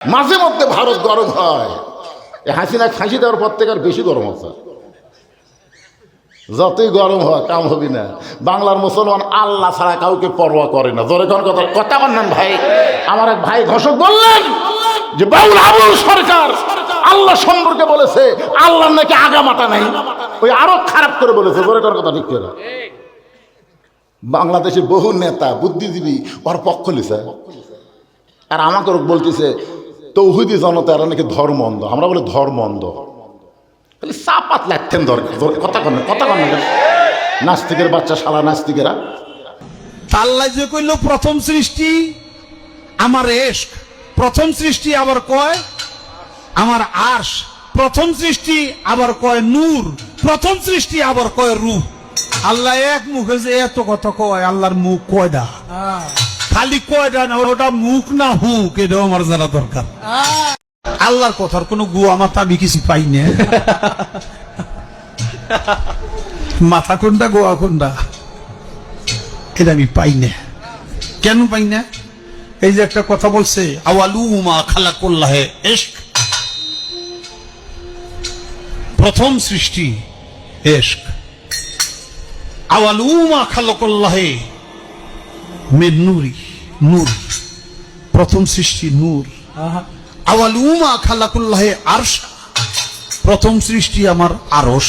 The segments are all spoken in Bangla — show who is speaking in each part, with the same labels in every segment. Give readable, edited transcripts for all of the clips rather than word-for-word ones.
Speaker 1: মাঝে মধ্যে ভারত গরম হয়, হাসিনা ফাঁসি দেওয়ার পর থেকে আর বেশি গরম হচ্ছে। যতই গরম হয় কাম হবি না। বাংলার মুসলমান আল্লাহ ছাড়া কাউকে পরোয়া করে না। জোরে কোন কথা কথা বললেন ভাই। আমার এক ভাই ঘোষক বললেন যে বাউল আবুল সরকার আল্লাহ সম্পর্কে বলেছে আল্লাহ নাকি আগামাতা নাই, ওই আরো খারাপ করে বলেছে। জোরে কোন কথা ঠিক করে। বাংলাদেশের বহু নেতা বুদ্ধিজীবী ওর পক্ষ লিছে, আর আমাকে বলতেছে তৌহিদি জনতা এরা নাকি ধর্ম অন্ধ। আমরা বলি ধর্ম অন্ধ, খালি চাপাত লাগতেন দরকার। কথা কন কথা কন নাস্তিকের বাচ্চা শালা নাস্তিকেরা।
Speaker 2: আল্লাহ যে কইল প্রথম সৃষ্টি আমার এশক, প্রথম সৃষ্টি আবার কয় আমার আরশ, প্রথম সৃষ্টি আবার কয় নূর, প্রথম সৃষ্টি আবার কয় রূহ। আল্লাহ এক মুখে যে এত কথা কয়, আল্লাহর মুখ কয়টা? খালি কয়টা না, ওটা মুখ না হুক, এটাও আমার জানা দরকার। আল্লাহর কথার কোনো গুয়া মাথা আমি কিছু পাই না। মাথা কোনটা গোয়া কোনটা এটা আমি পাই না। কেন পাই না? এই যে একটা কথা বলছে আওয়ালুমা খালাকুল্লাহে ইশক, প্রথম সৃষ্টি ইশক। আওয়ালুমা খালাকুল্লাহে মিন নূরি, নূর, প্রথম সৃষ্টি নূর। আওয়ালুমা খালাকুল্লাহে আরশ, প্রথম সৃষ্টি আমার আরশ।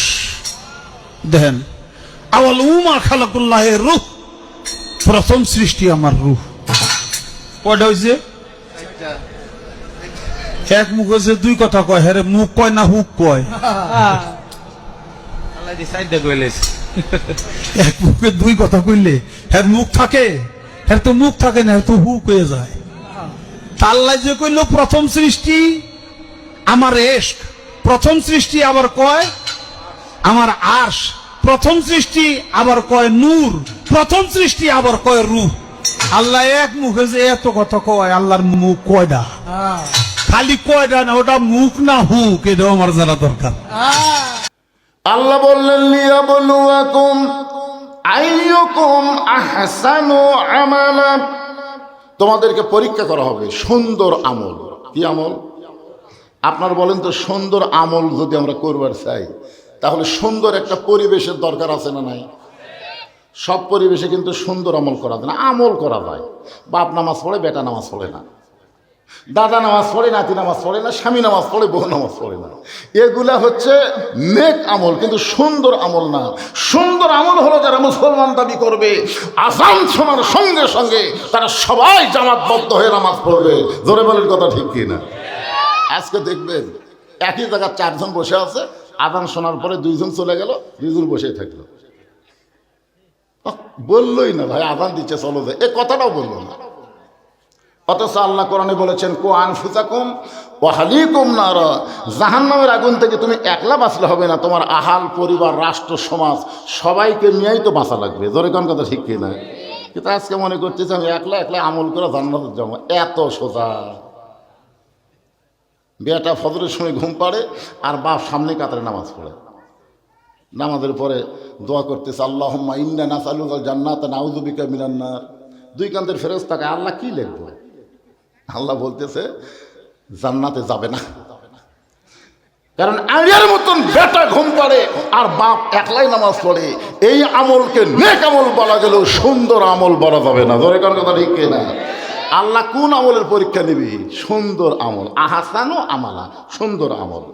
Speaker 2: দেখেন আওয়ালুমা খালাকুল্লাহে রূহ, প্রথম সৃষ্টি আমার রূহ। কয়টা হয়েছে? এক মুখ হয়েছে দুই কথা কয়, হ্যাঁ মুখ কয় না হুক কয়? এক মুখে দুই কথা কইলে হ্যাঁ মুখ থাকে, হ্যাঁ তো মুখ থাকে না, তো হুক হয়ে যায়। আল্লাহ যে কইল প্রথম সৃষ্টি আমার এশক, প্রথম সৃষ্টি আবার কয় আমার আরশ, প্রথম সৃষ্টি আবার কয় নূর, প্রথম সৃষ্টি আবার কয় রূহ। আল্লাহ এক মুখে যে এত কথা কয়, আল্লাহর মুখ কয়টা? খালি কয়টা না, ওটা মুখ না হুক, এটাও আমার জানা দরকার।
Speaker 1: আল্লাহ বললেন লিয়াবলুয়াকুম আইয়ুকুম আহসানু আমালা, তোমাদেরকে পরীক্ষা করা হবে সুন্দর আমল। কি আমল? আপনার বলেন তো, সুন্দর আমল যদি আমরা করবার চাই তাহলে সুন্দর একটা পরিবেশের দরকার আছে না নাই? সব পরিবেশে কিন্তু সুন্দর আমল করা যায় না। আমল করা যায়, বাপ নামাজ পড়ে বেটা নামাজ পড়ে না, দাদা নামাজ পড়ে নাতি নামাজ পড়ে না, স্বামী নামাজ পড়ে বউ নামাজ পড়ে না। এগুলা হচ্ছে নেক আমল, কিন্তু সুন্দর আমল না। সুন্দর আমল হলো যারা মুসলমান দাবি করবে আযান শোনার সঙ্গে সঙ্গে তারা সবাই জামাতবদ্ধ হয়ে নামাজ পড়বে। জোরে বলেন কথা ঠিক কি না? আজকে দেখবেন একই জায়গায় চারজন বসে আছে, আযান শোনার পরে দুইজন চলে গেল, দুইজন বসেই থাকলো। বললোই না ভাই আযান দিচ্ছে চলো যায়, এ কথাটাও বললো না। অথচ আল্লাহ কোরআনে বলেছেন কু আনফুসাকুম ওয়া আহলিকুম নারা, জাহান্নামের আগুন থেকে তুমি একলা বাঁচলে হবে না, তোমার আহাল পরিবার রাষ্ট্র সমাজ সবাইকে নিয়েই তো বাঁচা লাগবে। জোরে কোন কথা ঠিক কি না? কিন্তু আজকে মনে করতেছি আমি একলা একলা আমল করে জান্নাতে যাবো, এত সোজা। বেটা ফজরের সময় ঘুম পাড়ে আর বাপ সামনে কাতারে নামাজ পড়ে, নামাজের পরে দোয়া করতেছে আল্লাহুম্মা ইন্না নাসআলুকাল জান্নাতা নাউযু বিকা মিনান নার। দুই কান্দের ফেরেশতাকে আল্লাহ কি লিখবো? আল্লাহ বলতেছে জান্নাতে যাবে না, কারণ আগের মতন বেটা ঘুম পাড়ে আর বাপ একলাই নামাজ পড়ে। এই আমলকে নেক আমল বলা গেল, সুন্দর আমল বলা যাবে না। ধরে কোন কথা ঠিক না? আল্লাহ কোন আমলের পরীক্ষা নিবি? সুন্দর আমল, আহসানু আমালা, সুন্দর আমল।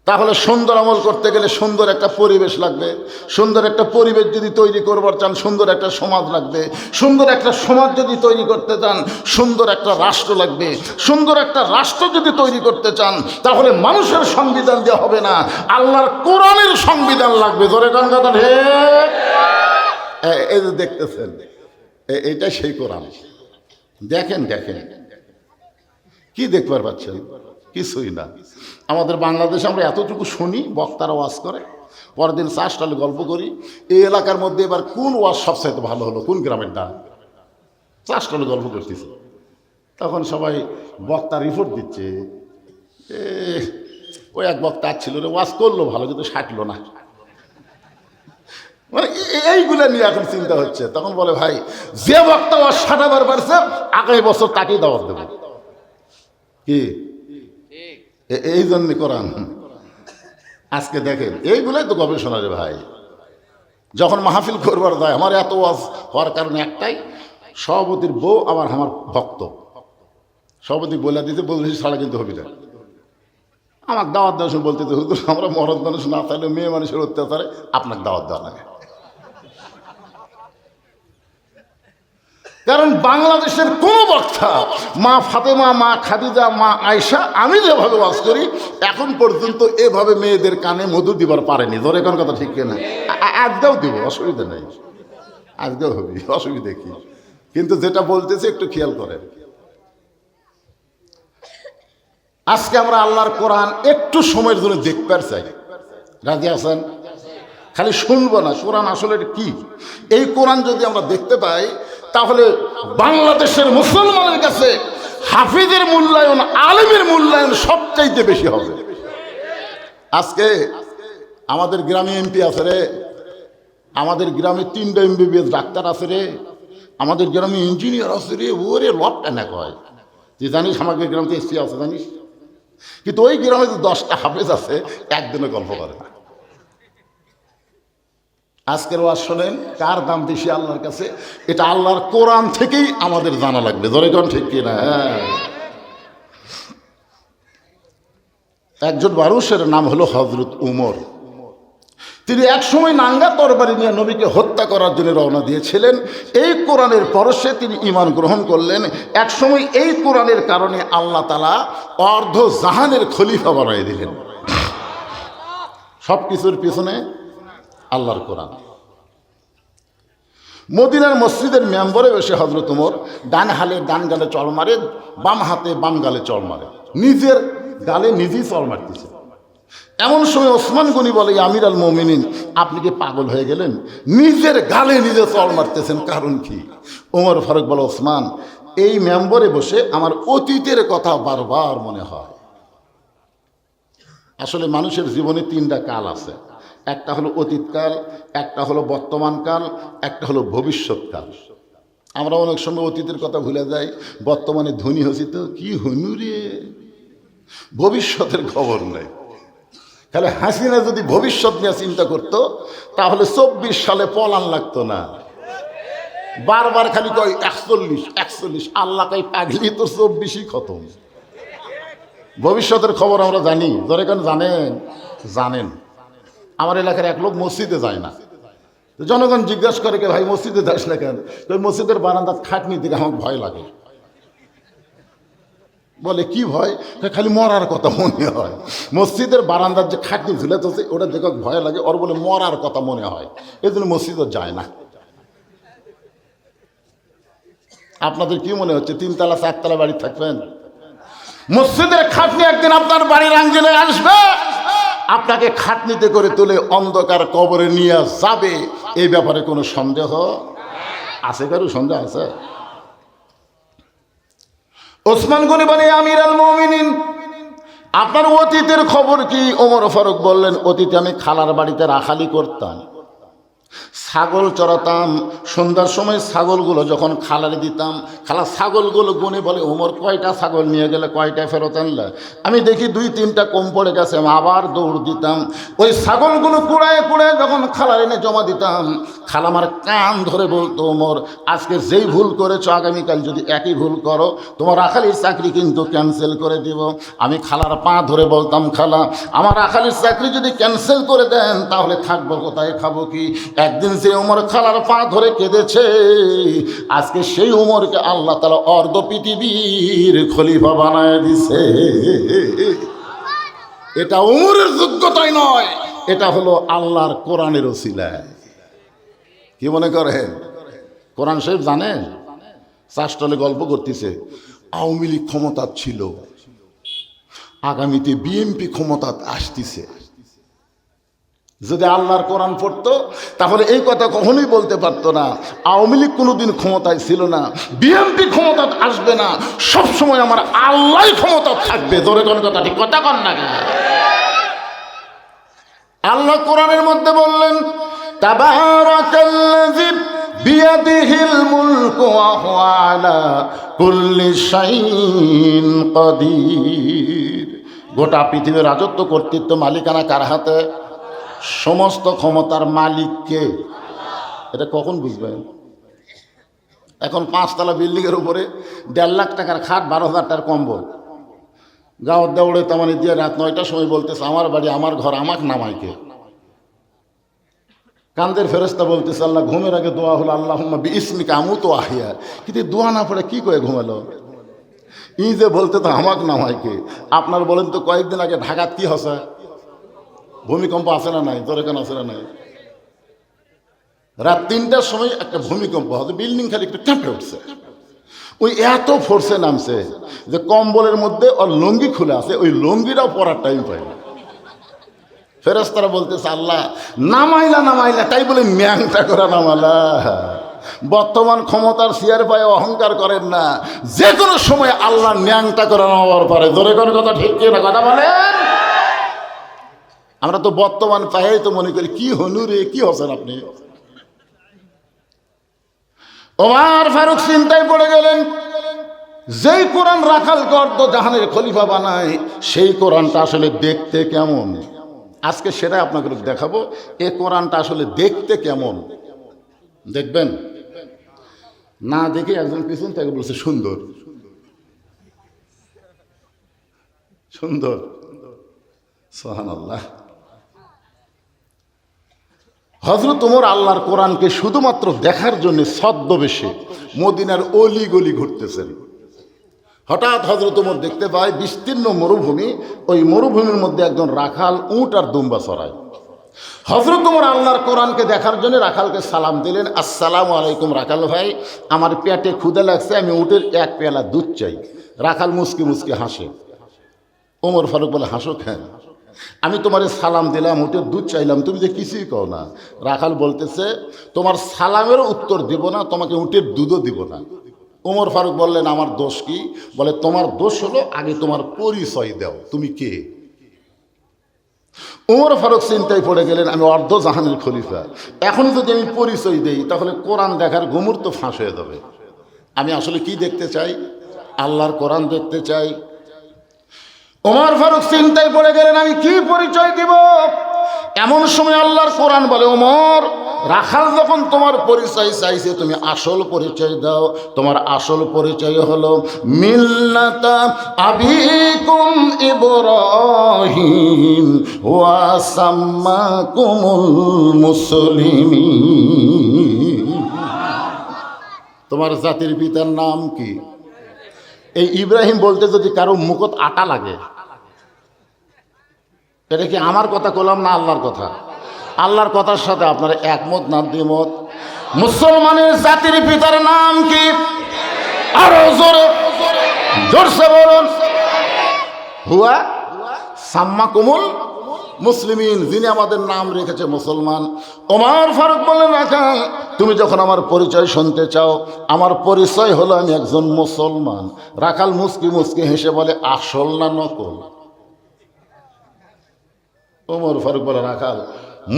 Speaker 1: তাহলে সুন্দর আমল করতে গেলে সুন্দর একটা পরিবেশ লাগবে। সুন্দর একটা পরিবেশ যদি তৈরি করবার চান, সুন্দর একটা সমাজ লাগবে। সুন্দর একটা সমাজ যদি তৈরি করতে চান, সুন্দর একটা রাষ্ট্র লাগবে। সুন্দর একটা রাষ্ট্র যদি তৈরি করতে চান, তাহলে মানুষের সংবিধান দিয়ে হবে না, আল্লাহর কোরআনের সংবিধান লাগবে। জোরে কোন কথা ঠিক? এই যে দেখতেছেন, এইটা সেই কোরআন। দেখেন দেখেন কি দেখবার পাচ্ছেন? কিছুই না। আমাদের বাংলাদেশে আমরা এতটুকু শুনি, বক্তারা ওয়াজ করে, পরের দিন চাষটালে গল্প করি এই এলাকার মধ্যে এবার কোন ওয়াজ সবচাইতে ভালো হলো, কোন গ্রামের ডাল, চাষটালে গল্প করতেছে। তখন সবাই বক্তা রিপোর্ট দিচ্ছে, ওই এক বক্তা ছিল রে, ওয়াজ করলো ভালো কিন্তু সাটলো না। মানে এইগুলা নিয়ে এখন চিন্তা হচ্ছে। তখন বলে ভাই যে বক্তা ওয়াজ সাটাবার পারছে আগামী বছর তাকেই দাওয়াত দেবো। কি এই জন্য কোরআন। আজকে দেখেন এইগুলোই তো গবেষণা রে ভাই। যখন মাহফিল করবার যায় আমার এত ওয়াজ হওয়ার কারণে একটাই, সভাপতির বউ আবার আমার ভক্ত, সভাপতি বলে দিতে বলছি ছাড়া কিন্তু হবি না। আমার দাওয়াত দেওয়ার সময় বলতে হুজুর আমরা মরদ মানুষ না থাকলে মেয়ে মানুষের অত্যাচারে আপনাকে দাওয়াত দেওয়া লাগে। কারণ বাংলাদেশের কোন বক্তা, মা ফাতেমা, মা খাদিজা, মা আয়েশা, আমি যেভাবে ওয়াজ করি এখন পর্যন্ত এভাবে মেয়েদের কানে মধু দিবার পারেনি। ধরে কোন কথা ঠিক কিনা? আজকেও দিব, অসুবিধা নেই, আজকেও হবি, অসুবিধা কি? কিন্তু যেটা বলতেছে একটু খেয়াল করেন। আজকে আমরা আল্লাহর কোরআন একটু সময়ের জন্য দেখতে চাই। রাজি আছেন? খালি শুনবো না, কোরআন আসলে কি। এই কোরআন যদি আমরা দেখতে পাই তাহলে বাংলাদেশের মুসলমানের কাছে হাফিজের মূল্যায়ন, আলেমের মূল্যায়ন সবচাইতে বেশি হবে। আজকে আমাদের গ্রামে এমপি আছে রে, আমাদের গ্রামে 3টা MBBS ডাক্তার আছে রে, আমাদের গ্রামে ইঞ্জিনিয়ার আছে রে, ওরে লটটা না কয়। তুই জানিস আমাদের গ্রামে এসপি আছে জানিস? কিন্তু ওই গ্রামে যে 10টা হাফেজ আছে একদিনে গল্প করে না। আজকের ওয়াজ শোনেন, কার দাম বেশি আল্লাহর কাছে? এটা আল্লাহর কোরআন থেকেই আমাদের জানা লাগবে। ধরে কোন ঠিক কিনা? হ্যাঁ। একজন মানুষের নাম হলো হযরত উমর। তিনি একসময় নাঙ্গা তরবারি নিয়ে নবীকে হত্যা করার জন্য রওনা দিয়েছিলেন। এই কোরআনের পরশে তিনি ঈমান গ্রহণ করলেন। একসময় এই কোরআনের কারণে আল্লাহ তাআলা অর্ধ জাহানের খলিফা বানিয়ে দিলেন। সব কিছুর পিছনে আল্লাহর কোরআন। মদিনার মসজিদের মেম্বরে বসে হযরত উমর ডান গালে চড় মারে, বাম হাতে বাম গালে চড় মারে, নিজের গালে নিজেই চড় মারতেছে। এমন সময় ওসমান গনি বলে, আমির আল মুমিনিন, আপনি কি পাগল হয়ে গেলেন? নিজের গালে নিজে চড় মারতেছেন, কারণ কি? ওমর ফারুক বলে, ওসমান, এই মেম্বরে বসে আমার অতীতের কথা বারবার মনে হয়। আসলে মানুষের জীবনে 3টা কাল আছে। একটা হলো অতীতকাল, একটা হলো বর্তমানকাল, একটা হলো ভবিষ্যৎকাল। আমরা অনেক সময় অতীতের কথা ভুলে যাই, বর্তমানে ধনী হয়েছি তো কি হনু রে, ভবিষ্যতের খবর নেই। তাহলে হাসিনা যদি ভবিষ্যৎ নিয়ে চিন্তা করতো তাহলে 24 সালে পলান লাগতো না। বারবার খালি কয় 41, আল্লাহ কয় পাগলি তো 24ই খতম। ভবিষ্যতের খবর আমরা জানি। ধরে কেন জানেন? আমার এলাকার এক লোক মসজিদে যায় না। জনগণ জিজ্ঞাসা করে, কে ভাই মসজিদে যাস না কেন? মসজিদের বারান্দার খাটনি দিকে আমার ভয় লাগে। বলে কি ভয়? খালি মরার কথা মনে হয়। মসজিদের বারান্দার যে খাটনি ঝুলে তো ওটা দেখে ভয় লাগে, ওর বলে মরার কথা মনে হয়, এই জন্য মসজিদে যায় না। আপনাদের কি মনে হচ্ছে 3তলা 4তলা বাড়ি থাকবেন? মসজিদের খাটনি একদিন আপনার বাড়ির আঙ্গিনে আসবে, আপনাকে খাটনিতে করে তুলে অন্ধকার কবরে নিয়ে যাবে। এই ব্যাপারে কোনো সন্দেহ আছে? কারো সন্দেহ আছে? ওসমান গনি বলে, আমির আল মুমিনিন, আপনার অতীতের খবর কি? ওমর ফারুক বললেন, অতীতে আমি খালার বাড়িতে রাখালি করতাম, ছাগল চড়াতাম। সন্ধ্যার সময় ছাগলগুলো যখন খালারে দিতাম, খালা ছাগলগুলো গুনে বলে, ওমর কয়টা ছাগল নিয়ে গেলে, কয়টা ফেরত আনলে? আমি দেখি 2-3টা কম পড়ে গেছে, আমি আবার দৌড় দিতাম। ওই ছাগলগুলো কুড়ায় যখন খালার এনে জমা দিতাম, খালা আমার কান ধরে বলতো, ওমর আজকে যেই ভুল করেছো আগামীকাল যদি একই ভুল করো তোমার রাখালির চাকরি কিন্তু ক্যান্সেল করে দিব। আমি খালার পা ধরে বলতাম, খালা আমার রাখালির চাকরি যদি ক্যান্সেল করে দেন তাহলে থাকবো কোথায়, খাবো কি? একদিন যে উমর খালার পা ধরে কেঁদেছে, আজকে সেই উমরকে আল্লাহ তাআলা অর্ধ পৃথিবীর খলিফা বানায় দিছে। এটা উমরের যোগ্যতাই নয়, এটা হলো আল্লাহর কোরআনের ওসিলায়। কি মনে করেন? কোরআন শরীফ জানেন? চাষটলে গল্প করতেছে, আওয়ামী লীগ ক্ষমতা ছিল, আগামীতে বিএনপি ক্ষমতা আসতেছে। যদি আল্লাহর কোরআন পড়তো তাহলে এই কথা কখনোই বলতে পারতো না, আওয়ামী লীগ কোনোদিন ক্ষমতায় ছিল না, বিএনপি ক্ষমতা আসবে না, সবসময় আমার আল্লাহ ক্ষমতা থাকবে। ধরে কোন কথা ঠিক কথা কন না? আল্লাহ কোরআনের মধ্যে বললেন, তাবারাকাল্লাযী বিয়াদিহিল মুলকু ওয়া হুয়া আলা কুল্লি শাইইন কাদির। গোটা পৃথিবীর রাজত্ব কর্তৃত্ব মালিকানা কার হাতে? সমস্ত ক্ষমতার মালিককে। এটা কখন বুঝবেন? এখন 5 তলা বিল্ডিংয়ের উপরে 1.5 লাখ টাকার খাট, 12,000 টাকার কম্বল, গাঁৱত দৌড়ে তামানি দিয়ে রাত 9টার সময় বলতেছে আমার বাড়ি আমার ঘর, আমাকে নামাইকে। কান্দের ফেরেশতা বলতেছে আল্লাহ ঘুমের আগে দোয়া হলো আল্লাহুম্মা বিইসমিকা আমুতু ওয়া আহইয়া, কিন্তু দোয়া না পড়ে কি করে ঘুমালো? ই যে বলতে তো আমাকে নামাইকে। আপনার বলেন তো কয়েকদিন আগে ঢাকাত কি হসে? ভূমিকম্প আছে না নাই? জোরে কেন আছে না নাই? রাত 3টার সময় একটা ভূমিকম্প হচ্ছে, বিল্ডিং খালি একটু কেঁপে উঠছে। ওই এত ফোর্সে নামছে যে কম্বলের মধ্যে ওর লুঙ্গি খুলে আছে, ওই লুঙ্গিটাও পরার টাইম পায় না। ফেরেশতারা বলতেছে আল্লাহ নামাইলা তাই বলে ম্যাংটা করে নামালা। বর্তমান ক্ষমতার চেয়ার পায়ে অহংকার করেন না, যে কোনো সময় আল্লাহ ন্যাংটা করে নামাবার পারে। ধরে কোনো কথা ঠিক কি না? কথা বলেন। আমরা তো বর্তমান পায়েই তো মনে করি কি হনু রে, কি হচ্ছেন আপনি? ওমর ফারুক চিন্তায় পড়ে গেলেন, যেই কোরআন রাখালকে অর্ধ জাহানের খলিফা বানায় সেই কোরআনটা আসলে দেখতে কেমন? আজকে সেটা আপনাকে দেখাবো। এই কোরআনটা আসলে দেখতে কেমন দেখবেন। না দেখে একজন পিছন থেকে বলছে সুন্দর সুন্দর, সুবহানাল্লাহ। হযরত ওমর আল্লাহর কোরআনকে শুধুমাত্র দেখার জন্য ছদ্মবেশে মদিনার অলি গলি ঘুরতেছেন। হঠাৎ হযরত ওমর দেখতে পায় বিস্তীর্ণ মরুভূমি, ওই মরুভূমির মধ্যে একজন রাখাল উট আর দুম্বা চড়ায়। হযরত ওমর আল্লাহর কোরআনকে দেখার জন্য রাখালকে সালাম দিলেন, আসসালামু আলাইকুম রাখাল ভাই, আমার পেটে ক্ষুধা লাগছে, আমি উটের 1 পেয়ালা দুধ চাই। রাখাল মুসকি মুসকি হাসে। ওমর ফারুক বলে হাসো কেন? আমি তোমারে সালাম দিলাম, উটের দুধ চাইলাম, তুমি যে কিছুই কও না। রাখাল বলতেছে তোমার সালামেরও উত্তর দিব না, তোমাকে উটের দুধও দিব না। ওমর ফারুক বললেন আমার দোষ কি? বলে তোমার দোষ হলো আগে তোমার পরিচয় দাও, তুমি কে? ওমর ফারুক চিন্তায় পড়ে গেলেন, আমি অর্ধ জাহানের খলিফা, এখন যদি আমি পরিচয় দেই তাহলে কোরআন দেখার গুমর তো ফাঁস হয়ে যাবে। আমি আসলে কি দেখতে চাই? আল্লাহর কোরআন দেখতে চাই। ওমর ফারুক চিন্তায় পড়ে গেলেন, আমি কি পরিচয় দিব? এমন সময় আল্লাহর কোরআন বলে, ওমর রাখাল যখন তোমার পরিচয় চাইছে তুমি আসল পরিচয় দাও। তোমার আসল পরিচয় হলো মিল্লাতা আবিকুম ইব্রাহিম ওয়া সাম্মাকুমুল মুসলিমিন। তোমার জাতির পিতার নাম কি? এই ইব্রাহিম বলতে যদি কারো মুখত আটা লাগে, এটা কি আমার কথা কলাম না আল্লাহর কথা? আল্লাহর কথার সাথে আপনারা একমত না দ্বিমত? মুসলমানের জাতির পিতার নাম কি? আরো জোরে জোরসে বলুন। হুয়া সাম্মাকুমুল মুসলিমিন, যিনি আমাদের নাম রেখেছে মুসলমান। ওমর ফারুক বললেন রাখাল তুমি যখন আমার পরিচয় শুনতে চাও, আমার পরিচয় হলো আমি একজন মুসলমান। রাখাল মুসকি মুসকি হেসে বলে আসল না নকল? ওমর ফারুক বলে রাখাল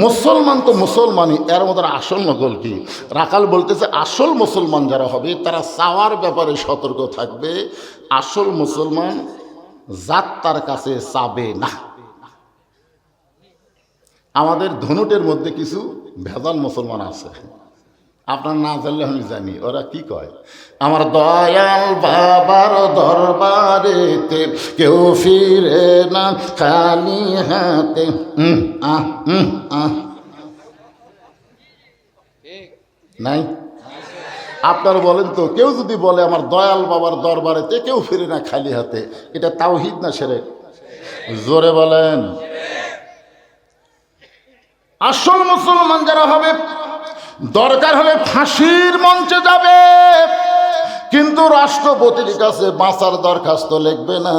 Speaker 1: মুসলমান তো মুসলমানই, এর মধ্যে আসল নকল কি? রাখাল বলতেছে আসল মুসলমান যারা হবে তারা চাওয়ার ব্যাপারে সতর্ক থাকবে। আসল মুসলমান জাত তার কাছে চাবে না। আমাদের ধনুটের মধ্যে কিছু ভেজাল মুসলমান আছে, আপনার না জানলে আমি জানি। ওরা কি কয়, আমার দয়াল বাবার দরবারেতে কেউ ফিরে না খালি হাতে। নাই? আপনার বলেন তো, কেউ যদি বলে আমার দয়াল বাবার দরবারেতে কেউ ফিরে না খালি হাতে, এটা তাওহীদ না শিরক? জোরে বলেন। আসল মুসলমান যারা হবে দরকার হলে ফাঁসির মঞ্চে যাবে, কিন্তু রাষ্ট্রপতির কাছে বাঁচার দরখাস্ত লিখবে না।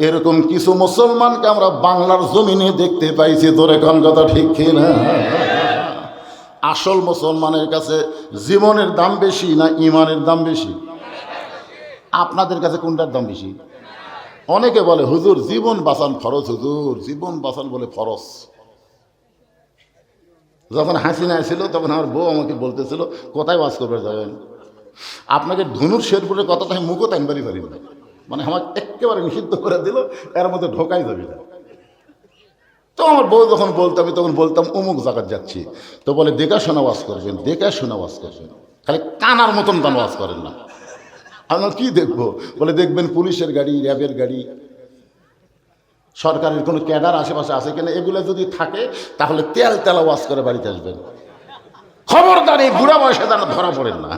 Speaker 1: এরকম কিছু মুসলমানকে আমরা বাংলার জমিনে দেখতে পাইছি। ধরে কোন কথা ঠিক কিনা? আসল মুসলমানের কাছে জীবনের দাম বেশি না ইমানের দাম বেশি? আপনাদের কাছে কোনটার দাম বেশি? অনেকে বলে হুজুর জীবন বাঁচান ফরজ, হুজুর জীবন বাঁচান বলে ফরজ। যখন হাসিনা ছিল তখন আমার বউ আমাকে বলতেছিল কোথায় ওয়াজ করবে যাবেন, আপনাকে ধনুর শেরপুরের কথাটা আমি মুখও টাইমবারই পারি না, মানে আমাকে একেবারে নিষিদ্ধ করে দিল, এর মধ্যে ঢোকাই যাবি না। তো আমার বউ যখন বলতো আমি তখন বলতাম অমুক জায়গায় যাচ্ছি, তো বলে দেখাশোনা ওয়াজ করবেন, দেখাশোনা ওয়াজ করবেন, খালি কানার মতন তান ওয়াজ করেন না। আমি কি দেখবো, বলে দেখবেন পুলিশের গাড়ি, র্যাবের গাড়ি, সরকারের কোনো ক্যাডার আশেপাশে আছে কিনা, এগুলো যদি থাকে তাহলে তেল তেলা ওয়াজ করে বাড়িতে আসবেন, খবরদার এই বুড়া বয়সে যেন ধরা পড়েন না।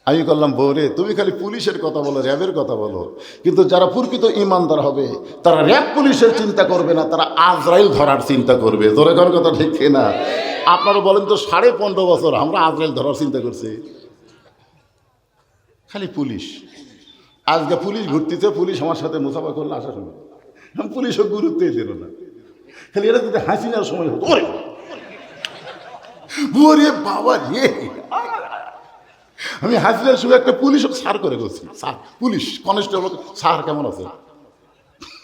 Speaker 1: আমি করলাম বৌরে তুমি খালি পুলিশের কথা বলো, র্যাবের কথা বলো, কিন্তু যারা প্রকৃত ইমানদার হবে তারা র্যাব পুলিশের চিন্তা করবে না, তারা আজরাইল ধরার চিন্তা করবে। তোর এখন কথা ঠিক না? আপনারা বলেন তো 15.5 বছর আমরা আজরাইল ধরার চিন্তা করছি, খালি পুলিশ। আজকে পুলিশ ঘুরতেছে, পুলিশ আমার সাথে মুসাফা করলে আসার সময় পুলিশও গুরুত্বই দিল না, খালি এরা যদি হাসি নেওয়ার সময় হতো ওরে বাবা রে, আমি হাসিনার সঙ্গে একটা পুলিশও সার করে গেছি, স্যার পুলিশ কনস্টেবল স্যার কেমন আছে,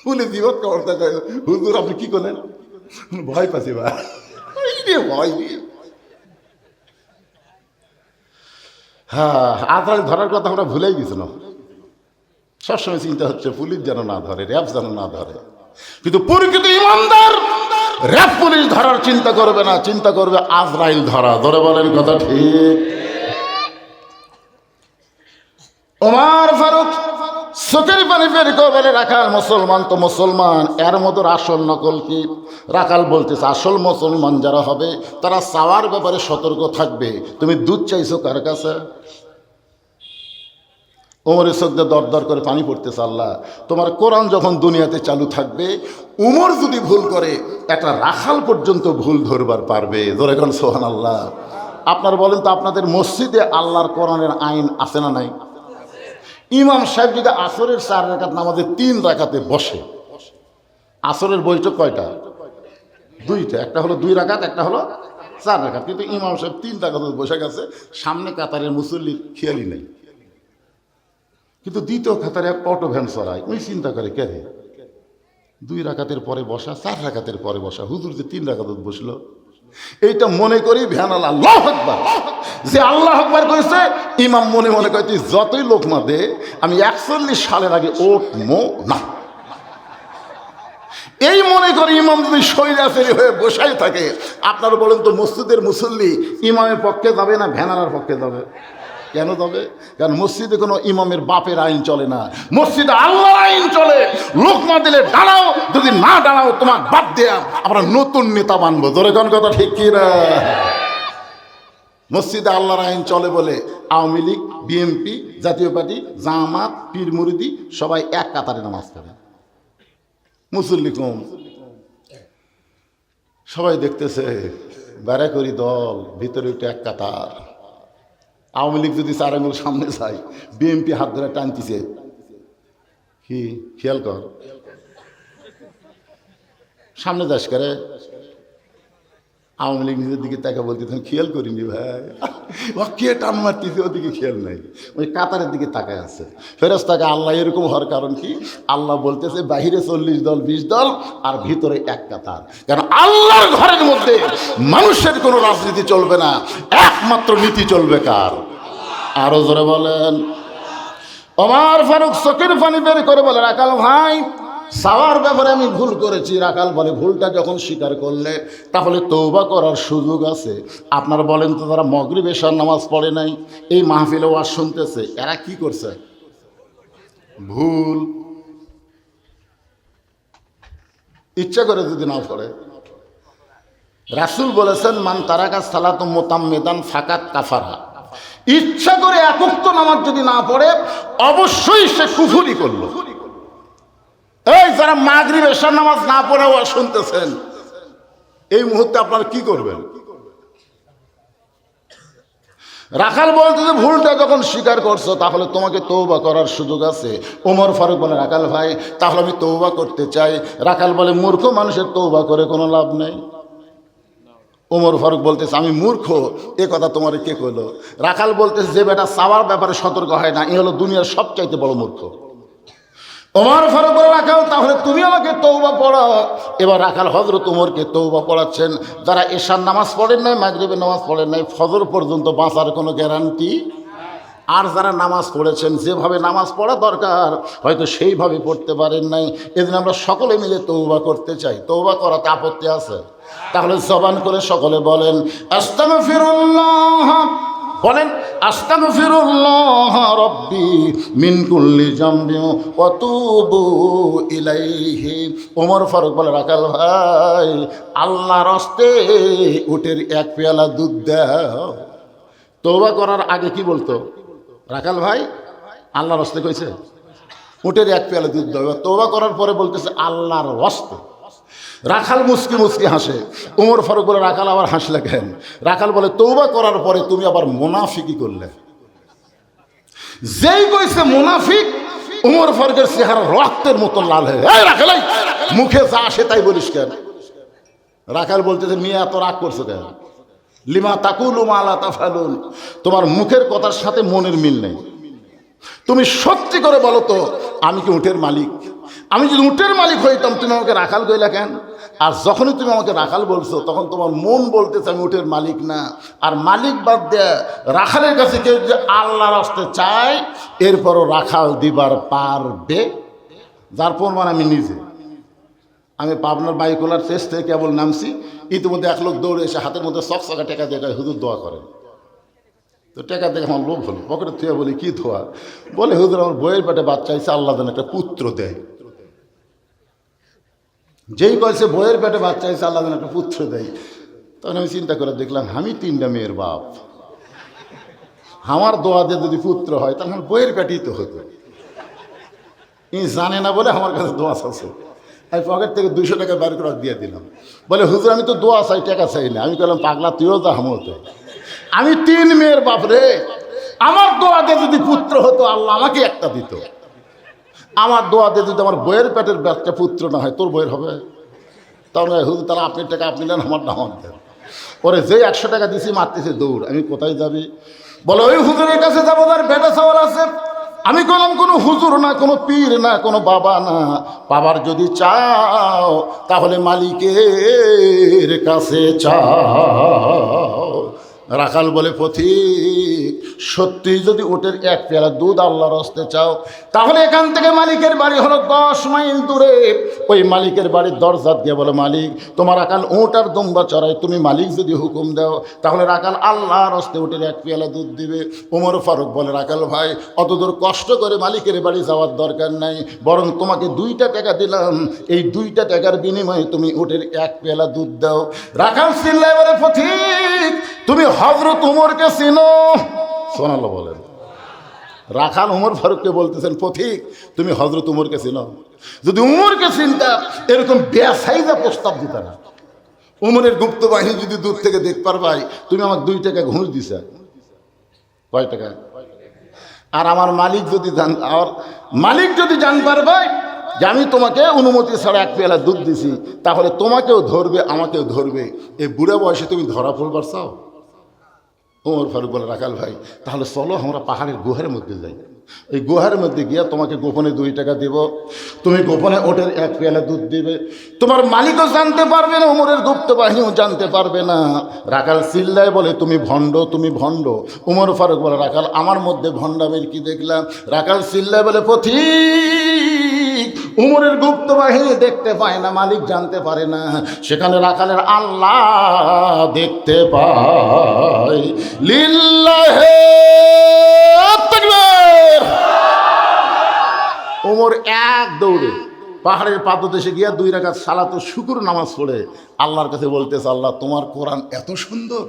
Speaker 1: পুলিশ জীবন খবর থাকে, হুজুর আপনি কি করলেন, ভয় পাচ্ছি ভাই, ভয় দিয়ে। হ্যাঁ, আজরাইল ধরার কথা আমরা ভুলেই গেছিলাম। সবসময় চিন্তা হচ্ছে পুলিশ যেন না ধরে, র্যাব যেন না ধরে, কিন্তু প্রকৃত ইমানদার র্যাব পুলিশ ধরার চিন্তা করবে না, চিন্তা করবে আজরাইল ধরা। ধরে বলেন কথা ঠিক? ওমর ফারুক চোখের পানি বের করে বলে রাখাল মুসলমান তো মুসলমান, এর মতো আসল নকল কি? রাখাল বলতেছে আসল মুসলমান যারা হবে তারা চাওয়ার ব্যাপারে সতর্ক থাকবে। তুমি দুধ চাইছো কার কাছে? উমরের চোখ দিয়ে দর দর করে পানি পড়তেছে। আল্লাহ তোমার কোরআন যখন দুনিয়াতে চালু থাকবে, উমর যদি ভুল করে একটা রাখাল পর্যন্ত ভুল ধরবার পারবে। ধরে কোন সুবহানাল্লাহ। আপনারা বলেন তো আপনাদের মসজিদে আল্লাহর কোরআনের আইন আছে না নাই? ইমাম সাহেব যদি আসরের 4 রাকাত নামাজে 3 রাকাতে বসে, আসরের বৈঠক কয়টা? 2টা, একটা হলো 2 রাকাত, একটা হলো 4 রাকাত, কিন্তু ইমাম সাহেব 3 রাকাতে বসে গেছে, সামনে কাতারের মুসল্লির খেয়ালই নেই, কিন্তু দ্বিতীয় কাতারে এক অটো ভ্যান চড়ায়, ওই চিন্তা করে কে রে 2 রাকাতের পরে বসা, 4 রাকাতের পরে বসা, হুজুর যে 3 রাকাত বসলো, এইটা মনে করি ভ্যান আল্লাহ আকবার, যে আল্লাহ আকবার কইছে ইমাম মনে মনে কয় তুই যতই লোকমা দে আমি 41 সালের আগে ওঠমো না। এই মনে করে ইমাম যদি শৈলাফেরি হয়ে বসাই থাকে, আপনারা বলেন তো মসজিদের মুসল্লি ইমামের পক্ষে যাবে না ভ্যানালার পক্ষে যাবে? কেন যাবে? কারণ মসজিদে কোনো ইমামের বাপের আইন চলে না, মসজিদে আল্লাহর আইন চলে। লোকমা দিলে দাঁড়াও, যদি না দাঁড়াও তোমার বাদ দেয়া আমরা নতুন নেতা বানবো। ধরে কোন কথা ঠিক কি না? মসজিদে আল্লাহর আইন চলে বলে আওয়ামী লীগ, বিএনপি, জাতীয় পার্টি, জামাত, পীর মুরিদি সবাই এক কাতারে নামাজ পড়ে, মুসল্লি কম। সবাই দেখতেছে বেড়া করি দল, ভিতরে উঠে এক কাতার। আওয়ামী লীগ যদি 4 আঙুল সামনে যায়, বিএনপি হাত ধরে টানতেছে, কি খেয়াল কর সামনে যাস করে। আওয়ামী লীগ নিজের দিকে তাকে বলতেছেন খেয়াল করিনি ভাই, ও কে টান মারতেছে, ওদিকে খেয়াল নাই, ওই কাতারের দিকে তাকায় আছে। ফেরেশতাকে আল্লাহ এরকম হওয়ার কারণ কি? আল্লাহ বলতেছে বাহিরে 40 দল 20 দল আর ভিতরে এক কাতার। কারণ আল্লাহর ঘরের মধ্যে মানুষের কোনো রাজনীতি চলবে না, একমাত্র নীতি চলবে কার? আরো জোরে বলেন। ওমর ফারুক চোখের পানি বের করে বলে রাখাল ভাই সাওয়ার ব্যাপারে আমি ভুল করেছি। রাখাল বলে ভুলটা যখন স্বীকার করলে তাহলে তওবা করার সুযোগ আছে। আপনারা বলেন তো যারা মাগরিব এশার নামাজ পড়ে নাই, এই মাহফিলে ওয়াজ শুনতেছে, এরা কি করছে? ভুল ইচ্ছা করে যদি না পড়ে। রাসূল বলেছেন মান তারাকা সালাতুম মুতাম্মিদান ফাকাত কাফারা, ইচ্ছা করে একক নামাজ যদি না পড়ে অবশ্যই সে কুফরি করলো। এই যারা মাগরিব এশার নামাজ না পড়ে ওয়াজ শুনতেছেন, এই মুহূর্তে আপনারা কি করবেন? রাখাল বলতে যে ভুলটা যখন স্বীকার করছো তাহলে তোমাকে তওবা করার সুযোগ আছে। ওমর ফারুক বলে রাখাল ভাই তাহলে আমি তওবা করতে চাই। রাখাল বলে মূর্খ মানুষের তওবা করে কোনো লাভ নেই। ওমর ফারুক বলতেছে আমি মূর্খ, এ কথা তোমার কে কইলো? রাখাল বলতেছে যে বেটা চাওয়ার ব্যাপারে সতর্ক হয় না, এ হলো দুনিয়ার সবচাইতে বড় মূর্খ। ওমর ফারুক বলে রাখাল তাহলে তুমি আমাকে তওবা পড়াও। এবার রাখাল হযরত ওমরকে তওবা পড়াচ্ছেন, যারা এশার নামাজ পড়েন নাই, মাগরিবের নামাজ পড়েন নাই, ফজর পর্যন্ত বাঁচার কোনো গ্যারান্টি, আর যারা নামাজ পড়েছেন যেভাবে নামাজ পড়া দরকার হয়তো সেইভাবে পড়তে পারেন নাই, এদিন আমরা সকলে মিলে তওবা করতে চাই। তওবা করাতে আপত্তি আছে? তাহলে জবান করে সকলে বলেন আস্তাগফিরুল্লাহ, বলেন আস্তাগফিরুল্লাহ রাব্বি মিন কুল্লি জামবি ওয়া তুবু ইলাইহি। ওমর ফারুক বলে, রাখাল ভাই আল্লাহর হস্তে উটের এক পেয়ালা দুধ দাও। তওবা করার আগে কি বলতো রাখাল ভাই? আল্লাহর হস্তে কইছে উটের এক পেয়ালা দুধ দাও। তওবা করার পরে বলতেছে আল্লাহর হস্তে। রাখাল মুসকি মুসকি হাসে। ওমর ফারুক বলে, রাখাল আবার হাসলে কেন? রাখাল বলে, তওবা করার পরে তুমি আবার মুনাফিকি করলে। যেই কইছে মুনাফিক, ওমর ফারুকের চেহারা রক্তের মতো লাল হয়ে, এই রাখাল মুখে যা আসে তাই বলিস কেন? রাখাল বলতেছে, মিয়া এত রাগ করছো কেন? লিমা তাকুলু মা লা তাফআলুন, তোমার মুখের কথার সাথে মনের মিল নেই। তুমি সত্যি করে বলো তো, আমি কি উটের মালিক? আমি যদি উটের মালিক হইতাম তুমি আমাকে রাখাল কইলা কেন? আর যখনই তুমি আমাকে রাখাল বলছো তখন তোমার মন বলতেছে আমি উটের মালিক না। আর মালিক বাদ দিয়ে রাখালের কাছে কেউ যে আল্লাহর হস্তে চায় এরপরও রাখাল দিবার পারবে? যার প্রমাণ আমি নিজে। আমি পাবনার বাইকোলার চেস থেকে কেবল নামছি, ইতিমধ্যে এক লোক দৌড়ে এসে হাতের মধ্যে চকচকা টেকা দিয়ে হুজুর দোয়া করেন। তো টেকা দেখে আমার লোভ হলো, পকেটে থুয়ে বলি কি ধোয়া? বলে হুজুর আমার বইয়ের পেটে বাচ্চা হয়েছে, আল্লাহ যেন একটা পুত্র দেয়। যেই কয়েছে বইয়ের পেটে বাচ্চা হয়েছে আল্লাহ যেন একটা পুত্র দেয়, তখন আমি চিন্তা করে দেখলাম আমি 3টা মেয়ের বাপ, আমার দোয়া দিয়ে যদি পুত্র হয় তাহলে আমার বইয়ের পেটেই তো হতো। ইনি জানে না বলে আমার কাছে দোয়া আছে। আমি পকেট থেকে 200 টাকা বের করে দিয়ে দিলাম। বলে হুজুর আমি তো দোয়া চাই, টাকা চাই না। আমি বললাম পাগলা তুইও যা হামতে, আমি 3 মেয়ের বাপ রে, আমার দোয়াতে যদি পুত্র হতো আল্লাহ আমাকে একটা দিত। আমার দোয়াতে যদি আমার বইয়ের পেটের বাচ্চা পুত্র না হয় তোর বইয়ের হবে? তাহলে হুজুর তারা আপনি টাকা আপনি নেন, আমার নাম দেন। পরে যে 100 টাকা দিছি মারতেছে দৌড়। আমি কোথায় যাবি? বলে ওই হুজুরের কাছে যাবো তার বেটা চাওয়াল আছে। আমি বললাম কোনো হুজুর না, কোনো পীর না, কোনো বাবা না, বাবার যদি চাও তাহলে মালিকের কাছে চাও। রাখাল বলে, পথিক সত্যি যদি ওটের এক পেয়ালা দুধ আল্লাহর হস্তে চাও তাহলে এখান থেকে মালিকের বাড়ি হলো 10 মাইল দূরে। ওই মালিকের বাড়ির দরজা দিয়ে বলে, মালিক তোমার রাখাল উট আর দুম্বা চড়াই, তুমি মালিক যদি হুকুম দাও তাহলে রাখাল আল্লাহর হস্তে ওটের এক পেয়ালা দুধ দিবে। ওমর ফারুক বলে, রাখাল ভাই অতদূর কষ্ট করে মালিকের বাড়ি যাওয়ার দরকার নাই, বরং তোমাকে 2টা টাকা দিলাম, এই 2টা টাকার বিনিময়ে তুমি ওটের এক পেয়ালা দুধ দাও। রাখাল চিল্লায় বলে, পথিক তুমি হযরত ওমরকে চিনো? সুবহানাল্লাহ বলেন। রাখাল ওমর ফারুককে বলতেছেন, পথিক তুমি হযরত ওমরকে চিনো? যদি ওমরকে চিনতা এরকম বেসাইজা প্রস্তাব দিতা না। ওমরের গুপ্ত বাহিনী যদি দূর থেকে দেখ পারবাই, তুমি আমাকে 2 টাকা ঘুষ দিছা। কয় টাকা? আর আমার মালিক যদি জান পারবাই যে আমি তোমাকে অনুমতি ছাড়া এক পেয়ালা দুধ দিছি, তাহলে তোমাকেও ধরবে আমাকেও ধরবে। এই বুড়া বয়সে তুমি ধরা পড়বার চাও? ওমর ফারুক বলে, রাখাল ভাই তাহলে চলো আমরা পাহাড়ের গুহার মধ্যে যাই। এই গুহার মধ্যে গিয়ে তোমাকে গোপনে 2 টাকা দেব, তুমি গোপনে ওটের এক পেয়ালা দুধ দিবে। তোমার মালিকও জানতে পারবে না, ওমরের গুপ্ত বাহিনীও জানতে পারবে না। রাখাল চিল্লায় বলে, তুমি ভণ্ড, তুমি ভণ্ড। ওমর ফারুক বলে, রাখাল আমার মধ্যে ভণ্ডামের কি দেখলাম? রাখাল চিল্লায় বলে, পথিক উমরের গুপ্ত বাহিনী দেখতে পায় না, মালিক জানতে পারে না, সেখানে রাখালের আল্লাহ দেখতে পায়। লিল্লাহে তাকবীর। ওমর এক দৌড়ে পাহাড়ের পাদদেশে গিয়া 2 রাকাত সালাতুল শুকর নামাজ পড়ে আল্লাহর কাছে বলতেছে, আল্লাহ তোমার কোরআন এত সুন্দর,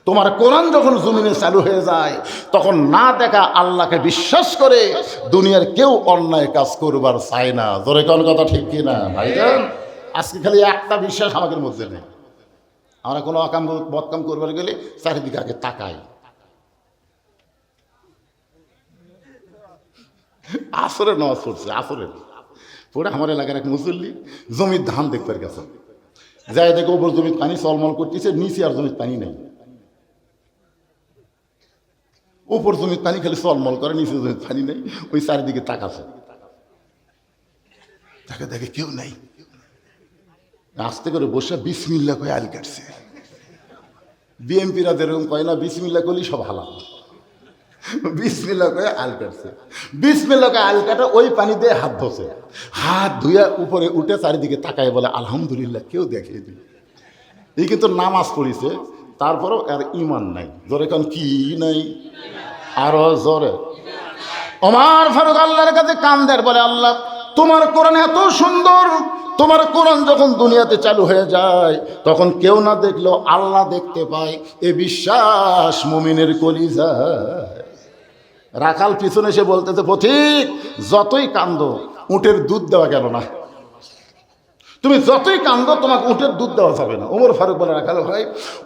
Speaker 1: তোমার কোরআন যখন জমিনে চালু হয়ে যায় তখন না দেখা আল্লাহকে বিশ্বাস করে দুনিয়ার কেউ অন্যায় কাজ করবার চায় না। জোরে কোন কথা ঠিক কিনা ভাইজান? আজকে খালি একটা বিশ্বাস আমাদের মধ্যে নেই। আমরা কোনো অকাম বদকাম করবার গেলে চারিদিকে আগে তাকাই। আসরের নামাজ পড়ছে, আসরের পড়ে আমার এলাকার এক মুসল্লি জমির ধান দেখবার গেছে, যাই দেখে ওপর জমির পানি চলমল করতেছে, নিচে আর জমির পানি নেই। উপর জমির পানি খালি চলমল করে, নিচে জমির পানি নেই। ওই চারিদিকে তাকাছে, তাকে দেখে কেউ নেই। আস্তে করে বসে বিসমিল্লা কয়ে আল কাটছে। বিএমপিরা যেরকম কয় না বিসমিল্লা করলেই সব হালাল, বিসমিল্লা কয়ে আল কাটছে। বিসমিল্লা কয়ে আল কাটা ওই পানি দিয়ে হাত ধোছে, হাত ধুয়ে উপরে উঠে চারিদিকে তাকায় বলে আলহামদুলিল্লাহ, কেউ দেখে দিল। এই কিন্তু নামাজ পড়িছে, তারপরেও আর ইমান নাই। জোরে কারণ কি নাই, আরো জোরে। ওমর ফারুক আল্লাহর কাছে কান্দের, বলে আল্লাহ তোমার কোরআন এত সুন্দর, তোমার কোরআন যখন দুনিয়াতে চালু হয়ে যায় তখন কেউ না দেখলেও আল্লাহ দেখতে পায়, এ বিশ্বাস মুমিনের কলিজায়। রাখাল পিছনে এসে বলতেছে, পথিক যতই কান্দো উটের দুধ দেওয়া গেল না, তুমি যতই কান্দো তোমাকে উটের দুধ দেওয়া যাবে না। ওমর ফারুক বলে, রাখাল ভাই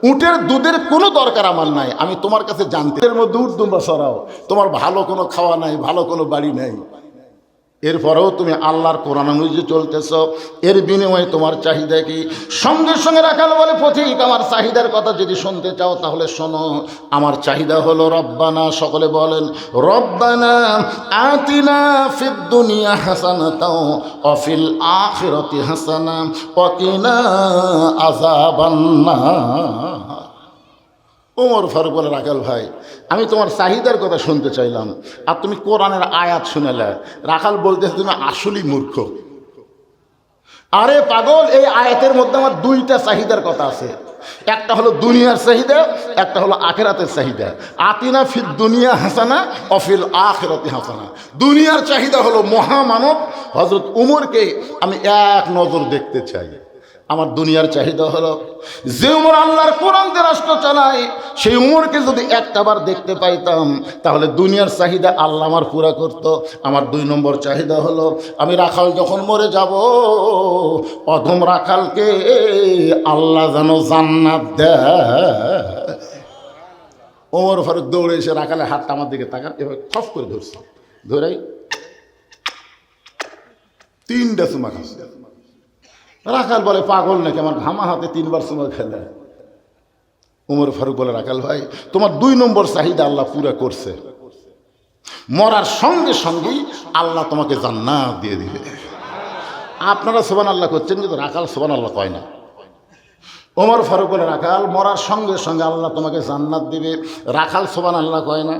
Speaker 1: উটের দুধের কোনো দরকার আমার নাই, আমি তোমার কাছে জানতে, এর মধ্যে উট দুম্বা সরাও, তোমার ভালো কোনো খাওয়া নাই, ভালো কোনো বাড়ি নাই, এরপরেও তুমি আল্লাহর কোরআন অনুযায়ী চলতেছ, এর বিনিময়ে তোমার চাহিদা কি? সঙ্গে সঙ্গে রাখাল বলে, পথিক আমার চাহিদার কথা যদি শুনতে চাও তাহলে শোনো, আমার চাহিদা হলো রব্বানা, সকলে বলেন রব্বানা আতিনা ফিদ দুনিয়া হাসানাতাও ওয়া ফিল আখিরাতি হাসানা ওয়া কিনা আযাবান্নার। ওমর ফারুক বলে, রাখাল ভাই আমি তোমার চাহিদার কথা শুনতে চাইলাম আর তুমি কোরআনের আয়াত শুনেলে। রাখাল বলতেছে, তুমি আসলেই মূর্খ। আরে পাগল, এই আয়াতের মধ্যে আমার দুইটা চাহিদার কথা আছে, একটা হলো দুনিয়ার চাহিদা, একটা হলো আখিরাতের চাহিদা। আতিনা ফিদ দুনিয়া হাসানা ওয়া ফিল আখিরাতি হাসানা। দুনিয়ার চাহিদা হলো মহামানব হযরত উমরকে আমি এক নজর দেখতে চাই। আমার দুনিয়ার চাহিদা হলো যে উমর আল্লাহর কোরআন দিয়ে রাষ্ট্র চালায়, সেই উমরকে যদি একটাবার দেখতে পাইতাম তাহলে দুনিয়ার চাহিদা আল্লাহ আমার পুরা করত। আমার 2 নম্বর চাহিদা হলো আমি রাখাল যখন মরে যাব, অধম রাখালকে আল্লাহ যেন জান্নাত দেয়। ওমর ফারুক দৌড়ে এসে রাখালের হাতটা আমার দিকে তাকান, এভাবে খপ করে ধরছে, ধরেই 3টা চুমা খাচ্ছে। রাখাল বলে, পাগল নাকি, আমার ঘামা হাতে 3বার চুমা খেলে। উমর ফারুক বলে, রাখাল ভাই তোমার 2 নম্বর চাহিদা আল্লাহ পুরা করছে, মরার সঙ্গে সঙ্গেই আল্লাহ তোমাকে জান্নাত দিয়ে দিবে। আপনারা সুবহানাল্লাহ করছেন কিন্তু রাখাল সুবহানাল্লাহ কয় না। ওমর ফারুক বলে, রাখাল মরার সঙ্গে সঙ্গে আল্লাহ তোমাকে জান্নাত দিবে, রাখাল সুবহানাল্লাহ কয় না।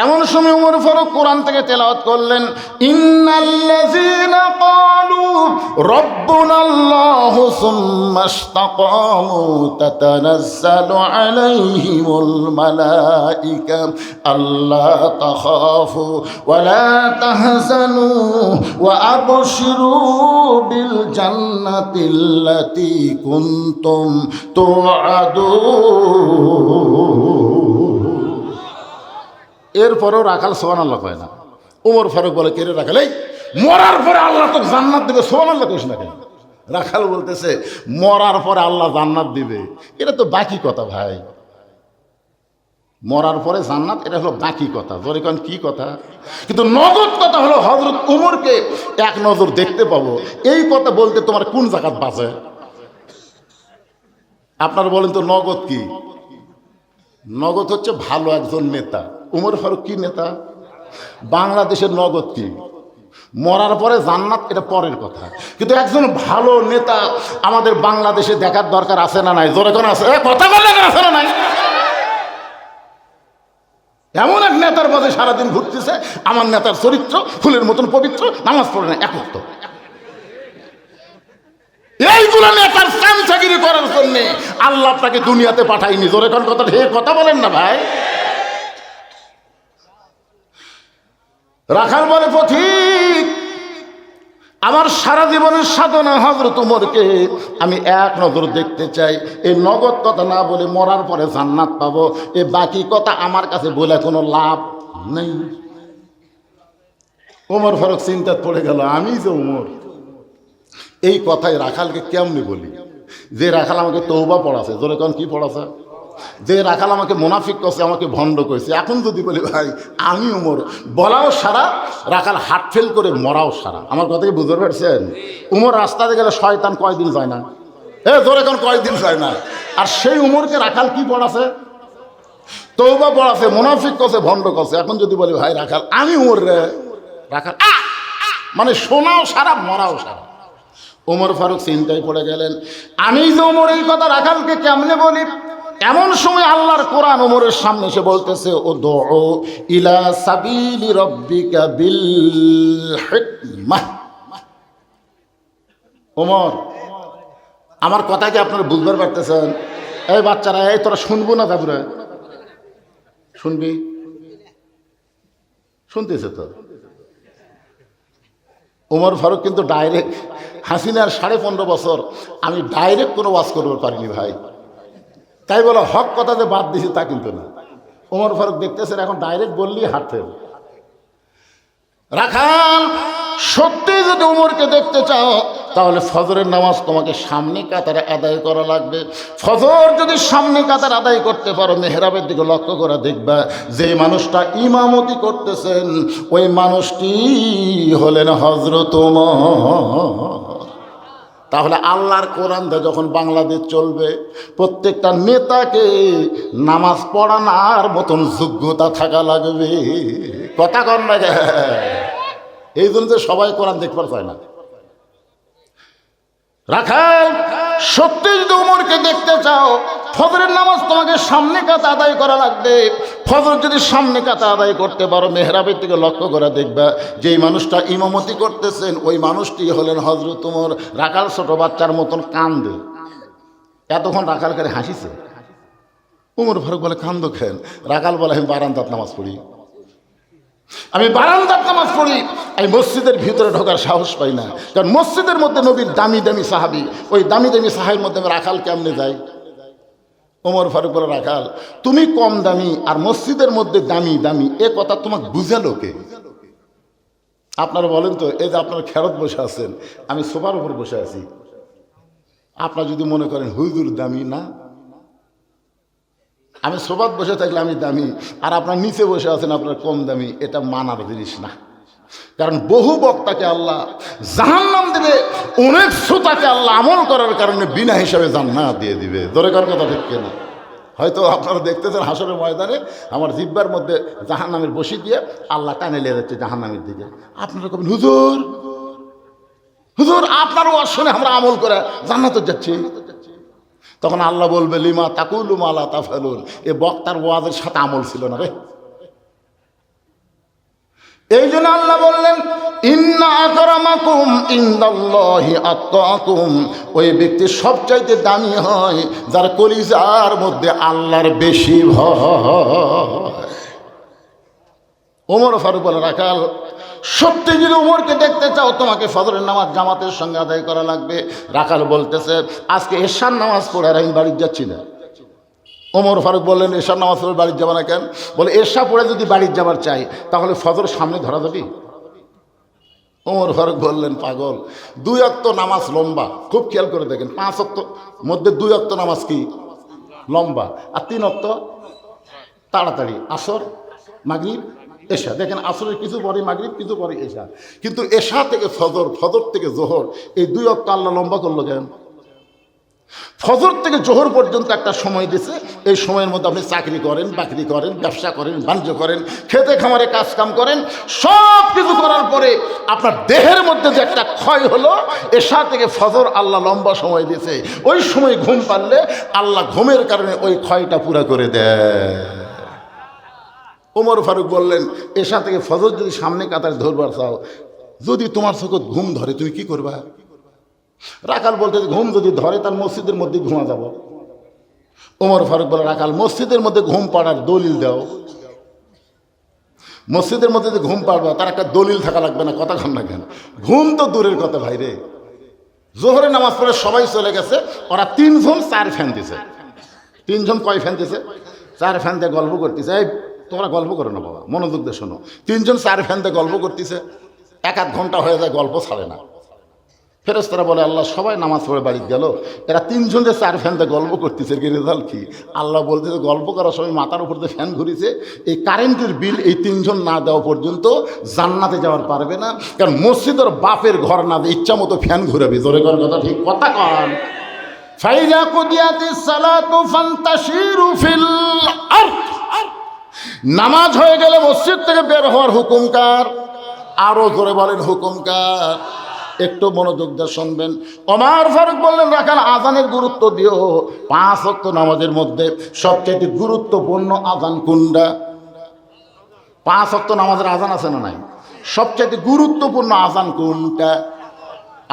Speaker 1: এমন সময় ওমর ফারুক কোরআন থেকে তেলাওয়াত করলেন, ইন্নাল্লাযীনা ক্বালু রাব্বুনাল্লাহু সুম্মা ইসতাকামু তাতানাজ্জালু আলাইহিমুল মালায়েকা আল্লা তাখাফু ওয়া লা তাহজানু ওয়া আবশিরু বিল জান্নাতিল্লাতী কুনতুম তুআদুন। এরপরেও রাখাল সুবহানাল্লাহ কয় না। ওমর ফারুক বলে, কে রে রাখাল, এই মরার পরে আল্লাহ তো জান্নাত দিবে, সুবহানাল্লাহ কইস না কেন? রাখাল বলতেছে, মরার পরে আল্লাহ জান্নাত দিবে, এটা তো বাকি কথা ভাই। মরার পরে জান্নাত, এটা হলো বাকি কথা। জোরে কারণ কি কথা, কিন্তু নগদ কথা হলো হযরত উমরকে এক নজর দেখতে পাবো। এই কথা বলতে তোমার কোন জাকাত বাঁচে? আপনারা বলেন তো নগদ কি? নগদ হচ্ছে ভালো একজন নেতা। উমর ফারুক কি নেতা? বাংলাদেশের নগদ কি? মরার পরে জান্নাত, এটা পরের কথা, কিন্তু একজন ভালো নেতা আমাদের বাংলাদেশে দেখার দরকার আছে না নাই? জোরে কোন আছে? কথা বললেন আছে না নাই? এমন এক নেতার মাঝে সারাদিন ঘুরতেছে, আমার নেতার চরিত্র ফুলের মতন পবিত্র, নামাজ পড়ে না, একত্র। এইগুলো নেতার চামচাগিরি করার জন্য আল্লাহ আপনাকে দুনিয়াতে পাঠায়নি। জোরে কোন কথা, হে কথা বলেন না ভাই। রাখাল বলে, পথিক আমার সারা জীবনের সাধনা হযরত উমরকে আমি এক নজর দেখতে চাই। এই নগদ কথা না বলে মরার পরে জান্নাত পাবো, এই বাকি কথা আমার কাছে বলে কোনো লাভ নেই। ওমর ফারুক চিন্তাত পড়ে গেল, আমি যে উমর, এই কথাই রাখালকে কেমনি বলি? যে রাখাল আমাকে তওবা পড়াছে, জোরে কোন কি পড়াছে? যে রাখাল আমাকে মুনাফিক করছে, আমাকে ভণ্ড করেছে, এখন যদি বলি ভাই আমি উমর, বলাও সারা, রাখাল হার্ট ফেল করে মরাও সারা। আমার কথা কি বুঝতে পারছেন? উমর রাস্তাতে গেলে শয়তান কয়দিন যায় না, জোরে কোন কয়দিন যায় না। আর সেই উমরকে রাখাল কি পড়াছে? তওবা পড়াছে, মুনাফিক করছে, ভণ্ড করছে। এখন যদি বলি ভাই রাখাল আমি উমর রে, রাখাল মানে শোনাও সারা, মরাও সারা। ওমর ফারুক চিন্তায় পড়ে গেলেন, আমি যে ওমর এই কথা রাখালকে কেমনে বলি। এমন সময় আল্লাহর কোরআন ওমরের সামনে এসে বলতেছে, ও দো ইলা সাবিলি রব্বিকা বিল হিকমাহ। ওমর, আমার কথা কি আপনারা বুঝবার পারতেছেন? এই বাচ্চারা, এই তোরা শুনবো না? তারপরে শুনবি? শুনতেছে তো। ওমর ফারুক কিন্তু ডাইরেক্ট, হাসিনার 15.5 বছর আমি ডাইরেক্ট কোনো ওয়াজ করতে পারিনি ভাই, তাই বলো হক কথা যে বাদ দিছি তা কিন্তু না। ওমর ফারুক দেখতেছেন এখন ডাইরেক্ট বললেই হাঁটতেন। রাখাল, সত্যি যদি ওমরকে দেখতে চাও তাহলে ফজরের নামাজ তোমাকে সামনে কাতারে আদায় করা লাগবে। ফজর যদি সামনে কাতার আদায় করতে পারো, মেহরাবের দিকে লক্ষ্য করে দেখবা যে মানুষটা ইমামতি করতেছেন ওই মানুষটি হলেন হযরত ওমর। তাহলে আল্লাহর কোরআন দিয়ে যখন বাংলাদেশ চলবে, প্রত্যেকটা নেতাকে নামাজ পড়ানোর মতন যোগ্যতা থাকা লাগবে। কথা কন না? এই জন্য তো সবাই কোরআন দেখবার চায় না। রাখাল, সত্যি যদি ওমরকে দেখতে চাও ফজরের নামাজ তোমাকে সামনে কাতা আদায় করা লাগবে। ফজর যদি সামনে কাতা আদায় করতে পারো, মেহরাবের দিকে লক্ষ্য করে দেখবা যেই মানুষটা ইমামতি করতেছেন ওই মানুষটি হলেন হযরত ওমর। রাখাল ছোট বাচ্চার মতন কান্দে। এতক্ষণ রাখাল করে হাসিছে। ওমর ফারুক বলে, কান্দ খেন? রাখাল বলে, আমি বারান্দাত নামাজ পড়ি, আমি বারান্দার নামাজ পড়ি, আমি মসজিদের ভিতরে ঢোকার সাহস পাই না। কারণ মসজিদের মধ্যে নবীর দামি দামি সাহাবি, ওই দামি দামি সাহাবির মধ্যে আমি রাখাল কেমনে যাই? ওমর ফারুক বলে, রাখাল তুমি কম দামি আর মসজিদের মধ্যে দামি দামি, এ কথা তোমাকে বুঝালো কে? আপনারা বলেন তো, এই যে আপনারা খেরত বসে আছেন, আমি সোফার উপর বসে আছি, আপনারা যদি মনে করেন হুজুর দামি, না, আমি সোফাত বসে থাকলে আমি দামি আর আপনার নিচে বসে আছেন আপনার কম দামি, এটা মানার জিনিস না। কারণ বহু বক্তাকে আল্লাহ জাহান্নাম দেবে, অনেক শ্রোতাকে আল্লাহ আমল করার কারণে বিনা হিসাবে জান্নাত দিয়ে দিবে। দরকার কথা ঠিক কিনা? হয়তো আপনারা দেখতেছেন হাসরের ময়দানে আমার জিব্বার মধ্যে জাহান্নামের বসি দিয়ে আল্লাহ টানে নিয়ে যাচ্ছে জাহান্নামের দিকে। আপনারা কবেন, হুজুর হুজুর আপনার ওয়াজ শুনে আমরা আমল করে জান্নাতে যাচ্ছি। তখন আল্লাহ বলবে, লিমা তাকুলু মা লা তাফআলুন, এ বক্তার ওয়াজের সাথে আমল ছিল না রে। এই জন্য আল্লাহ বললেন, ইন্না আকরামাকুম ইনদাল্লাহি আতকাকুম, ওই ব্যক্তি সবচাইতে দামি হয় যার কলিজার মধ্যে আল্লাহর বেশি ভয়। ওমর ফারুক বলে, রাখাল সত্যি যদি ওমরকে দেখতে চাও তোমাকে ফজরের নামাজ জামাতের সঙ্গে আদায় করা লাগবে। রাখাল বলতেছে, আজকে এশার নামাজ পড়ে আর আমি বাড়ি যাচ্ছি না। ওমর ফারুক বললেন, এশার নামাজ পড়ে বাড়ি যাবো না কেন? বলে, এশা পড়ে যদি বাড়ি যাবার চাই তাহলে ফজর সামনে ধরা যাবি? ওমর ফারুক বললেন, পাগল, 2 ওয়াক্ত নামাজ লম্বা, খুব খেয়াল করে দেখেন, 5 ওয়াক্ত মধ্যে 2 ওয়াক্ত নামাজ কি লম্বা, আর 3 ওয়াক্ত তাড়াতাড়ি, আসর মাগরিব এশা। দেখেন আসরের কিছু পরে মাগরিব, কিছু পরে এশা। কিন্তু এশা থেকে ফজর, ফজর থেকে জোহর, এই 2 ওয়াক্ত আল্লাহ লম্বা করলো কেন? ফজর থেকে জোহর পর্যন্ত একটা সময় দিয়েছে। এই সময়ের মধ্যে আপনি চাকরি করেন, বাকরি করেন, ব্যবসা করেন, বাণিজ্য করেন, খেতে খামারে কাজ কাম করেন, সব কিছু করার পরে আপনার দেহের মধ্যে যে একটা ক্ষয় হলো, এশা থেকে ফজর আল্লাহ লম্বা সময় দিয়েছে। ওই সময় ঘুম পারলে আল্লাহ ঘুমের কারণে ওই ক্ষয়টা পুরা করে দেয়। ওমর ফারুক বললেন, এশা থেকে ফজর যদি সামনে কাতারে ধরবার চাও, যদি তোমার চোখে ঘুম ধরে তুমি কি করবা? রাখাল বলতে, ঘুম যদি ধরে তার মসজিদের মধ্যে ঘুমা যাব। ওমর ফারুক বলে, রাখাল মসজিদের মধ্যে ঘুম পাড়ার দলিল দাও। মসজিদের মধ্যে যে ঘুম পাড়বা তার একটা দলিল থাকা লাগবে না? কথা কন না কেন? ঘুম তো দূরের কথা ভাই রে। জোহরে নামাজ পড়ে সবাই চলে গেছে, ওরা 3 জন 4 ফ্যান দিছে। 3 জন কয় ফ্যান দিছে? 4 ফ্যান দিয়ে গল্প করতেছে। এই তোমরা গল্প করো না বাবা, মনোযোগ দিয়ে শোনো। 3 জন 4 ফ্যান দিয়ে গল্প করতেছে, 1-1 ঘন্টা হয়ে যায়, গল্প ছাড়ে না। ফেরেশতারা বলে, আল্লাহ সবাই নামাজ পড়ে বাড়ি গেল, এরা 3 জন যে 4 ফ্যান দিয়ে গল্প করতেছে, কি রেজাল্ট কি? আল্লাহ বলতেছে, গল্প করার সময় মাথার উপর দিয়ে ফ্যান ঘুরিছে, এই কারেন্টের বিল এই 3 জন না দেওয়া পর্যন্ত জান্নাতে যাওয়ার পারবে না। কারণ মসজিদের বাপের ঘর না দিয়ে ইচ্ছা মতো ফ্যান ঘুরাবে। জোরে কর কথা, ঠিক কথা কন। ফাইজা কুদিয়াতিস সালাতু ফান্তাশিরু ফিল আরদ, নামাজ হয়ে গেলে মসজিদ থেকে বের হওয়ার হুকুম কার? আরো জোরে বলেন, হুকুম কার? একটু মনোযোগ দিয়ে শুনবেন। ওমর ফারুক বললেন, রাখাল আজানের গুরুত্ব দিও। 5 ওয়াক্ত নামাজের মধ্যে সবচেয়ে গুরুত্বপূর্ণ আজান কোনটা? 5 ওয়াক্ত নামাজের আজান আছে না নাই? সবচেয়ে গুরুত্বপূর্ণ আজান কোনটা?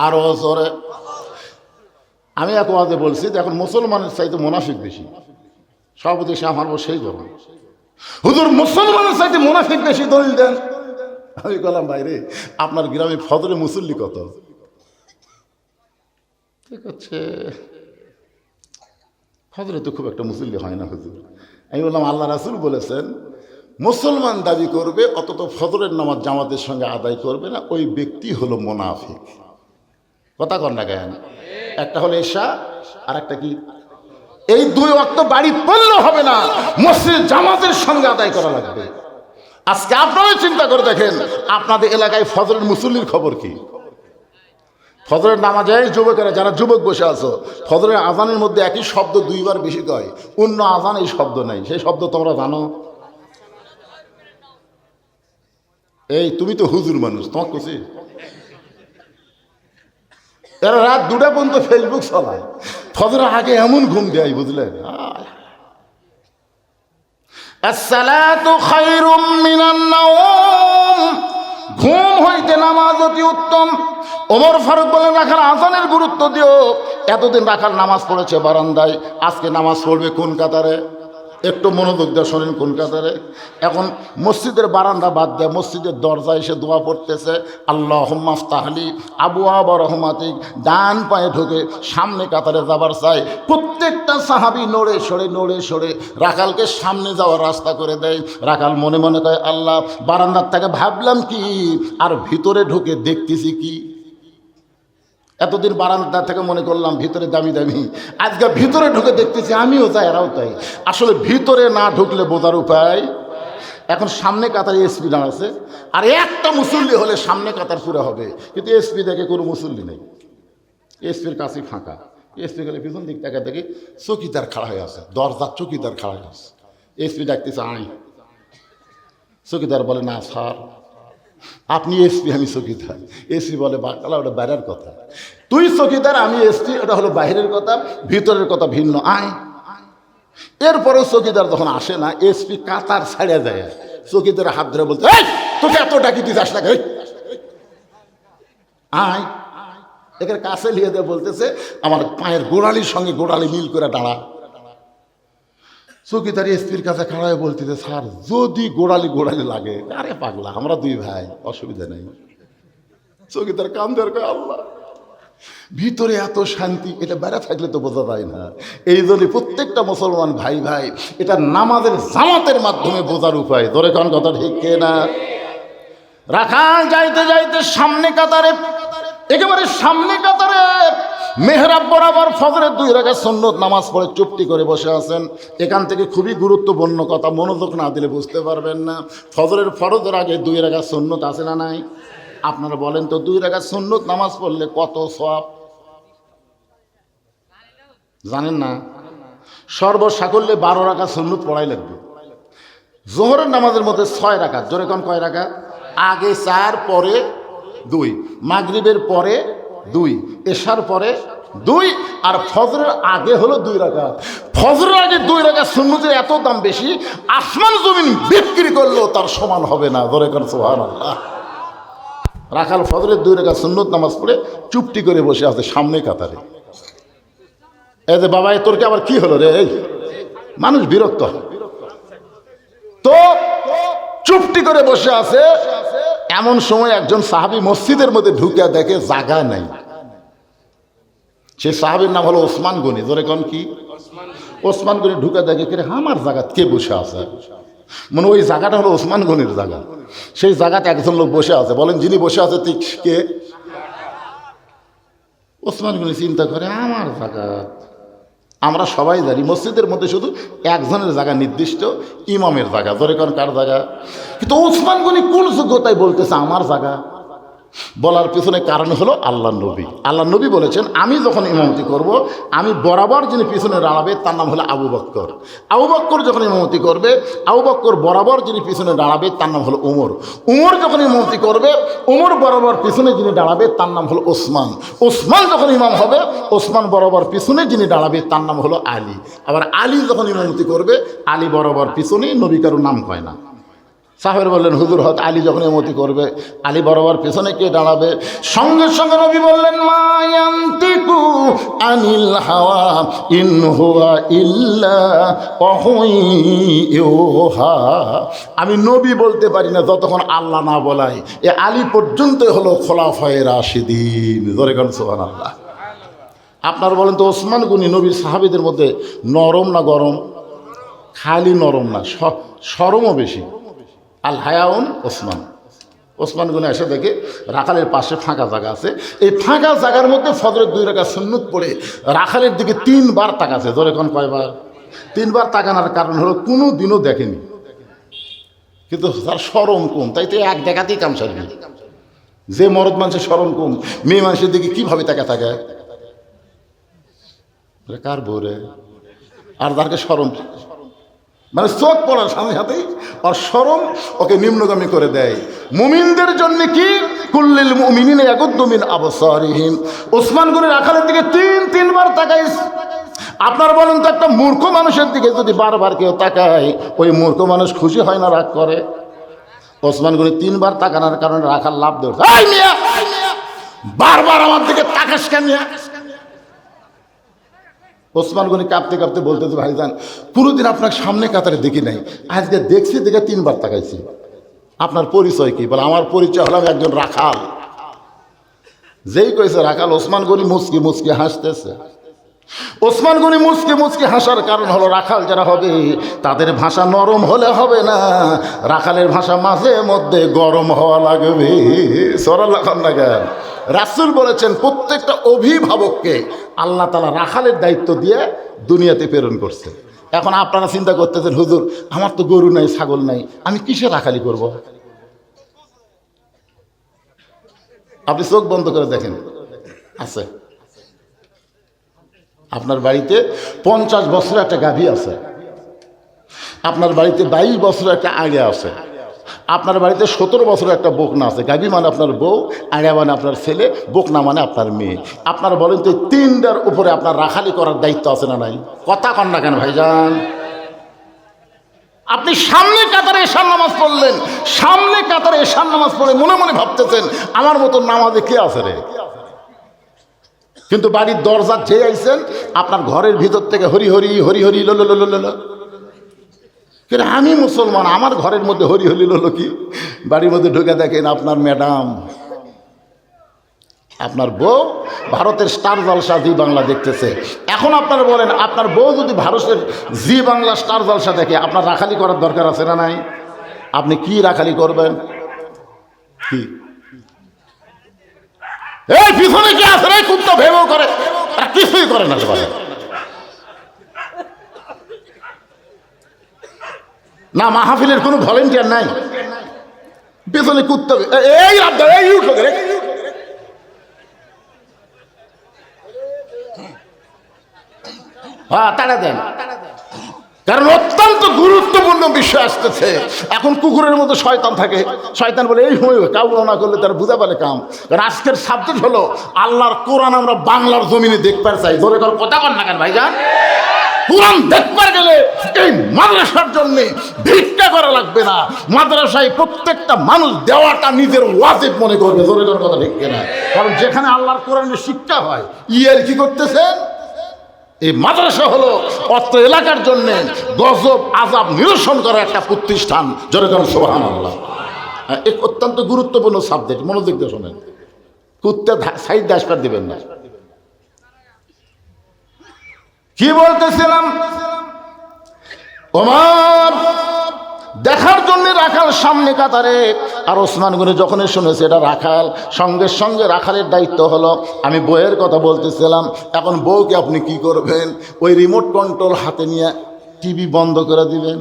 Speaker 1: আরো জোরে। আমি এক ওয়াজে বলছি যে এখন মুসলমানের চাইতে মুনাফিক বেশি। সভাপতি সে আমার সেই করুন, হুজুর মুসলমানের চাইতে মুনাফিক বেশি, দলিল দেন। আমি বললাম, ভাইরে আপনার গ্রামে ফজরে মুসল্লি কত? ঠিক আছে, ফজরে তো খুব একটা মুসল্লি হয় না হুজুর। আমি বললাম, আল্লাহ রাসূল বলেছেন মুসলমান দাবি করবে অন্তত ফজরের নামাজ জামাতের সঙ্গে আদায় করবে না, ওই ব্যক্তি হলো মুনাফিক। কথা কন না কেন? একটা হলো এশা, আর একটা কি? এই 2 ওয়াক্ত বাড়ি পড়লে হবে না, মসজিদ জামাতের সঙ্গে আদায় করা লাগবে। আজকে আপনারা চিন্তা করে দেখেন, আপনাদের এলাকায় ফজরের মুসল্লির খবর কি? ফজরের নামাজে যুবকেরা যারা যুবক বসে আছো, ফজরের আজানের মধ্যে একই শব্দ 2 বার বেশি কয়, অন্য আজান এই শব্দ নাই। সেই শব্দ তোমরা জানো? এই তুমি তো হুজুর মানুষ, তোমার খুশি। এরা রাত 2টা পর্যন্ত ফেসবুক চালায়, ফজরের আগে এমন ঘুম দেয়, বুঝলেন? আসসালাতু খায়রুম মিনান নাওম, ঘুম হইতে নামাজ অতি উত্তম। ওমর ফারুক বলেন, রাখাল আজানের গুরুত্ব দিও। এতদিন রাখাল নামাজ পড়েছে বারান্দায়, আজকে নামাজ পড়বে কোন কাতারে? একটু মনোযোগ দিয়ে শোনেন, কোন কাতারে? এখন মসজিদের বারান্দা বাদ দেয়, মসজিদের দরজায় এসে দোয়া পড়তেছে, আল্লাহুম্মা আফতাহলি আবওয়াবা রহমাতিক। ডান পায়ে ঢুকে সামনে কাতারে যাবার চাই। প্রত্যেকটা সাহাবী নড়ে সরে রাখালকে সামনে যাওয়ার রাস্তা করে দেয়। রাখাল মনে মনে কয়, আল্লাহ, বারান্দার থেকে ভাবলাম কি, আর ভিতরে ঢুকে দেখতেছি কি। এতদিন বারান্দা থেকে মনে করলাম ভিতরে দামি দামি, আজকে ভিতরে ঢুকে দেখতেছি আমিও যাই, এরাও তাই। আসলে ভিতরে না ঢুকলে বোঝার উপায়। এখন সামনে কাতারে এসপি দাঁড়াচ্ছে, আর একটা মুসল্লি হলে সামনে কাতার পুরো হবে, কিন্তু এসপি দেখে কোনো মুসল্লি নেই, এসপির কাছে ফাঁকা। এসপি গেলে পিছন দিক থেকে দেখি চকিদার খাড়া হয়ে আছে, দরজার চকিদার খাড়া হয়ে আছে। এসপি ডাকতেছে, আয়। চকিদার বলে, না স্যার, আপনি এসপি, আমি চকিদার। এসপি বলে, বাকালা, ওটা বাইরের কথা। তুই চকিদার, আমি এসপি, ওটা হলো বাইরের কথা, ভিতরের কথা ভিন্ন, আয়। এরপরেও চকিদার যখন আসে না, এসপি কাতার ছাড়িয়ে যায়, চকিদার হাত ধরে বলতে, তোকে এত ডাকি দিস, আস না, আয়। এখানে কাছে লিয়ে দিয়ে বলতেছে, আমার পায়ের গোড়ালির সঙ্গে গোড়ালি মিল করে দাঁড়া। চকিদার এসপির কাছে খাড়ায় বলতেছে, স্যার যদি গোড়ালি লাগে। আরে পাগলা, আমরা 2 ভাই, অসুবিধা নেই। চকিদার কান্দের কয়, আল্লাহ, ভিতরে এত শান্তি, এটা বেড়া থাকলে তো বোঝা যায় না। এই জন্য প্রত্যেকটা মুসলমান ভাই এটা নামাজের জামাতের মাধ্যমে বোঝার উপায়। ধরে কোন কথা ঠিক কে না? রাখাল যাইতে সামনে কাতারে, একেবারে সামনে কাতারে মেহরাব বরাবর ফজরের 2 রাকাত সুন্নত নামাজ পড়ে চুপটি করে বসে আছেন। এখান থেকে খুবই গুরুত্বপূর্ণ কথা, মনোযোগ না দিলে বুঝতে পারবেন না। ফজরের ফরজের আগে 2 রাকাত সুন্নত আছে না নাই? আপনারা বলেন তো, 2 রাকাত সুন্নত নামাজ পড়লে কত সওয়াব জানেন না? সর্বসাকল্যে 12 রাকাত সুন্নত পড়াই লাগবে। জোহরের নামাজের মধ্যে 6 রাকাত, জোরে কোন কয় রাকাত? আগে 4, পরে 2, মাগরিবের পরে 2, এশার পরে 2, আর ফজরের আগে হলো 2 রাকাত। ফজরের আগে 2 রাকাত সুন্নতের এত দাম বেশি, আসমান জমিন বিক্রি করলেও তার সমান হবে না। ধরে কর সুবহানাল্লাহ। রাখাল ফজরের 2 রাকাত সুন্নত নামাজ পড়ে চুপটি করে বসে আছে সামনে কাতারে। এই যে বাবা, তোর কি আবার কি হলো রে? এই মানুষ বিরক্ত হয় তো, চুপটি করে বসে আছে। এমন সময় একজন সাহাবী মসজিদের মধ্যে ঢুকে দেখে জায়গা নাই। সে সাহাবীর নাম হলো ওসমান গনি। ধরে কোন কি? ওসমান গনি ঢুকে দেখে, কে আমার জায়গা কে বসে আছে? মানে ওই জায়গাটা হলো ওসমান গনির জায়গা। সেই জায়গাতে একজন লোক বসে আছে। বলেন, যিনি বসে আছে ঠিক কে? ওসমান গনি চিন্তা করে, আমার জায়গা। আমরা সবাই জানি মসজিদের মধ্যে শুধু একজনের জায়গা নির্দিষ্ট, ইমামের জায়গা। ধরে কোন কার জায়গা? কিন্তু ওসমান গনি কোন যোগ্যতায় বলতেছে আমার জায়গা? বলার পিছনে কারণ হলো আল্লাহ নবী। আল্লাহ নবী বলেছেন, আমি যখন ইমামতি করব, আমি বরাবর যিনি পিছনে দাঁড়াবে তার নাম হলো আবু বক্কর। আবু বক্কর যখন ইমামতি করবে, আবু বক্কর বরাবর যিনি পিছনে দাঁড়াবে তার নাম হলো উমর। উমর যখন ইমামতি করবে, উমর বরাবর পিছনে যিনি দাঁড়াবে তার নাম হলো ওসমান। ওসমান যখন ইমাম হবে, ওসমান বরাবর পিছনে যিনি দাঁড়াবে তার নাম হলো আলী। আবার আলী যখন ইমামতি করবে, আলী বরাবর পিছনে, নবী কারো নাম হয় না। সাহেবের বললেন, হুজুর হত আলী যখন ইমামতি করবে, আলী বরাবর পেছনে কে দাঁড়াবে? সঙ্গে সঙ্গে নবী বললেন, মা ইয়ান্তিকু আনিল হাওয়া ইন হুয়া ইল্লা ওয়াহয়ুহা। আমি নবী বলতে পারি না যতক্ষণ আল্লাহ না বলায়। এ আলী পর্যন্ত হলো খোলাফায়ে রাশিদিন। জোরে গান সুবহানাল্লাহ। আপনার বলেন তো, ওসমান গনি নবীর সাহাবীদের মধ্যে নরম না গরম? খালি নরম না, শরমও বেশি। আল হায়াউন ওসমান। ওসমান গনি এসে দেখে রাখালের পাশে ফাঁকা জায়গা আছে, এই ফাঁকা জায়গার মধ্যে ফজরের 2 রাকাত সুন্নত পড়ে রাখালের দিকে 3 বার তাকাছে। ধরে কোন কয়বার? 3 বার তাকানোর কারণ হলো কোনো দিনও দেখেনি, কিন্তু তার শরম কম, তাই তো এক দেখাতেই কাম সারবি। যে মরদ মানুষের শরম কম, মেয়ে মানুষের দিকে কিভাবে থাকে? কার বউরে? আর তারকে শরম, মানে চোখ পড়ার সাথে সাথেই আর শরম ওকে নিম্নগামী করে দেয়। মুমিনদের জন্য কি? কুল্লিল মুমিনিনা ইয়াগুদ্দু মিন আবসারিহিম। ওসমান গনি রাখালের দিকে 3 বার তাকাইস। আপনার বলেন তো, একটা মূর্খ মানুষের দিকে যদি বারবার কেউ তাকায়, ওই মূর্খ মানুষ খুশি হয় না রাগ করে? ওসমান গনি 3 বার তাকানোর কারণে রাখাল লাভ দেয়, এই মিয়া বারবার আমার দিকে তাকাস কেন? ওসমান গনি কাঁপতে কাঁপতে বলতেছে, ভাইজান কোনোদিন আপনার সামনে কাতারে দেখি নাই, আজকে দেখছি, দেখে 3 বার তাকাইছি। আপনার পরিচয় কি? বলে, আমার পরিচয় হলাম একজন রাখাল। যেই কইছে রাখাল, ওসমান গনি মুচকি মুচকি হাসতেছে। ওসমান গনি মুচকি মুচকি হাসার কারণ হলো, রাখাল যারা হবে তাদের ভাষা নরম হলে হবে না, রাখালের ভাষা মাঝে মধ্যে গরম হওয়া লাগবে। সরাল্লাহ না কেন? রাসূল বলেছেন, প্রত্যেকটা অভিভাবককে আল্লাহ তাআলা রাখালের দায়িত্ব দিয়ে দুনিয়াতে প্রেরণ করছে। এখন আপনারা চিন্তা করতেছেন, হুজুর আমার তো গরু নাই, ছাগল নাই, আমি কিসে রাখালি করব? আপনি চোখ বন্ধ করে দেখেন, আছে আপনার বাড়িতে 50 বছরের একটা গাভী আছে, আপনার বাড়িতে 22 বছরের একটা আড়িয়া আছে, আপনার বাড়িতে 17 বছরের একটা বকনা আছে। গাভী মানে আপনার বউ, আড়িয়া মানে আপনার ছেলে, বকনা মানে আপনার মেয়ে। আপনার বলেন তো, 3টার উপরে আপনার রাখালি করার দায়িত্ব আছে না নাই? কথা কন না কেন ভাইজান? আপনি সামনে কাতারে এশার নামাজ পড়লেন, সামনে কাতারে এশার নামাজ পড়ে মনে মনে ভাবতেছেন, আমার মতো নামাজে কে আছে রে? কিন্তু বাড়ির দরজা যে আইছেন, আপনার ঘরের ভিতর থেকে হরি হরি হরি হরি লো লো লো লো লো। কিন্তু আমি মুসলমান, আমার ঘরের মধ্যে হরি হরি লো কি? বাড়ির মধ্যে ঢুকে দেখেন আপনার ম্যাডাম, আপনার বউ ভারতের স্টার জলসা জি বাংলা দেখতেছে। এখন আপনারা বলেন, আপনার বউ যদি ভারতের জি বাংলা স্টার জলসা দেখে, আপনার রাখালি করার দরকার আছে না নাই? আপনি কি রাখালি করবেন? কি এই পিছনে কি আছে রে? কুত্তা ভেবেও করে, আর কিছুই করে না। না, মাহফিলের কোনো ভলেন্টিয়ার নাই, পেছনে কুত্তা। এই আব্দা, এই উঠো রে। হ্যাঁ, তাড়া দেন, কারণ অত্যন্ত গুরুত্বপূর্ণ বিষয় আসতেছে। এখন কুকুরের মতো শয়তান থাকে, শয়তান বলে এই কাউ না করলে তারা বুঝা পারে কাম। কারণ আজকের সাবজেক্ট হলো আল্লাহর কোরআন আমরা বাংলার জমিনে দেখতে চাই। ধরে কর কথা কর না কেন ভাইজান? কোরআন দেখবার গেলে এই মাদ্রাসার জন্য ভিক্ষা করা লাগবে না, মাদ্রাসায় প্রত্যেকটা মানুষ দেওয়াটা নিজের ওয়াজিব মনে করবে। ধরে কর কথা ঠিক কিনা? কারণ যেখানে আল্লাহর কোরআনের শিক্ষা হয়, ইয়ার কি করতেছেন? এই মাদ্রাসা হলো অত্র এলাকার জন্য গজব আযাব নিরসন করা একটা প্রতিষ্ঠান। জনগণ সুবহানাল্লাহ। এক অত্যন্ত গুরুত্বপূর্ণ সাবজেক্ট, মনোযোগ দিয়ে শোনেন। কুত্তা সাইড দাসপার দিবেন না। কি বলতেছিলাম? ওমর দেখার জন্য রাখাল সামনে কাতারে, আর ওসমান গনি যখন শুনেছে এটা রাখাল, সঙ্গে সঙ্গে রাখালের দায়িত্ব হলো। আমি বউয়ের কথা বলতেছিলাম, এখন বউকে আপনি কি করবেন? ওই রিমোট কন্ট্রোল হাতে নিয়ে টিভি বন্ধ করে দিবেন,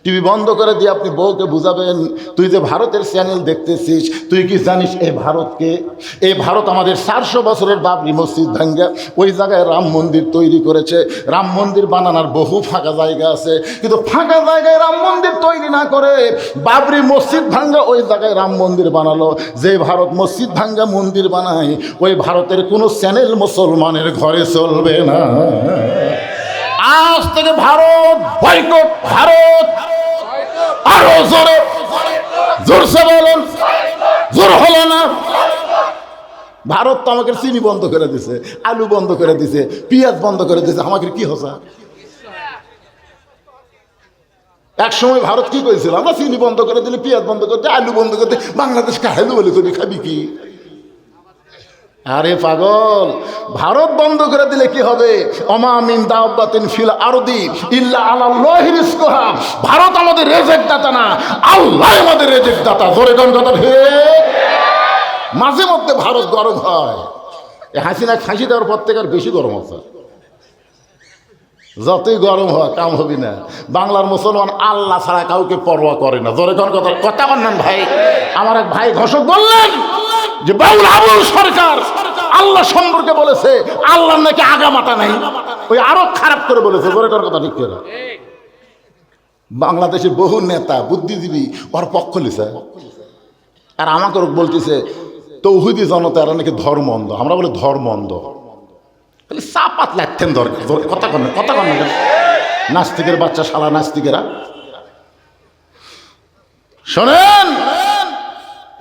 Speaker 1: টিভি বন্ধ করে দিয়ে আপনি বউকে বুঝাবেন, তুই যে ভারতের চ্যানেল দেখতেছিস, তুই কি জানিস এই ভারতকে? এই ভারত আমাদের 400 বছরের বাবরি মসজিদ ভাঙ্গা ওই জায়গায় রাম মন্দির তৈরি করেছে। রাম মন্দির বানানোর বহু ফাঁকা জায়গা আছে, কিন্তু ফাঁকা জায়গায় রাম মন্দির তৈরি না করে বাবরি মসজিদ ভাঙ্গা ওই জায়গায় রাম মন্দির বানালো। যে ভারত মসজিদ ভাঙ্গা মন্দির বানায়, ওই ভারতের কোনো চ্যানেল মুসলমানের ঘরে চলবে না। আজ থেকে ভারত বয়কট, ভারত আরো জোরে, জোরসে বলুন, জোর হলো না। ভারত তো আমাকে চিনি বন্ধ করে দিছে, আলু বন্ধ করে দিছে, পেঁয়াজ বন্ধ করে দিছে, আমাকে কি হসা? এক সময় ভারত কি করেছিল, আমরা চিনি বন্ধ করে দিলে, পেঁয়াজ বন্ধ করতে, আলু বন্ধ করতে, বাংলাদেশ খাইলু বলে তুমি খাবি কি? আরে পাগল, ভারত বন্ধ করে দিলে কি হবে? ওমা মিন দাব্বাতিন ফিল আরদি ইল্লা আলাল্লাহি রিজকুহা। ভারত আমাদের রেজেক দাতা না, আল্লাহ আমাদের রেজেক দাতা। জোরে কোন কথা হে। মাঝে মধ্যে ভারত গরম হয়, হাসিনা ফাঁসি দেওয়ার পর থেকে আর বেশি গরম হচ্ছে। যতই গরম হয় কাম হবি না। বাংলার মুসলমান আল্লাহ ছাড়া কাউকে পরোয়া করে না। জোরে কোন কথা, কথা বললেন ভাই। আমার এক ভাই ঘোষক বললেন যে বাউল আবুল সরকার আল্লাহ সম্পর্কে বলেছে আল্লাহ নাকি আগা মাথা নাই, ওই আরো খারাপ করে বলেছে। জোরে কোন কথা ঠিক করে। বাংলাদেশের বহু নেতা বুদ্ধিজীবী ওর পক্ষ লিছে, আর আমাকে বলতেছে তৌহিদি জনতা এরা নাকি ধর্ম অন্ধ। আমরা বলে ধর্ম অন্ধ, খালি চাপাত লাগতেন দরকার। কথা কন, কথা কন। নাস্তিকের বাচ্চা, শালা নাস্তিকেরা। শোনেন,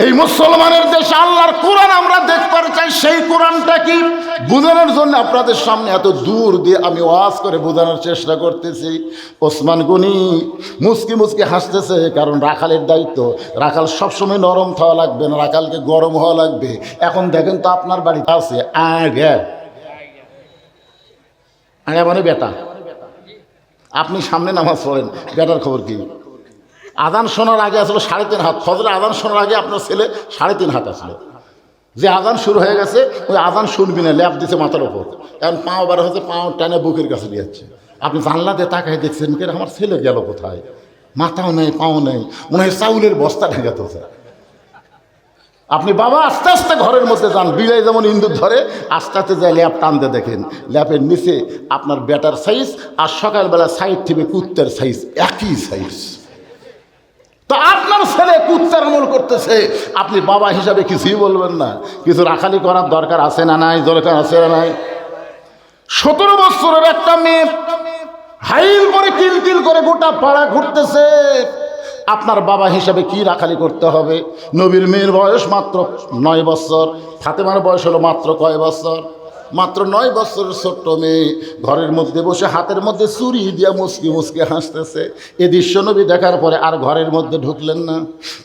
Speaker 1: এই মুসলমানের দেশে আল্লাহর কোরআন আমরা দেখতে চাই। সেই কোরআনটা কি বোঝানোর জন্য আপনাদের সামনে এত দূর দিয়ে আমি ওয়াজ করে বোঝানোর চেষ্টা করতেছি। ওসমান গনি মুসকি মুসকি হাসতেছে, কারণ রাখালের দায়িত্ব। রাখাল সবসময় নরম থাওয়া লাগবে না, রাখালকে গরম হওয়া লাগবে। এখন দেখেন তো আপনার বাড়িতে আছে আগে আগে মানে বেটা, আপনি সামনে নামাজ পড়েন, বেটার খবর কি? আজান শোনার আগে আসলো 3.5 হাত, ফজরে আজান শোনার আগে আপনার ছেলে 3.5 হাত আসলো। যে আজান শুরু হয়ে গেছে ওই আজান শুনবি না, ল্যাপ দিছে মাথার ওপর, এখন পাও বার হচ্ছে, পাও টানে বুকের কাছে নিয়ে যাচ্ছে। আপনি জানলাতে তাকায় দেখছেন কে আমার ছেলে গেল কোথায়? মাথাও নেই, পাও নেই, মনে হয় চাউলের বস্তা ঢেকাতে হচ্ছে। আপনি বাবা আস্তে আস্তে ঘরের মধ্যে যান, বিলাই যেমন ইন্দুর ধরে আস্তে আস্তে যায় ল্যাপ টানতে, দেখেন ল্যাপের নিচে আপনার বেটার সাইজ আর সকালবেলা সাইড থেকে কুত্তের সাইজ একই সাইজ। তো আপনার ছেলে কুত্তার আমল করতেছে, আপনি বাবা হিসাবে কিছুই বলবেন না? কিছু রাখালি করার দরকার আছে না নাই? দরকার আছে না নাই? 17 বছরের একটা মেয়ে হাইল করে কিলকিল করে গোটা পাড়া ঘুরতেছে। আপনার বাবা হিসাবে কি রাখালি করতে হবে? নবীর মেয়ের বয়স মাত্র 9 বছর, ফাতেমার বয়স হলো মাত্র কয় বছর? মাত্র 9 বছরের ছোট্ট মেয়ে ঘরের মধ্যে বসে হাতের মধ্যে চুরি দিয়া মুসকি মুসকি হাসতেছে। এ দৃশ্য নবী দেখার পরে আর ঘরের মধ্যে ঢুকলেন না।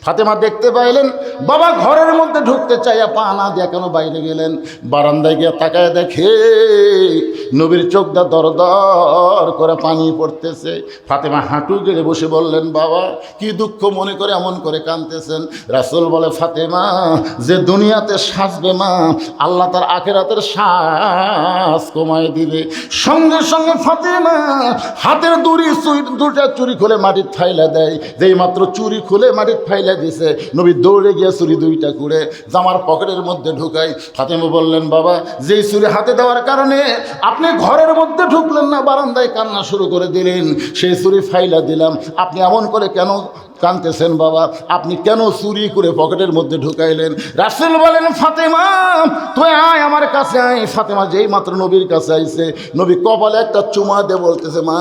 Speaker 1: ফাতেমা দেখতে পাইলেন বাবা ঘরের মধ্যে ঢুকতে চাইয়া পা না দিয়া কেন বাইরে গেলেন। বারান্দায় গিয়ে তাকায় দেখে নবীর চোখটা দর দর করে পানি পড়তেছে। ফাতেমা হাঁটু গেড়ে বসে বললেন, বাবা কি দুঃখ মনে করে এমন করে কাঁদতেছেন? রাসূল বলে, ফাতেমা যে দুনিয়াতে সাজবে মা, আল্লাহ তার আখিরাতের শ্বাস কমায় দিবে। সঙ্গে সঙ্গে ফাতেমা হাতের দুটা চুরি খুলে মাটির ফাইলা দেয়। যেই মাত্র চুরি খুলে মাটির ফাইলা দিছে, নবী দৌড়ে গিয়ে চুরি 2টা কুড়ে জামার পকেটের মধ্যে ঢুকাই। ফাতেমা বললেন, বাবা যেই চুরি হাতে দেওয়ার কারণে আপনি ঘরের মধ্যে ঢুকলেন না, বারান্দায় কান্না শুরু করে দিলেন, সেই চুরি ফাইলা দিলাম। আপনি এমন করে কেন কাঁদতেছেন বাবা? আপনি কেন চুরি করে পকেটের মধ্যে ঢুকাইলেন? রাসূল বলেন, ফাতেমা তুই আয় আমার কাছে আয়। ফাতেমা যেই মাত্র নবীর কাছে আইছে, নবী কপালে একটা চুমা দিয়ে বলতেছে, মা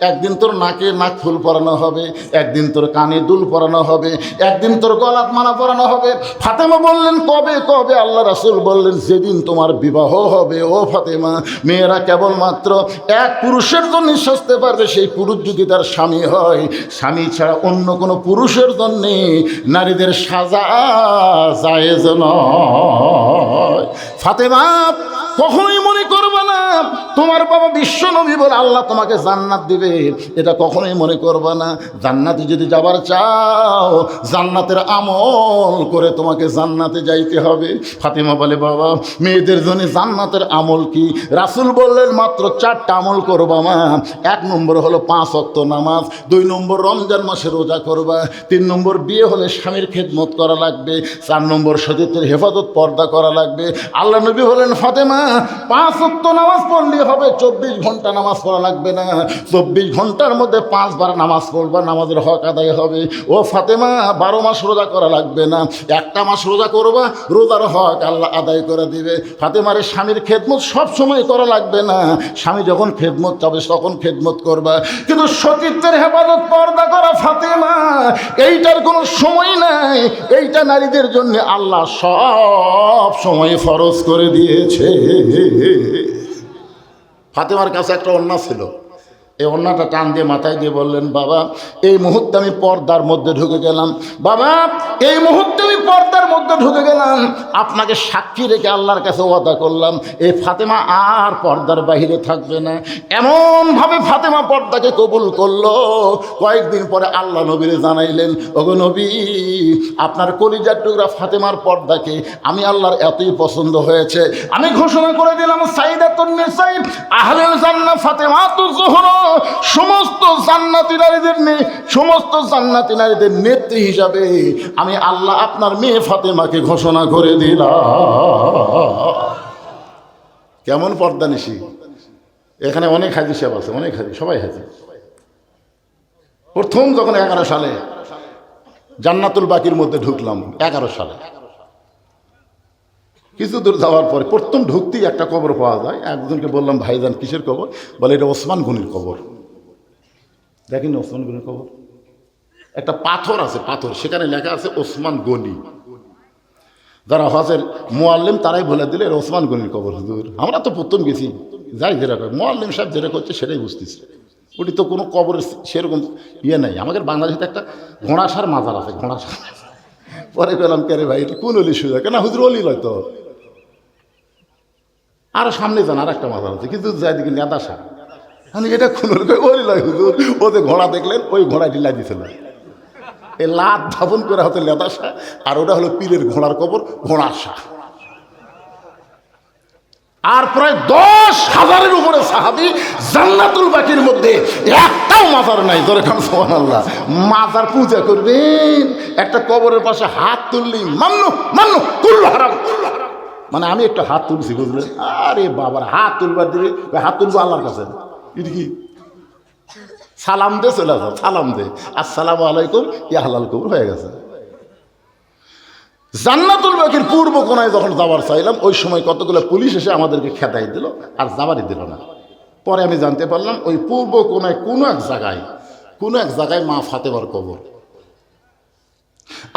Speaker 1: একদিন তোর নাকে নাক ফুল পরানো হবে, একদিন তোর কানে দুল পরানো হবে, একদিন তোর গলাত মালা পরানো হবে। ফাতেমা বললেন, কবে কবে? আল্লাহ রাসূল বললেন, যেদিন তোমার বিবাহ হবে ও ফাতেমা। মেয়েরা কেবলমাত্র এক পুরুষের জন্য সাজতে পারবে, সেই পুরুষ যদি তার স্বামী হয়। স্বামী ছাড়া অন্য কোনো পুরুষের জন্য নারীদের সাজা জায়েজ নয়। ফাতেমা কখনোই মনে করবে না তোমার বাবা বিশ্ব নবী বলে আল্লাহ তোমাকে জান্নাত দিবে, এটা কখনোই মনে করবা না। জান্নাতে যদি যাবার চাও, জান্নাতের আমল করে তোমাকে জান্নাতে যাইতে হবে। ফাতেমা বলে বাবা মেয়েদের জন্য জান্নাতের আমল কি? রাসূল বললেন মাত্র 4টা আমল করবা মা। 1 নম্বর হলো 5 ওয়াক্ত নামাজ, 2 নম্বর রমজান মাসে রোজা করবা, 3 নম্বর বিয়ে হলে স্বামীর খেদমত করা লাগবে, 4 নম্বর সতীত্বের হেফাজত পর্দা করা লাগবে। আল্লাহ নবী বলেন ফাতেমা 5 ওয়াক্ত নামাজ পড়লে হবে, 24 ঘন্টা নামাজ পড়া লাগবে না। 24 ঘন্টার মধ্যে 5 বার নামাজ পড়বা, নামাজের হক আদায় হবে। ও ফাতেমা 12 মাস রোজা করা লাগবে না, 1টা মাস রোজা করবা, রোজার হক আল্লাহ আদায় করে দিবে। ফাতেমার স্বামীর খেদমত সব সময় করা লাগবে না, স্বামী যখন খেদমত চাবে তখন খেদমত করবা। কিন্তু সতীত্বের হেফাজত পর্দা করা ফাতেমা, এইটার কোনো সময় নাই। এইটা নারীদের জন্য আল্লাহ সব সময় ফরজ করে দিয়েছে। ফাতেমার কাছে একটা ওড়না ছিল, এই ওড়নাটা টান দিয়ে মাথায় দিয়ে বললেন বাবা এই মুহূর্তে আমি পর্দার মধ্যে ঢুকে গেলাম, বাবা এই মুহূর্তে আমি পর্দার মধ্যে ঢুকে গেলাম, আপনাকে সাক্ষী রেখে আল্লাহর কাছে ওয়াদা করলাম এই ফাতেমা আর পর্দার বাহিরে থাকবে না। এমনভাবে ফাতেমা পর্দাকে কবুল করলো, কয়েকদিন পরে আল্লাহ নবীরে জানাইলেন ওগো নবী আপনার কলিজার টুকরা ফাতেমার পর্দাকে আমি আল্লাহর এতই পছন্দ হয়েছে, আমি ঘোষণা করে দিলাম সাইদাতুন নিসা আহলুল জান্নাহ ফাতেমাতুজ যোহরা, সমস্ত জান্নাতি নারীদের নেত্রী হিসাবে আমি আল্লাহ আপনার মেয়ে ফাতেমাকে ঘোষণা করে দিলাম। কেমন পর্দা নিশি! এখানে অনেক হাজি সাহেব আছে, অনেক হাজি, সবাই হাজি। প্রথম যখন 11 সালে জান্নাতুল বাকির মধ্যে ঢুকলাম, 11 সালে কিছু দূর যাওয়ার পরে প্রথম ঢুকতেই একটা কবর পাওয়া যায়। একজনকে বললাম ভাইজান কিসের কবর? বলে এটা ওসমান গনির কবর। দেখেন ওসমান গনির কবর, একটা পাথর আছে, পাথর সেখানে লেখা আছে ওসমান গনি। যারা হজের মুআল্লিম তারাই বলে দিলে এটা ওসমান গনির কবর। হুজুর আমরা তো প্রথম গেছি, যাই যেরকম মুআল্লিম সাহেব যেটা করছে সেটাই বুঝতেছি, ওটি তো কোনো কবরের সেরকম ইয়ে নাই। আমাদের বাংলাদেশে একটা ঘোড়াসার মাজার আছে, ঘোড়াসার। পরে গেলাম কে রে ভাই এটা কোন অলি সুযোগ? কেন হুজুর অলি নয় তো, আরো সামনে যান আর একটা মাজার আছে, কিন্তু যাই দিকে নেদাসা, মানে এটা কোন অলি নয় হুজুর। ওদের ঘোড়া দেখলেন, ওই ঘোড়াটি লাগিয়েছিল, এই লাত ধাপন করা হতো লেদাসা, আর ওটা হলো পীরের ঘোড়ার কবর ঘোড়াসা। আর প্রায় 10,000-এর উপরে সাহাবী জান্নাতুল বাকির মধ্যে একটাও মাজার নাই। ধরে খান সুবহানাল্লাহ। মাজার পূজা করবেন, একটা কবরের পাশে হাত তুললি মান্নু মান্নু কুল্লু হারাম, মানে আমি একটা হাত তুলছি বুঝলেন, আরে বাবার হাত তুলবার দিবে, হাত তুলবো আল্লাহর কাছে, এটা কি সালাম দে চলে যাও, সালাম দে আসসালামু আলাইকুম ইয়া হালাল কবর হয়ে গেছে। জান্নাতুল বাকির পূর্ব কোনায় যখন যাওয়ার চাইলাম, ওই সময় কতগুলো পুলিশ এসে আমাদেরকে খেদাই দিল আর যাবারই দিল না। পরে আমি জানতে পারলাম ওই পূর্ব কোনায় কোনো এক জায়গায় মা ফাতেমার কবর।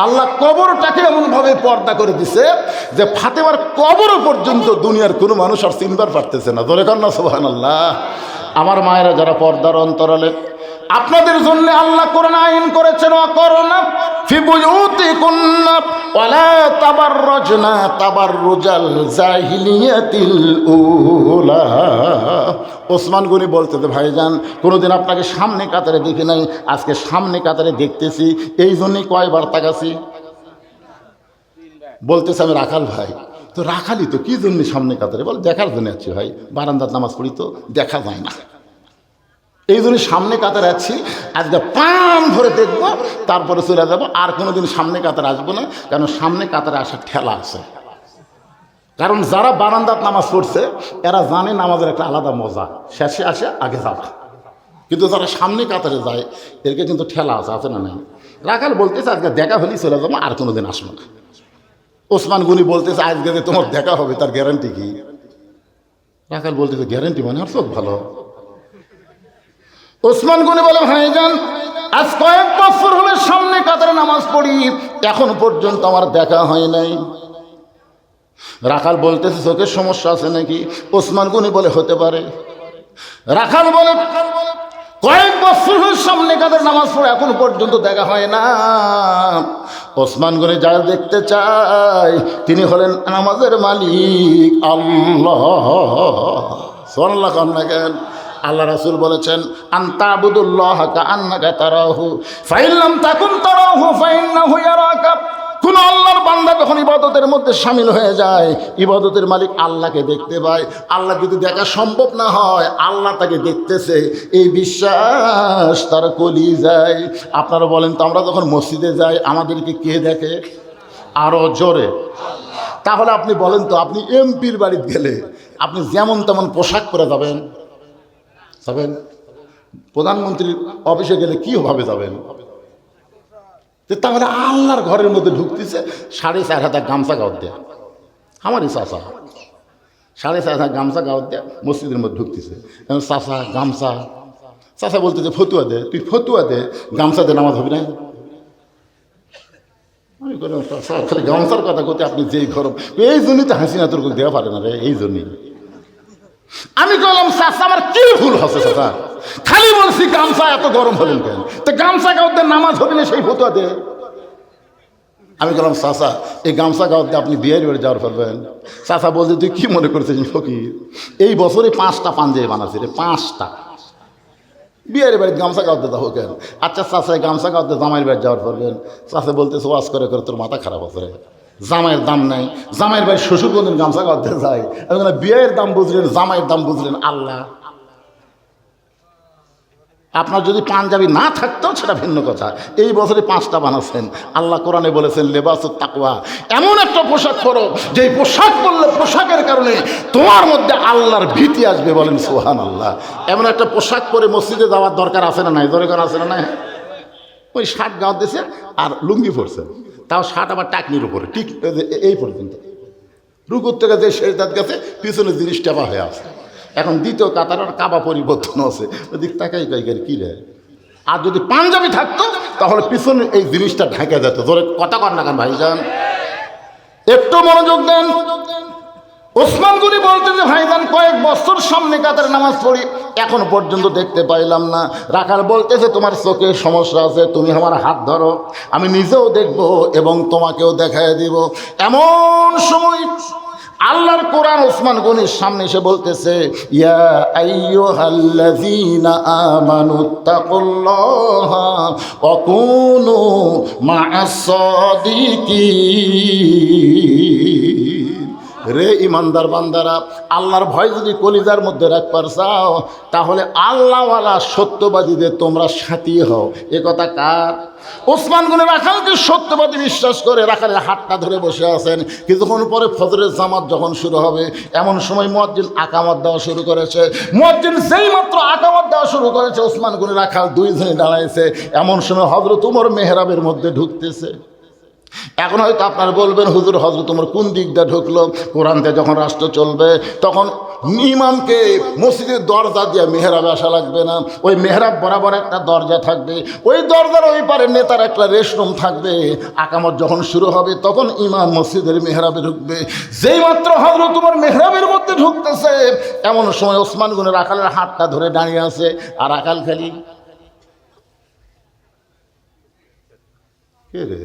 Speaker 1: আল্লাহ কবরটাকে এমনভাবে পর্দা করে দিছে যে ফাতেমার কবর পর্যন্ত দুনিয়ার কোনো মানুষ আর চিনবার পারতেছে না। ধরে কান্না সুবহানাল্লাহ। আমার মায়েরা যারা পর্দার অন্তরালে, আপনাদের জন্য আল্লাহ কোরআন আইন করেছেন ওয়াকরনা ফি বুয়ুতিকুন্না ওয়ালা তাবাররাজনা তাবাররুজাল জাহিলিয়াতিল উলা। ওসমান গনি বলতে ভাইজান কোনোদিন আপনাকে সামনে কাতারে দেখি নাই, আজকে সামনে কাতারে দেখতেছি, এই জন্যই কয়বার তাকাছি। বলতেছে আমি রাখাল ভাই, তো রাখালি তো কি জন্য সামনে কাতারে? বল দেখার জন্য আছি ভাই, বারান্দার নামাজ পড়ি তো দেখা যায় না, এই জন্য সামনে কাতারে আছি। আজকে পান ধরে দেখবো, তারপরে চলে যাবো, আর কোনোদিন সামনে কাতারে আসবো না, কারণ সামনে কাতারে আসার ঠেলা আছে। কারণ যারা বারান্দার নামাজ পড়ছে এরা জানে নামাজের একটা আলাদা মজা, শেষে আসে আগে যাবা। কিন্তু যারা সামনে কাতারে যায় এরকে কিন্তু ঠেলা আছে না নাই? রাখাল বলতেছে আজকে দেখা হলেই চলে যাবো, আর কোনোদিন আসবো না। ওসমান গনি বলতেছে আজকে যে তোমার দেখা হবে তার গ্যারান্টি কি? রাখাল বলতেছে গ্যারান্টি মানে আর চোখ ভালো। ওসমান গনি বলে ভাইজান আজ কয়েক বছর হলে সামনে কাতারে নামাজ পড়ি, এখন পর্যন্ত আমার দেখা হয় নাই। রাখাল বলতেছে চোখের সমস্যা আছে নাকি? ওসমান গনি বলে হতে পারে। রাখাল বলে কয়েক বছর হলে সামনে কাতারে নামাজ পড়ে এখন পর্যন্ত দেখা হয় না। ওসমান গনি যা দেখতে চায় তিনি হলেন নামাজের মালিক আল্লাহ। সুবহানাল্লাহ কন না কেন? আল্লাহ রাসূল বলেছেন আনতাবুদুল্লাহ কাআন্নাকা তারাহু ফাইন লাম তাকুন তারাহু ফাইন্নাহু ইয়ারাকা। কোন আল্লাহর বান্দা যখন ইবাদতের মধ্যে শামিল হয়ে যায়, ইবাদতের মালিক আল্লাহকে দেখতে পায়। আল্লাহ যদি দেখা সম্ভব না হয়, আল্লাহ তাকে দেখতেছে, এই বিশ্বাস তার কলিজায়। আপনারা বলেন তো, আমরা যখন মসজিদে যাই আমাদেরকে কে দেখে? আরো জোরে। তাহলে আপনি বলেন তো, আপনি এমপির বাড়িতে গেলে আপনি যেমন তেমন পোশাক পরে যাবেন? প্রধানমন্ত্রীর অফিসে গেলে কি ভাবে যাবেন? তাহলে আল্লাহর ঘরের মধ্যে ঢুকতেছে 4,500 গামছা গাওয়াত দেয়া। আমারই চাষা 4,500 গামছা গাওয়াত দেয়া মসজিদের মধ্যে ঢুকতেছে। চাষা গামছা, চাষা বলতেছে ফতুয়া দে, তুই ফতুয়া দে, গামছা দে নামাজ হবে না। আমি খালি গামছার কথা করতে আপনি যেই গরম, এই জন্যই তো হাসিনা তোর দেওয়া পারে না রে, এই জন্যই। আমি বললাম চাষা আমার কি ভুল হচ্ছে চাষা? খালি বলছি গামছা এত গরম হলেন কেন? তো গামছা গাওতে নামাজ হবে না সেই ফতুয়া দে। আমি বললাম চাষা এই গামছা গাওতে আপনি বিয়ের বাড়ি যাওয়ার পারবেন? চাষা বলছে তুই কি মনে করছিস ফকির, এই বছরে 5টা পাঞ্জাবি বানাচ্ছি রে, 5টা। বিয়ের বাড়িতে গামছা গাওতে যাবো কেন? আচ্ছা চাষা গামছা গাওতে জামাইয়ের বাড়ি যাওয়ার পারবেন? চাষা বলতেছে ওয়াজ করে করে তোর মাথা খারাপ আছে রে, জামাইয়ের দাম নাই। জামাইয়ের বাড়ি শ্বশুর কোনদিন গামছা গাওতে যায়? বিয়ের দাম বুঝলেন, জামাইয়ের দাম বুঝলেন আল্লাহ। আপনার যদি পাঞ্জাবি না থাকতেও সেটা ভিন্ন কথা, এই বছরে 5টা বানাচ্ছেন। আল্লাহ কোরআনে বলেছেন লেবাসুত তাকওয়া, এমন একটা পোশাক পরো যেই পোশাক পরলে পোশাকের কারণে তোমার মধ্যে আল্লাহর ভীতি আসবে। বলেন সুবহানাল্লাহ। এমন একটা পোশাক পরে মসজিদে যাওয়ার দরকার আছে না নাই? দরকার আছে না নাই? ওই শার্ট গাঁত দিয়েছে আর লুঙ্গি পরছে, তাও শার্ট আবার টাকনির উপরে, ঠিক এই পর্যন্ত রুকুর থেকে যে শেষ দাঁত গেছে পিছনে জিনিস টেপা হয়ে আছে। এখন দ্বিতীয় কাতারের কাবা পরিবর্তন আছে, ওদিক তাকাই কাইকার কী রে। আর যদি পাঞ্জাবি থাকতো তাহলে পিছনে এই জিনিসটা ঢাকা যেত। ধরে কথা কর না কেন ভাইজান? একটু মনোযোগ দেন। ওসমান গনি বলতে যে ভাইজান কয়েক বছর সামনে কাতারে নামাজ পড়ি, এখন পর্যন্ত দেখতে পাইলাম না। রাখাল বলতেছে তোমার চোখে সমস্যা আছে, তুমি আমার হাত ধরো, আমি নিজেও দেখব এবং তোমাকেও দেখায় দিব। এমন সময় আল্লাহর কোরআন ওসমান গনির সামনে এসে বলতেছে ইয়া আইয়ুহাল্লাযীনা আমানুত্তাকুল্লাহা ওয়া কুনু মা'আস সাদিকিন। রে ইমানদার বান্দারা, আল্লাহর ভয় যদি কলিজার মধ্যে রাখবার চাও তাহলে আল্লাহওয়ালা সত্যবাদীদের তোমরা সাথী হও। এ কথা কার? ওসমান গনি রাখালকে সত্যবাদী বিশ্বাস করে রাখালের হাতটা ধরে বসে আছেন। কিছুক্ষণ পরে ফজরের জামাত যখন শুরু হবে, এমন সময় মুয়াজ্জিন আকামত দেওয়া শুরু করেছে। মুয়াজ্জিন যেই মাত্র আকামত দেওয়া শুরু করেছে, ওসমান গনি রাখাল দুইজনে দাঁড়াইছে। এমন সময় হযরত ওমর মেহরাবের মধ্যে ঢুকতেছে। এখন হয়তো আপনারা বলবেন হুজুর হযরত ওমর কোন দিক দিয়ে ঢুকলো? কোরআনতে যখন রাষ্ট্র চলবে তখন ইমামকে মসজিদের দরজা দিয়ে মেহরাবে আসা লাগবে না, ওই মেহরাব বরাবর একটা দরজা থাকবে, ওই দরজার ওই পারে নেতার একটা রেস্টরুম থাকবে। আকামত যখন শুরু হবে তখন ইমাম মসজিদের মেহরাবে ঢুকবে। যেই মাত্র হযরত ওমর মেহরাবের মধ্যে ঢুকতেছে, এমন সময় ওসমান গনি রাখালের হাতটা ধরে দাঁড়িয়ে আছে। আর রাখাল খালি কে রে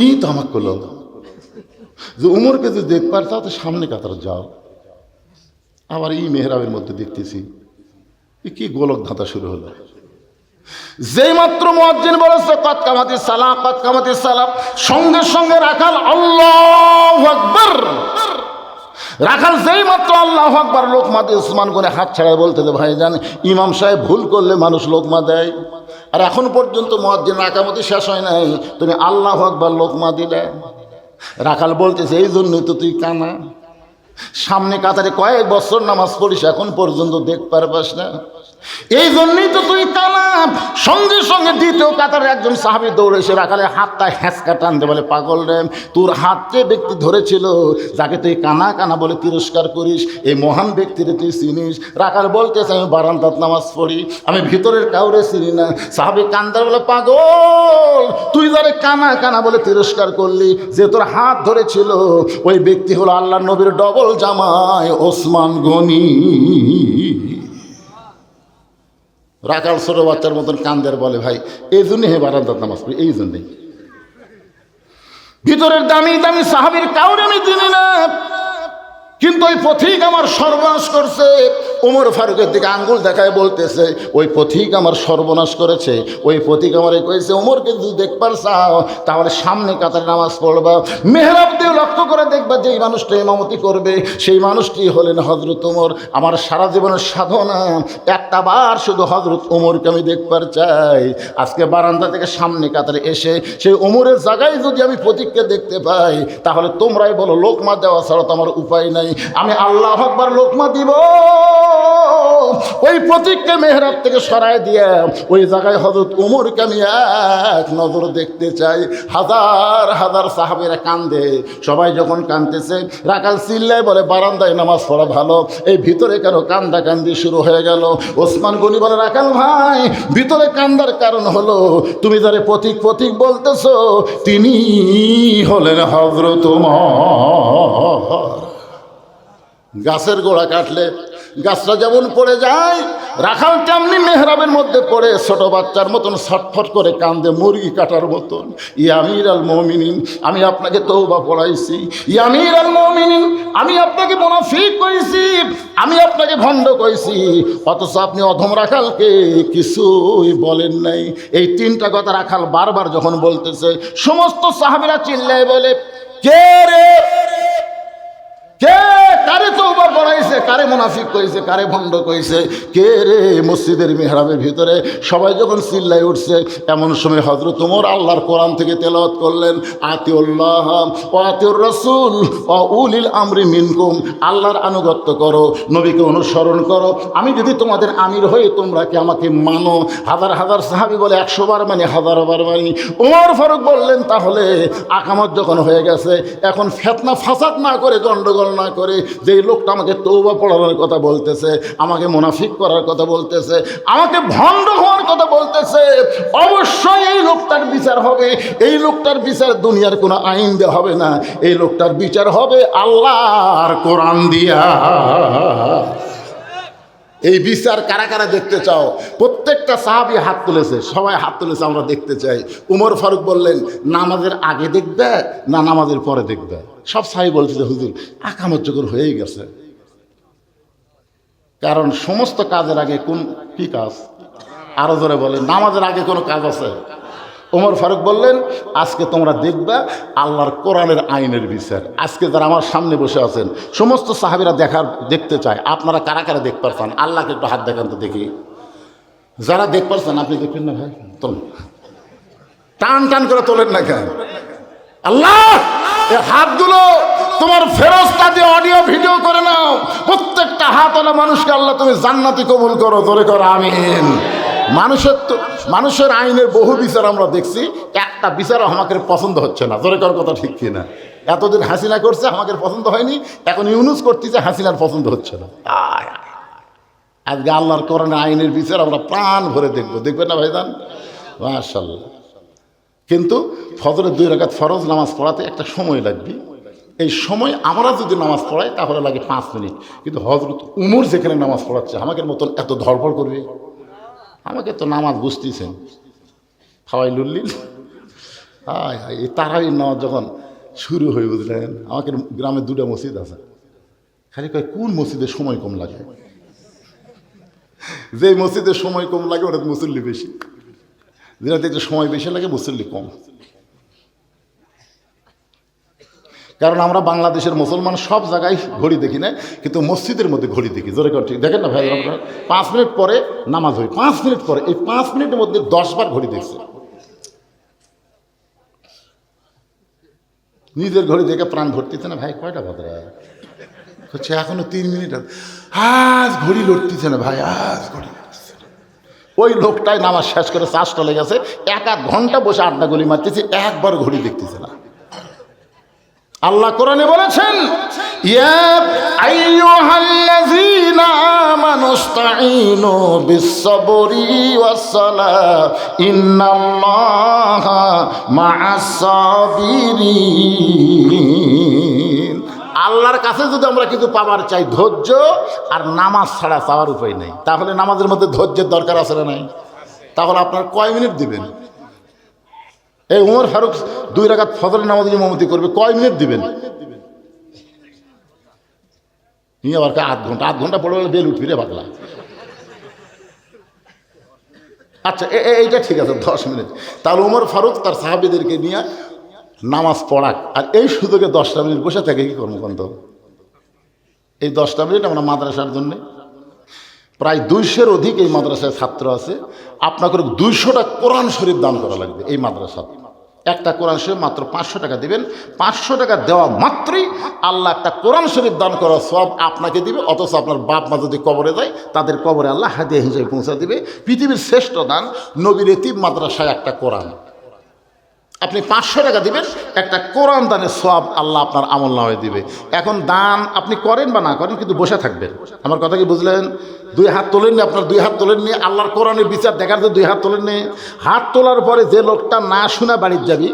Speaker 1: ই তো আমাকে করল যে উমরকে যদি দেখবার চাও তো সামনে কাতার যাও। আবার এই মেহরাবের মধ্যে দেখতেছি কি গোলক ধাঁধা শুরু হলো। যেই মাত্র মুয়াজ্জিন বলেছে কদ কামাতিস সালাহ, কদ কামাতিস সালাহ, সঙ্গে সঙ্গে রাখাল আল্লাহু আকবার। রাখাল যেই মাত্র আল্লাহু আকবার লোকমা দিয়ে ওসমান গনি হাত ছাড়ায় বলতেছে ভাইজান ইমাম সাহেব ভুল করলে মানুষ লোকমা দেয়, আর এখন পর্যন্ত মুয়াজ্জিন আকামতি শেষ হয় নাই, তুমি আল্লাহু আকবার লোকমা দিলে। রাখাল বলতেছে এই জন্যই তো তুই কানা, সামনে কাতারে কয়েক বছর নামাজ পড়িস এখন পর্যন্ত দেখ পারবাস না, এই জন্যই তো তুই কানা। সঙ্গে সঙ্গে দ্বিতীয় কাতারে একজন সাহাবী দৌড়ে এসে রাখালের হাতটা হ্যাঁচকা টানতে বলে পাগল রে, তোর হাতকে ব্যক্তি ধরেছিল যাকে তুই কানা কানা বলে তিরস্কার করিস, এই মহান ব্যক্তিরে তুই চিনিস? রাখাল বলতেছে আমি বারান্দাত নামাজ পড়ি, আমি ভিতরের কাউরে চিনি না। সাহাবী কান্দার বলে পাগল তুই যারে কানা কানা বলে তিরস্কার করলি, যে তোর হাত ধরেছিল ওই ব্যক্তি হলো আল্লাহর নবীর ডবল জামাই ওসমান গনি। রাখাল ছোট বাচ্চার মতন কান্দের বলে ভাই এই জন্যই হে বারান্দাত নামাজ পড়ি, এই জন্যই। ভিতরের দামি দামি সাহাবীর কাউরে আমি চিনি না, কিন্তু ওই পথিক আমার সর্বনাশ করছে। ওমর ফারুকের দিকে আঙ্গুল দেখায় বলতেছে, ওই পথিক আমার সর্বনাশ করেছে। ওই পথিক আমারে কইছে, ওমরকে যদি দেখবার চাও তাহলে সামনে কাতারে নামাজ পড়বা, মেহরাব দিয়ে লক্ষ্য করে দেখবা যেই মানুষটা ইমামতি করবে সেই মানুষটি হলেন হযরত ওমর। আমার সারা জীবনের সাধনা একটা বার শুধু হযরত ওমরকে আমি দেখবার চাই। আজকে বারান্দা থেকে সামনে কাতারে এসে সেই ওমরের জায়গায় যদি আমি পথিককে দেখতে পাই, তাহলে তোমরাই বলো লোকমা দেওয়া ছাড়া তো আমার উপায় নাই। আমি আল্লাহু আকবার লোকমা দিব, ওই প্রতীককে মেহরাব থেকে সরায় দিয়ে ওই জায়গায় হযরত ওমরকে আমি এক নজর দেখতে চাই। হাজার হাজার সাহাবীরা কান্দে, সবাই যখন কাঁদতেছে রাখাল চিল্লায় বলে বারান্দায় নামাজ পড়া ভালো, এই ভিতরে কেন কান্দা কান্দি শুরু হয়ে গেল? ওসমান গনি বলে, রাখাল ভাই ভিতরে কান্দার কারণ হলো তুমি যারে প্রতীক প্রতীক বলতেছো তিনি হলেন হযরত ওমর। গাছের গোড়া কাটলে গাছটা যেমন পড়ে যায়, রাখাল তেমনি মেহরাবের মধ্যে পড়ে ছোট বাচ্চার মতন ছটফট করে কান্দে, মুরগি কাটার মতন। ইয়া আমির আল মুমিনিন, আমি আপনাকে তওবা পড়াইছি। ইয়া আমির আল মুমিনিন, আমি আপনাকে মুনাফিক কইছি, আমি আপনাকে ভণ্ড কইছি, অথচ আপনি অধম রাখালকে কিছুই বলেন নাই। এই তিনটা কথা রাখাল বারবার যখন বলতেছে, সমস্ত সাহাবীরা চিল্লায় বলে, কে রে, কে কারে তওবা পড়াইছে, কারে মুনাফিক কইছে, কারে ভণ্ড কইছে, কে রে? মসজিদের মেহরাবের ভিতরে সবাই যখন চিল্লায় উঠছে, এমন সময় হযরত ওমর আল্লাহর কোরআন থেকে তেলাওয়াত করলেন, আতিউল্লাহ ওয়া আতিউর রাসূল ওয়া উলিল আমরি মিনকুম, আল্লাহর আনুগত্য করো, নবীকে অনুসরণ করো, আমি যদি তোমাদের আমির হই তোমরা কি আমাকে মানো? হাজার হাজার সাহাবী বলে 100 বার মানি, 1000 বার মানি। ওমর ফারুক বললেন, তাহলে আকামত যখন হয়ে গেছে, এখন ফিতনা ফাসাদ না করে, গন্ডগোল না করে, যে লোকটা আমাকে তওবা পড়ানোর কথা বলতেছে, আমাকে মুনাফিক করার কথা বলতেছে, আমাকে ভণ্ড হওয়ার কথা বলতেছে, অবশ্যই এই লোকটার বিচার হবে। এই লোকটার বিচার দুনিয়ার কোনো আইন দিয়ে হবে না, এই লোকটার বিচার হবে আল্লাহর কোরআন দিয়া। এই বিচার কারা কারা দেখতে চাও? প্রত্যেকটা সাহাবী হাত তুলেছে, সবাই হাত তুলেছে, আমরা দেখতে চাই। উমর ফারুক বললেন, নামাজের আগে দেখবে না নামাজের পরে দেখবে? সব সাহাবী বলছে যে হুজুর আকামত যখন হয়েই গেছে, কারণ সমস্ত কাজের আগে কোন কি কাজ? আরো জোরে বলেন, নামাজের আগে কোনো কাজ আছে? ওমর ফারুক বললেন, আজকে তোমরা দেখবা আল্লাহর কোরআনের আইনের বিচার। আজকে যারা আমার সামনে বসে আছেন সমস্ত সাহাবীরা দেখতে চায়, আপনারা কারা কারা দেখতে পারছেন? আল্লাহকে একটু হাত দেখান তো দেখি। যারা দেখতে পারছেন আপনি দেখবেন না ভাই, তোলেন, টান টান করে তোলেন না কেন? আল্লাহ এই হাতগুলো তোমার ফেরেশতা দিয়ে অডিও ভিডিও করে নাও, প্রত্যেকটা হাতওয়ালা মানুষকে আল্লাহ তুমি জান্নাতি কবুল করো, জোরে করো আমিন। মানুষের আইনের বহু বিচার আমরা দেখছি, একটা বিচারও আমাকে পছন্দ হচ্ছে না, জোরে করার কথা ঠিক কিনা? এতদিন হাসিনা করছে, আমাকে পছন্দ হয়নি, এখন ইউনুস করতেছে, হাসিনার পছন্দ হচ্ছে না। আজকে আল্লাহর কোরআনের আইনের বিচার আমরা প্রাণ ভরে দেখবো, দেখবেন না ভাইজান? মাশাআল্লাহ। কিন্তু ফজরের 2 রাকাত ফরজ নামাজ পড়াতে একটা সময় লাগবে। এই সময় আমরা যদি নামাজ পড়াই তাহলে লাগে 5 মিনিট, কিন্তু হযরত উমর যেখানে নামাজ পড়াচ্ছে আমাকে মতন এত ধড়ফড় করবে? আমাকে তো নামাজ বুঝতেছেন খাওয়াই লুল্লিল। হায় হায়, এই তারাবির নামাজ যখন শুরু হয়ে, বুঝলেন, আমাকে গ্রামে 2টা মসজিদ আছে, খালি কয় কোন মসজিদে সময় কম লাগে? যে মসজিদে সময় কম লাগে ওটা মুসল্লি বেশি, যেটাতে একটু সময় বেশি লাগে মুসল্লি কম। কারণ আমরা বাংলাদেশের মুসলমান সব জায়গায় ঘড়ি দেখি না, কিন্তু মসজিদের মধ্যে ঘড়ি দেখি, জোরে করে ঠিক দেখেন না ভাই? আপনারা 5 মিনিট পরে নামাজ হয়, 5 মিনিট পরে, এই 5 মিনিটের মধ্যে 10 বার ঘড়ি দেখছে। নিজের ঘড়ি দেখে প্রাণ ভরতেছে না ভাই, কয়টা বাজে হচ্ছে, এখনো 3 মিনিট, আজ ঘড়ি লড়তেছে না ভাই, আজ ঘড়ি লড়তেছে না। ওই লোকটাই নামাজ শেষ করে 4টা লেগেছে, 1-1 ঘন্টা বসে আড্ডা গলি মারতেছে, একবার ঘড়ি দেখতেছে না। আল্লাহ কোরআনে বলেছেন, ইয়া আইয়ুহাল্লাযীনা আমানুস্তাঈনু বিস-সাবরি ওয়াস-সালাহ ইন্নাল্লাহা মা'আস-সাবিরিন। আল্লাহর কাছে যদি আমরা কিছু পাবার চাই, ধৈর্য আর নামাজ ছাড়া চাওয়ার উপায় নেই। তাহলে নামাজের মধ্যে ধৈর্যের দরকার আছে না নাই? তাহলে আপনার কয় মিনিট দিবেন? এই উমর ফারুক 2 রাকাত ফজরের নামাজে ইমামতি করবে, কয় মিনিট দিবেন? নিয়ে আবার আধ ঘন্টা পড়ে গেলে বেল উঠবি রে পাগলা। আচ্ছা এইটা ঠিক আছে 10 মিনিট। তাহলে উমর ফারুক তার সাহাবীদেরকে নিয়ে নামাজ পড়াক, আর এই সুযোগে 10টা মিনিট বসে থাকে কি করবো বন্ধ? এই 10টা মিনিট আমরা মাদ্রাসার জন্য, প্রায় 200-এর অধিক এই মাদ্রাসায় ছাত্র আছে, আপনাকে 200টা কোরআন শরীফ দান করা লাগবে এই মাদ্রাসা। একটা কোরআন শরীফ মাত্র 500 টাকা দিবেন। 500 টাকা দেওয়া মাত্রই আল্লাহ একটা কোরআন শরীফ দান করার সব আপনাকে দিবে, অথচ আপনার বাপ মা যদি কবরে যায় তাদের কবরে আল্লাহ হাদিয়া হিসেবে পৌঁছা দিবে। পৃথিবীর শ্রেষ্ঠ দান নবীর এতিম মাদ্রাসায় একটা কোরআন। আপনি 500 টাকা দিবেন, একটা কোরআন দানের সব আল্লাহ আপনার আমলনামায় দিবে। এখন দান আপনি করেন বা না করেন, কিন্তু বসে থাকবেন। আমার কথা কি বুঝলেন? 2 হাত তোলেননি, আপনার 2 হাত তোলেননি, আল্লাহর কোরআনের বিচার দেখার যে 2 হাত তোলেননি। হাত তোলার পরে যে লোকটা না শুনে বাড়ির যাবি,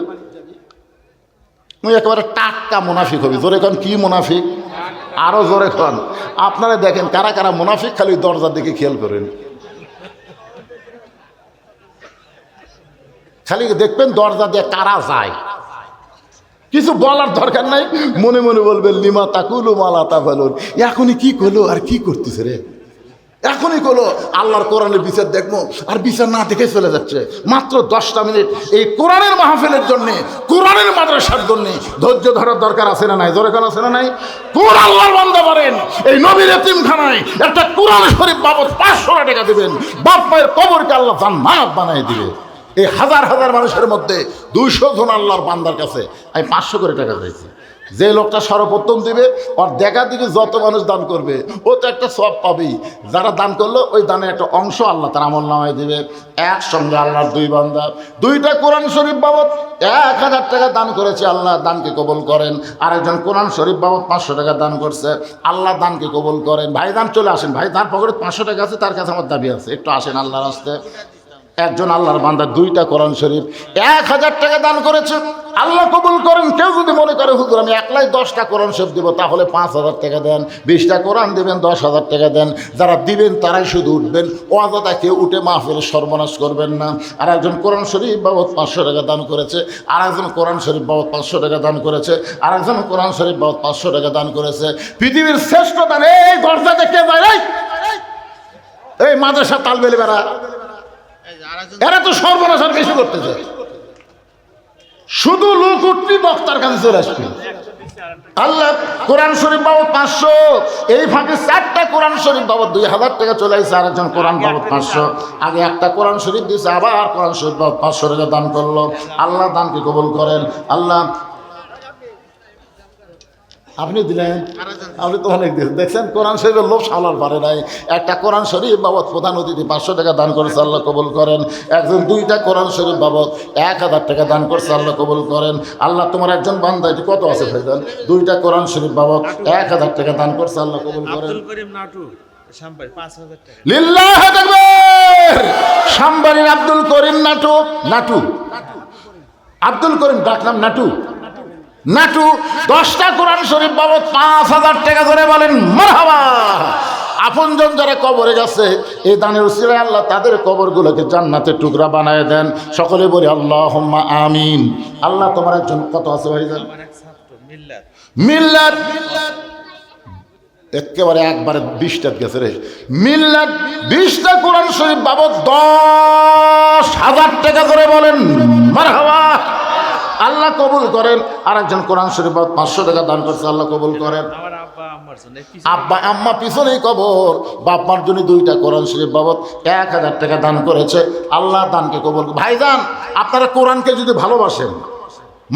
Speaker 1: তুই একেবারে টাটকা মুনাফিক হবি। জোরে কন, কি মুনাফিক? আরো জোরে কন। আপনারা দেখেন কারা কারা মুনাফিক, খালি দরজার দিকে খেয়াল করেন, খালি দেখবেন দরজা দিয়ে কারা যায়। কিছু বলার দরকার নাই, মনে মনে বলবেন লিমা তাকুলু মালা তাফালুন। এখনই কি করলো আর কি করতেছে রে, এখনই করলো আল্লাহর কোরআনের বিচার দেখবো, আর বিচার না দেখে চলে যাচ্ছে। মাত্র 10টা মিনিট এই কোরআনের মাহফিলের জন্যে, কোরআনের মাদ্রাসার জন্যে ধৈর্য ধরার দরকার আছে না নাই? জোরে কোন আছে না নাই? কোন আল্লাহর বান্দা পারেন এই নবীর এতিমখানায় একটা কোরআন শরীফ বাবদ 500 টাকা দিবেন, বাপ মায়ের কবরকে আল্লাহ জান্নাত বানায় দিবে। এই হাজার হাজার মানুষের মধ্যে 200 জন আল্লাহর বান্দার কাছে আমি 500 করে টাকা চাইছি। যে লোকটা সর্বপ্রথম দিবে, ওর দেখা দিকে যত মানুষ দান করবে ও তো একটা সব পাবেই। যারা দান করলো ওই দানের একটা অংশ আল্লাহ তার আমল নামায় দিবে। একসঙ্গে আল্লাহর 2 বান্দা 2টা কোরআন শরীফ বাবদ 1000 টাকা দান করেছে, আল্লাহ দানকে কবুল করেন। আরেকজন কোরআন শরীফ বাবদ 500 টাকা দান করছে, আল্লাহ দানকে কবুল করেন। ভাই দান চলে আসেন, ভাই তার পকেটে 500 টাকা আছে, তার কাছে আমার দাবি আছে, একটু আসেন আল্লাহর রাস্তায়। একজন আল্লাহর বান্দা 2টা কোরআন শরীফ 1000 টাকা দান করেছে, আল্লাহ কবুল করেন। কেউ যদি মনে করে হুজুর আমি একলাই 10টা কোরআন শরীফ দিব, তাহলে 5000 টাকা দেন। 20টা কোরআন দিবেন, 10,000 টাকা দেন। যারা দিবেন তারাই শুধু উঠবেন, অযথা কেউ উঠে মাহফিলের সর্বনাশ করবেন না। আর একজন কোরআন শরীফ বাবদ 500 টাকা দান করেছে, আর একজন কোরআন শরীফ বাবদ 500 টাকা দান করেছে, আর একজন কোরআন শরীফ বাবদ 500 টাকা দান করেছে। পৃথিবীর শ্রেষ্ঠ দান এই দরজাতে কে যায়? এই মাদ্রাসা তালবেলি বেড়া, এরা তো সর্বনাশ আর বেশি করতেছে। শুধু লোক উঠবি, বক্তার কাছে চলে আসবি। আল্লাহ কোরআন শরীফ বাবদ 500, এই ফাঁকে 4টা কোরআন শরীফ বাবদ 2000 টাকা চলে আসছে। আরেকজন কোরআন বাবদ 500, আগে একটা কোরআন শরীফ দিয়েছে, আবার কোরআন শরীফ বাবদ 500 টাকা দান করলো। আল্লাহ দানকে কবুল করেন। আল্লাহ আপনি দিলেন, আপনি তো অনেক দিয়েছেন। দেখছেন কোরআন শরীফের লোভ সামলার পারে নাই। একটা কোরআন শরীফ বাবদ প্রধান অতিথি 500 টাকা দান করেছে, আল্লাহ কবুল করেন। একজন 2টা কোরআন শরীফ বাবদ 1000 টাকা দান করছে, আল্লাহ কবুল করেন। আল্লাহ তোমার একজন বান্দা, এটি কত আছে ভাইজান? 2টা কোরআন শরীফ বাবদ 1000 টাকা দান করছে, আল্লাহ কবুল করেন। লিল্লাহি তাকবীর। সাম্বাড়ির আব্দুল করিম নাটু, আব্দুল করিম ডাকনাম নাটু, 10টা কোরআন শরীফ বাবদ 5000 টাকা করে বলেন মারহাবা। আপনজন যারা কবরে গেছে, এই দানের উসিলায় আল্লাহ তাদের কবরগুলোকে জান্নাতের টুকরা বানায় দেন। সকলে বলি আল্লাহুম্মা আমিন। আল্লাহ তোমার একজন কত আছে ভাইজান? মিল্লাত একেবারে একবারে 20টা গেছে রে। মিল্লাত 20টা কোরআন শরীফ বাবদ 10,000 টাকা করে বলেন মারহাবা। আল্লাহ কবুল করেন। আর একজন কোরআন শরীফ 500 টাকা দান করছে, আল্লাহ কবুল করেন। আব্বা আম্মা পিছনেই কবর, বাপ মার জন্য 2টা কোরআন শরীফ বাবদ 1000 টাকা দান করেছে, আল্লাহ দানকে কবুল। ভাইজান আপনারা কোরআনকে যদি ভালোবাসেন,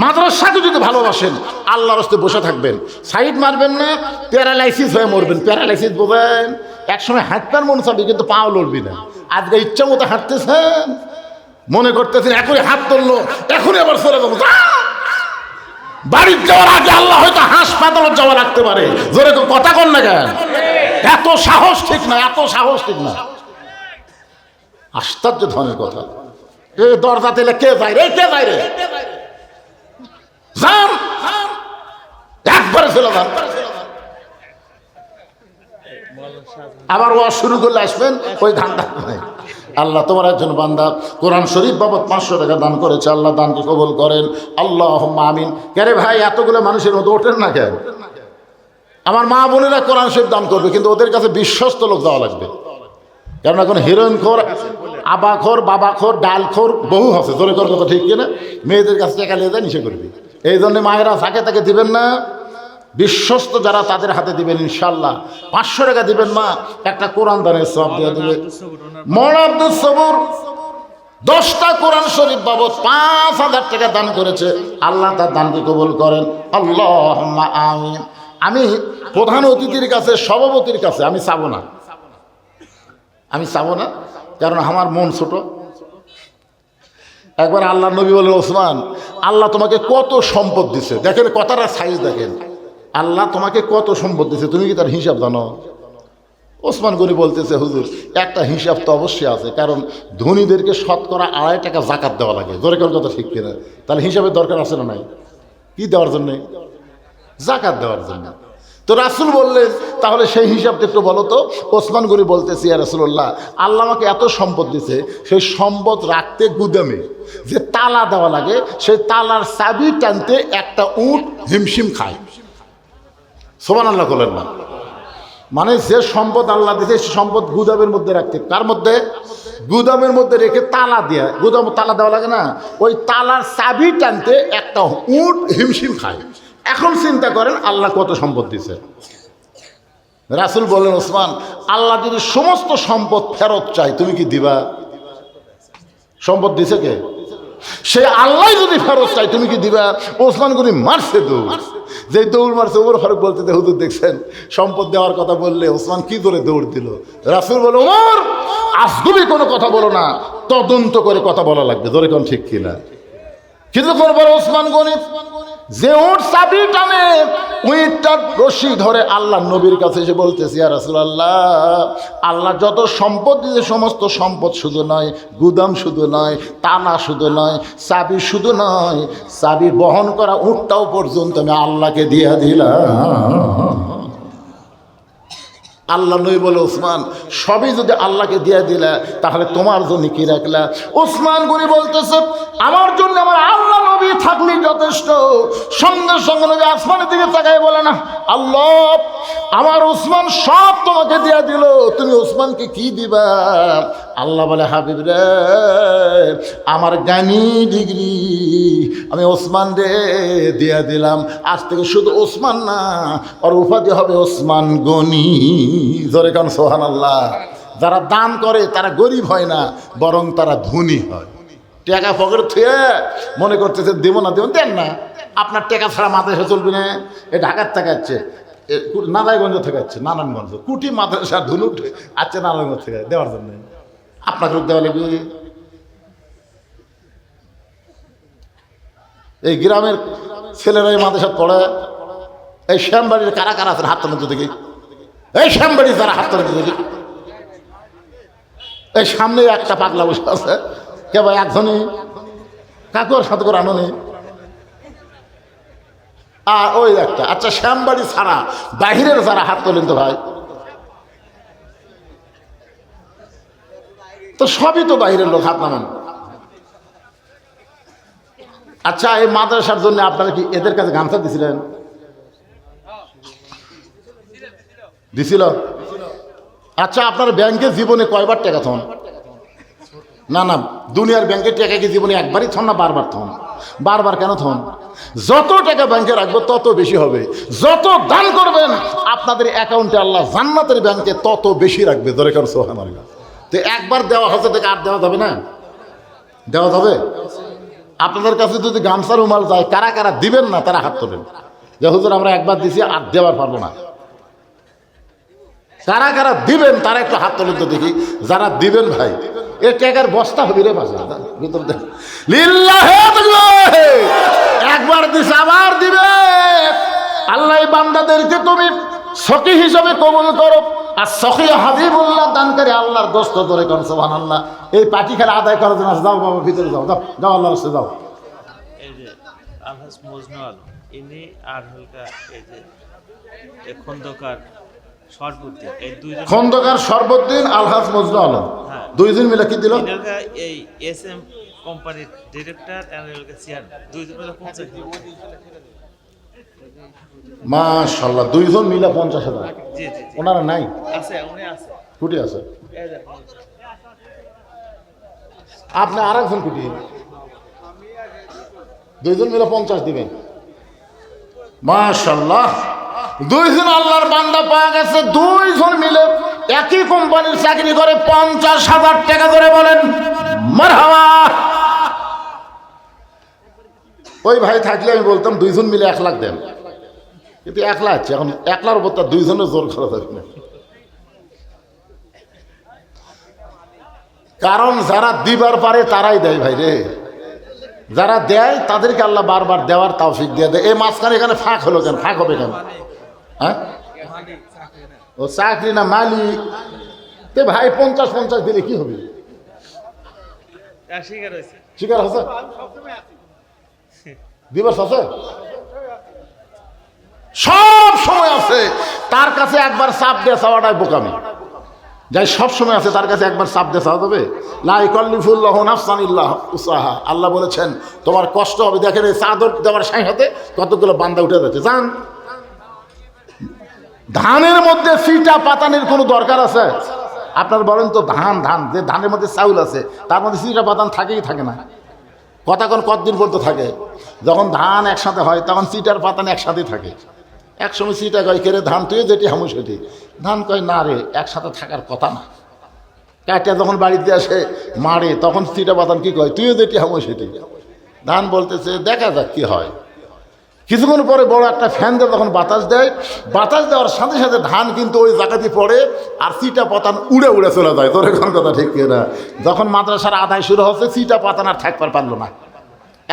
Speaker 1: মাদ্রাসাকে যদি ভালোবাসেন, আল্লাহর রাস্তায় বসে থাকবেন, সাইড মারবেন না, প্যারালাইসিস হয়ে মরবেন। প্যারালাইসিস বোঝেন? একসময় হাঁটতার মন চাবি কিন্তু পাও লড়বি না। আজকে ইচ্ছা মতো হাঁটতেছেন, মনে করতেছেন এখনই হাত তুললো, এখনই আবার চলে যাবো। বাড়ির যাওয়ার আগে আল্লাহ হয়তো হাসপাতালে যাওয়া রাখতে পারে। জোরে কথা কন না কেন? এত সাহস ঠিক না, এত সাহস ঠিক না। আশ্চর্য ধরনের কথা। এই দরজা দিলে কে যায় রে, কে যায় রে? যান একবারে চলে যান। আবার ওয়াজ শুরু করলে আসবেন ওই ধান্দা নাই। আল্লাহ তোমার একজন বান্দা কোরআন শরীফ বাবদ 500 টাকা দান করেছে, আল্লাহ দানকে কবুল করেন। আল্লাহুম্মা আমিন। কে রে ভাই এতগুলো মানুষের মধ্যে ওঠেন না কেন? আমার মা বোনেরা কোরআন শরীফ দান করবে, কিন্তু ওদের কাছে বিশ্বস্ত লোক দেওয়া লাগবে। কারণ এখন হিরোইন খোর, আবাখোর, বাবাখোর, ডালখোর বহু আছে, জোরে কর কথা ঠিক কিনা? মেয়েদের কাছে টাকা নিয়ে যায় নিষে করবি। এই জন্য মায়েরা যাকে তাকে দিবেন না, বিশ্বস্ত যারা তাদের হাতে দিবেন। ইনশাল্লাহ 500 টাকা দিবেন মা, একটা কোরআন দানের সওয়াব দিয়ে দেবে। মৌলানা আব্দুল সবুর 10টা কোরআন শরীফ বাবদ 5000 টাকা দান করেছে। আল্লাহ তার দানকে কবুল করেন, আল্লাহুম্মা আমিন। আমি প্রধান অতিথির কাছে, সভাপতির কাছে আমি চাবো না, কারণ আমার মন ছোট। একবার আল্লাহ নবী বলেন, ওসমান, আল্লাহ তোমাকে কত সম্পদ দিছে। দেখেন কথাটা সাইজ দেখেন, আল্লাহ তোমাকে কত সম্পদ দিছে, তুমি কি তার হিসাব জানো? ওসমান গনি বলতেছে, হুজুর একটা হিসাব তো অবশ্যই আছে, কারণ ধনীদেরকে শতকরা 2.5 টাকা জাকাত দেওয়া লাগে। জোরে কোন কথা ঠিক কিনা? তাহলে হিসাবের দরকার আছে না নাই? কি দেওয়ার জন্য? জাকাত দেওয়ার জন্য। তো রাসূল বললেন, তাহলে সেই হিসাবটা একটু বলো তো। ওসমান গনি বলতেছি, ইয়া রাসূলুল্লাহ, আল্লাহ আমাকে এত সম্পদ দিছে, সেই সম্পদ রাখতে গুদামে যে তালা দেওয়া লাগে, সেই তালার চাবি টানতে একটা উট হিমশিম খায়। সুবহানাল্লাহ বলেন না? মানে যে সম্পদ আল্লাহ দিয়েছে, সে সম্পদ গুদামের মধ্যে রাখতে, কার মধ্যে? গুদামের মধ্যে রেখে তালা দিয়ে, গুদাম তালা দেওয়া লাগে না, ওই তালার চাবি টানতে একটা উট হিমশিম খায়। এখন চিন্তা করেন আল্লাহ কত সম্পদ দিছে। রাসূল বলেন, ওসমান, আল্লাহ যদি সমস্ত সম্পদ ফেরত চাই, তুমি কি দিবা? সম্পদ দিছে কে? সে আল্লাহ যদি ফেরত চাই, তুমি কি দিবা? ওসমান গনি মারছে দৌড়, যে দৌড় মারছে, ওমর ফারুক বলতে, হুজুর দেখছেন সম্পদ দেওয়ার কথা বললে ওসমান কি করে দৌড় দিল। রাসূল বলে, ওমর, আজগুবি কোনো কথা বলো না, তদন্ত করে কথা বলা লাগবে। ধরে কোন ঠিক কিনা? কিন্তু করবার ওসমান গনি যে উট চাবি টানে, উইটটার রশি ধরে আল্লাহ নবীর কাছে এসে বলতেছি, ইয়া রাসূলুল্লাহ, আল্লাহ যত সম্পদ দিয়েছে, সমস্ত সম্পদ শুধু নয়, গুদাম শুধু নয়, তালা শুধু নয়, চাবি শুধু নয়, চাবি বহন করা উটটাও পর্যন্ত আমি আল্লাহকে দিয়ে দিলাম। আল্লাহ নবী বলে, ওসমান, সবই যদি আল্লাহকে দিয়ে দিলা, তাহলে তোমার জন্য কি রাখলা? ওসমান গনি বলতেছে, আমার জন্য আমার আল্লাহ নবী থাকলেই যথেষ্ট। সঙ্গে সঙ্গে নবী আসমানের দিকে তাকায় বলে, না আল্লাহ, আমার ওসমান সব তোমাকে দিয়ে দিল, তুমি ওসমানকে কি দিবা? আল্লাহ বলে, হাবিব রে, আমার জ্ঞানী ডিগ্রি আমি ওসমান রে দিয়ে দিলাম। আজ থেকে শুধু ওসমান না, আর উপাধি হবে ওসমান গনি। জোরে কান সুবহানাল্লাহ। যারা দান করে তারা গরিব হয় না, বরং তারা ধনী হয়। টাকা পকেটে থুয়ে মনে করতেছে দেবো না, দেন না। আপনার টাকা ছাড়া মাদ্রাসা চলবে না। এ ঢাকার থেকে আসছে, নারায়ণগঞ্জ থেকে আসছে, নারায়ণগঞ্জ কুটি মাদ্রাসা ধুলুট আসছে নারায়ণগঞ্জ থেকে দেওয়ার জন্য। আপনাকে দেওয়া লাগবে। এই গ্রামের ছেলেরাই মাদ্রাসা পড়ে। এই শ্যামবাড়ির কারা কারা আছেন হাত তোলেন তো দেখি। এই শ্যামবাড়ি যারা হাত তোলেন তো দেখি। এই সামনে একটা পাগলা বসে আছে, কে ভাই? একজনই কাকুর সাথে করে আনো নেই। আর ওই একটা, আচ্ছা শ্যামবাড়ি ছাড়া বাহিরের যারা হাত তোলেন তো ভাই? তো সবই তো বাহিরের লোক, হাত নামান। আচ্ছা, এই মাদ্রাসার জন্য আপনারা কি এদের কাছে গামছা দিছিলেন? দিছিল? আচ্ছা, আপনার ব্যাংকে জীবনে কয়বার টাকা থন? না না, দুনিয়ার ব্যাংকের টাকা কি জীবনে একবারই থন না বারবার থন? বারবার কেন থন? যত টাকা ব্যাংকে রাখবো তত বেশি হবে। যত দান করবেন আপনাদের অ্যাকাউন্টে আল্লাহ জান্নাতের ব্যাংকে তত বেশি রাখবে। ধরে কারণ সুবহানাল্লাহ। তো একবার দেওয়া হচ্ছে থেকে আর দেওয়া যাবে না? দেওয়া যাবে। আপনাদের কাছে যদি গামছা রুমাল যায়, কারা কারা দিবেন না তারা হাত তোলেন, যে হুজুর আমরা একবার দিছি আর দেওয়ার পারবো না। কারা কারা দিবেন তারা একটু হাত তোলেন তো দেখি। যারা দিবেন ভাই, এ টাকার বস্তা হবে রে পাশে ভিতর দেন। লিল্লাহে তাআলা, একবার দিছে আবার দিবে। আল্লাহ এই বান্দাদেরকে তুমি সখী হিসাবে কবুল করো। আর সখী হাবিবুল্লাহ দানকারী আল্লাহর দোস্ত। ধরে কোন সুবহানাল্লাহ। এই পাটি খেলা আদায় করার জন্য যাও বাবা, ভিতরে যাও, যাও যাও, আল্লাহর রাস্তায় যাও।
Speaker 3: এই যে আলহাজ মজনু আলম ইনি আর হলকা এই যে খন্দকার সরবুদ্দিন, এই দুইজন
Speaker 1: খন্দকার সরবুদ্দিন, আলহাজ মজনু আলম,
Speaker 3: হ্যাঁ,
Speaker 1: দুইজন মিলে কি দিল?
Speaker 3: ইনারা এই এসএম কোম্পানির ডিরেক্টর এন্ড চেয়ারম্যান, দুইজন মিলে 50
Speaker 1: মাশাআল্লাহ, দুইজন মিলে 50,000।
Speaker 3: জি জি জি
Speaker 1: ওনারা নাই,
Speaker 3: আছে, উনি আছে।
Speaker 1: কুটি আছে।
Speaker 3: এই দেখুন।
Speaker 1: আপনি আর একজন কুটি, দুইজন মিলে 50 দিবেন। মাশাআল্লাহ, দুইজন আল্লাহর বান্দা পাওয়া গেছে, দুইজন মিলে একই কোম্পানির চাকরি করে 50,000 টাকা করে বলেন মারহাবা। ওই ভাই থাকলে আমি বলতাম দুইজন মিলে 1 লাখ দেন, কিন্তু 1 লাখ আছে, এখন 1 লাখের উপর তার দুইজনের জোর খরচ হবে না। কারণ যারা দিবার পারে তারাই দেয় ভাই রে, যারা দেয় তাদেরকে আল্লাহ বারবার দেওয়ার তৌফিক দিয়ে দেয়। এই মাঝখানে এখানে ফাঁক হলো কেন? ফাঁক হবে কেন? হ্যাঁ, ও চাকরি না মালিক। তে ভাই 50-50 দিলে কি হবে?
Speaker 3: স্বীকার হয়েছে।
Speaker 1: শিকার আছে, দিবস আছে, সব সময় আছে। তার কাছে একবার চাপ দিয়ে চাওয়াটাই বোকামি। যাই সব সময় আছে তার কাছে একবার চাপ দিয়ে চাওয়া যাবে? লা ইকাল্লিফুল্লাহু নাফসান ইল্লা উসাহা। আল্লাহ বলেছেন তোমার কষ্ট হবে। দেখেন এই চাদর দেওয়ার সাথে সাথে কতগুলো বান্দা উঠে যাচ্ছে। যান, ধানের মধ্যে ফিটা পাতানের কোনো দরকার আছে? আপনার বলেন তো, ধান ধান যে ধানের মধ্যে চাউল আছে তার মধ্যে ফিটা পাতান থাকেই থাকে না? কথা কোন কতদিন পর্যন্ত থাকে? যখন ধান একসাথে হয় তখন চিটার পাতান একসাথেই থাকে। একসময় চিটা কয় কেরে ধান তুই যেটি হামু সেটি, ধান কয় না রে, একসাথে থাকার কথা না। কাটা যখন বাড়িতে আসে মারে তখন চিটা পাতান কি কয়, তুইও যেটি হামু সেটি। ধান বলতেছে দেখা যাক কি হয়। কিছুক্ষণ পরে বড় একটা ফ্যান দিয়ে তখন বাতাস দেয়, বাতাস দেওয়ার সাথে সাথে ধান কিন্তু ওই জায়গাতে পড়ে আর চিটা পাতান উড়ে উড়ে চলে যায়। তোর এখন কথা ঠিক কিনা? যখন মাদ্রাসার আদায় শুরু হচ্ছে চিটা পাতান আর থাকবার পারলো না।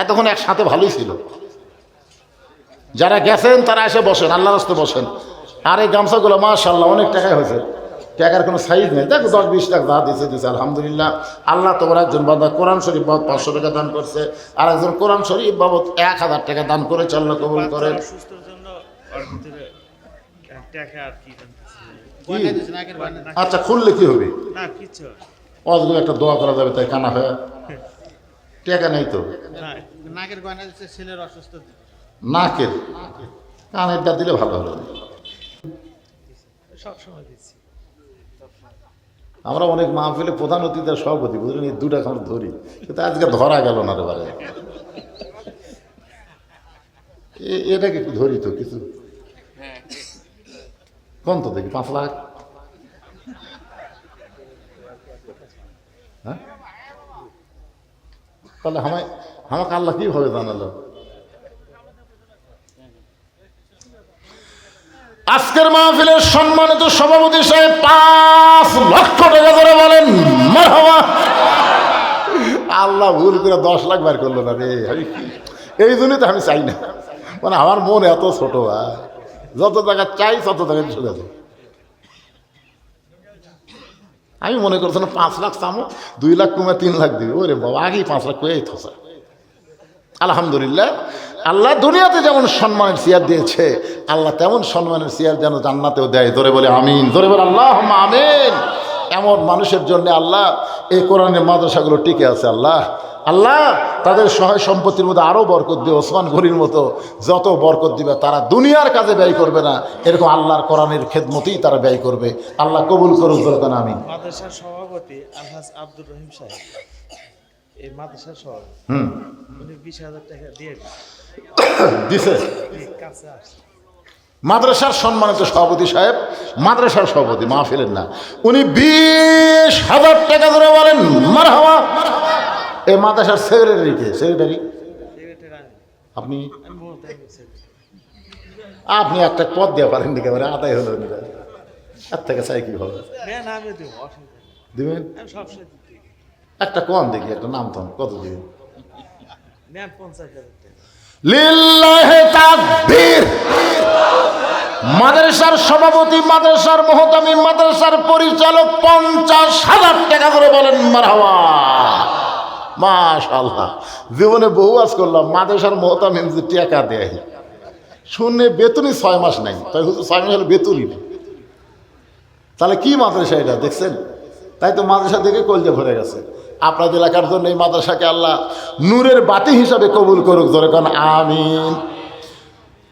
Speaker 1: এতক্ষণ একসাথে ভালোই ছিল। যারা গেছেন তারা এসে বসেন, আল্লাহর রাস্তায় বসেন। আর এই গামছাগুলো মাশাআল্লাহ অনেক টাকায় হয়েছে, টাকার কোনো সাইজ নেই। দেখো 10-20 টাকা যা দিছে আলহামদুলিল্লাহ। আল্লাহ তোমার একজন বান্দা কোরআন শরীফ বাবদ 500 টাকা দান করছে, আর একজন কোরআন শরীফ বাবদ 1000 টাকা দান করে আল্লাহ কবুল করেন।
Speaker 3: সুস্থর জন্য ওর ভিতরে টাকা আর কি
Speaker 1: আচ্ছা, খুললে কি হবে?
Speaker 3: না কিছু
Speaker 1: অজগুলো একটা দোয়া করা যাবে তাই কানা হয়ে। টাকা নেই তো,
Speaker 3: না। নাকের গয়না দিচ্ছে ছেলের অসুস্থ,
Speaker 1: নাকের কানেরটা দিলে ভালো হলো।
Speaker 3: সব সময় দিচ্ছি।
Speaker 1: আমরা অনেক মাহফিলে প্রধান অতিথির সভাপতি, বুঝলেন, এই 2 টাকা আমরা ধরি, কিন্তু আজকে ধরা গেল না রে বারে। এটাকে একটু ধরি তো কিছু কোন তো দেখি 5 লাখ। হ্যাঁ, তাহলে আমাকে আল্লাহ কিভাবে জানালো? আজকের মাহফিলের সম্মানিত সভাপতি সাহেব 5 লক্ষ টাকা করে বলেন মারহাবা। আল্লাহ ভুল করে 10 লাখ বার করলো না রে। এই জন্যই তো আমি চাই না, মানে আমার মন এত ছোট, যত টাকা চাই তত টাকা চলে যায়। আমি মনে করছিলাম 5 লাখ চামো, 2 লাখ কমে 3 লাখ দিবি। ওরে বাবা, আগেই 5 লাখ কয়েই থসা। আলহামদুলিল্লাহ, আল্লাহ দুনিয়াতে যেমন সম্মানের চেয়ার দিয়েছে, আল্লাহ তেমন সম্মানের চেয়ার যেন জান্নাতেও দেয়। ধরে বলে আমিন, ধরে বলে আল্লাহুম্মা আমিন। এমন মানুষের জন্য আল্লাহ এই কোরআনের মাদ্রাসাগুলো টিকে আছে। আল্লাহ তাদের সহায় সম্পত্তির মধ্যে আরও বরকত দিবে। ওসমান গনির মতো যত বরকত দিবে, তারা দুনিয়ার কাজে ব্যয় করবে না, এরকম আল্লাহর কোরআনের খেদমতেই তারা ব্যয় করবে। আল্লাহ কবুল করুক, বলতেন আমিন।
Speaker 3: মাদ্রাসার সভাপতি আলহাজ আব্দুর রহিম সাহেব, এই মাদ্রাসার সভাপতি, উনি 20,000 টাকা দিয়ে
Speaker 1: দিছে।
Speaker 3: কাছে আসছে।
Speaker 1: মাদ্রাসার সম্মানিত সভাপতি সাহেব, মাদ্রাসার সভাপতি, মাহফিলের না, উনি 20,000 টাকা ধরে বলেন মারহাবা। এই মাদ্রাসার সেক্রেটারি কে? সেক্রেটারি আপনি? আপনি একটা পদ দেওয়া পারেন নাকি? এবারে আদায় হলো না, এর থেকে চাই কি হবে? দিবেন একটা কম দেখি, একটা নাম তো কত দিবেন? লিল্লাহি তাকবীর। মাদ্রাসার সভাপতি, মাদ্রাসার মুহতামিম, মাদ্রাসার পরিচালক 50,000 টাকা করে বলেন মারহাবা। মাশাআল্লাহ, জীবনে বহু আজ করলাম, মাদ্রাসার মুহতামিম যে টাকা দেয় শুনে বেতনই 6 মাস নাই, তাই 6 মাস হলে বেতনই নেই। তাহলে কি মাদ্রাসা এটা দেখছেন? তাই তো মাদ্রাসা দেখে কলজা ভরে গেছে। আপনাদের এলাকার জন্য এই মাদ্রাসাকে আল্লাহ নূরের বাতি হিসাবে কবুল করুক, ধরে কারণ আমিন।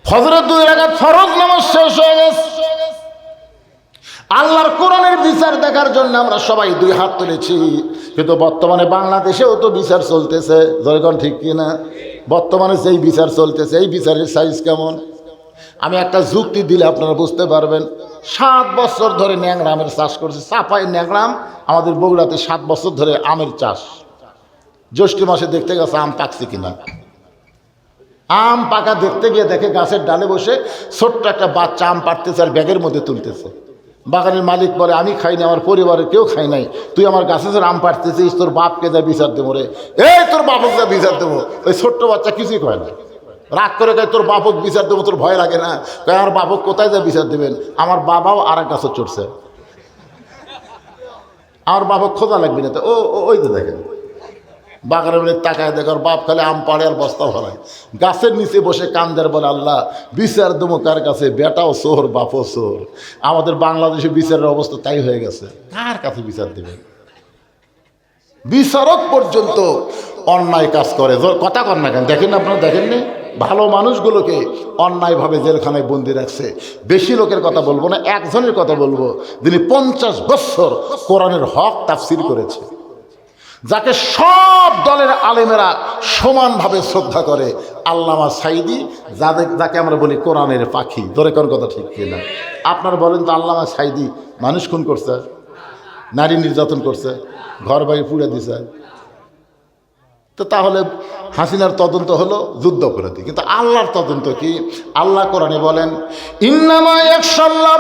Speaker 1: ফজরের 2 রাকাত ফরজ নামাজ শেষ হয়ে গেছে, আল্লাহর কোরআনের বিচার দেখার জন্য আমরা সবাই 2 হাত তুলেছি। কিন্তু বর্তমানে বাংলাদেশেও তো বিচার চলতেছে, যখন ঠিক কিনা? বর্তমানে যেই বিচার চলতেছে এই বিচারের সাইজ কেমন? আমি একটা যুক্তি দিলে আপনারা বুঝতে পারবেন। 7 বছর ধরে ন্যাংরা আমের চাষ করছে, চাপাই ন্যাংরাম আমাদের বগুড়াতে 7 বছর ধরে আমের চাষ। জ্যৈষ্ঠ মাসে দেখতে গেছে আম পাকছে কিনা, আম পাকা দেখতে গিয়ে দেখে গাছের ডালে বসে ছোট্ট একটা বাচ্চা আম পাড়তেছে আর ব্যাগের মধ্যে তুলতেছে। বাগানের মালিক বলে, আমি খাইনি, আমার পরিবারের কেউ খাই নাই, তুই আমার গাছে যে আম পাড়তেছিস, তোর বাপকে যা বিচার দেবো রে। এই তোর বাপকে যা বিচার দেবো। ওই ছোট্ট বাচ্চা কিছুই কয় না, রাগ করে কয় তোর বাপক বিচার দেবো, তোর ভয় লাগে না? কয় আমার বাপক কোথায় যা বিচার দেবেন, আমার বাবাও আর এক গাছে চড়ছে, আমার বাপক খোঁজা লাগবে না। তো ওই তো দেখেন বাগানের মধ্যে তাকায় দেখো বাপ খালি আম পাড়ে আর বস্তা ভরায়, গাছের নিচে বসে কান্দের বলে, আল্লাহ বিচার দেবো কার কাছে? বেটাও চোর, বাপও চোর। আমাদের বাংলাদেশে বিচারের অবস্থা তাই হয়ে গেছে, কার কাছে বিচার দেবে? বিচারক পর্যন্ত অন্যায় কাজ করে, কথা কর না কেন? দেখেন আপনারা, দেখেননি ভালো মানুষগুলোকে অন্যায়ভাবে জেলখানায় বন্দি রাখছে। বেশি লোকের কথা বলবো না, একজনের কথা বলবো, যিনি 50 বছর কোরআনের হক তাফসীর করেছে, যাকে সব দলের আলেমেরা সমানভাবে শ্রদ্ধা করে, আল্লামা সাঈদী, যাকে আমরা বলি কোরআনের পাখি। ধরে কোন কথা ঠিক কিনা? আপনারা বলেন তো, আল্লামা সাঈদী মানুষ খুন করছে, নারী নির্যাতন করছে, ঘর বাড়ি পুড়ে দিছে, তো তাহলে হাসিনার তদন্ত হলো যুদ্ধ করে দিই, কিন্তু আল্লাহর তদন্ত কি? আল্লাহ কোরআনে বলেন, ইন্নামা ইয়াখশাল্লাহ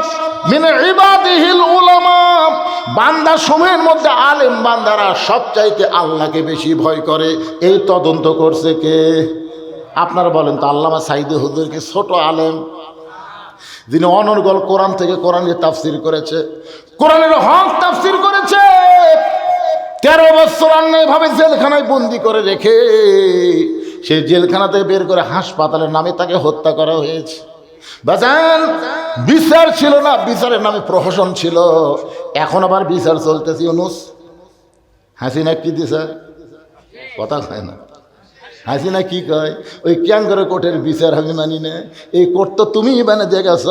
Speaker 1: মিন ইবাদিহিল উলামা, বান্দা সমূহের মধ্যে আলেম বান্দারা সবচাইতে আল্লাহকে বেশি ভয় করে। এই তদন্ত করছে কে? আপনারা বলেন তো, আল্লামা সাঈদী হুজুর কি ছোট আলেম, যিনি অনর্গল কোরআন থেকে কোরআনের তাফসীর করেছে, কোরআনের হক তাফসীর করেছে? 13 বছর অন্যায়ভাবে জেলখানায় বন্দি করে রেখে সেই জেলখানাতে বের করে হাসপাতালের নামে তাকে হত্যা করা হয়েছে। বাজান, বিচার ছিল না, বিচারের নামে প্রহসন ছিল। এখন আবার বিচার চলতেছে। ইউনূস হাসিনা কি দিছে? কথা কয় না। হাসিনা কি কয়? ওই ক্যাঙ্গরে কোর্টের বিচার আমি মানি না, এই কোর্ট তো তুমি বানিয়ে দিয়ে গেছ,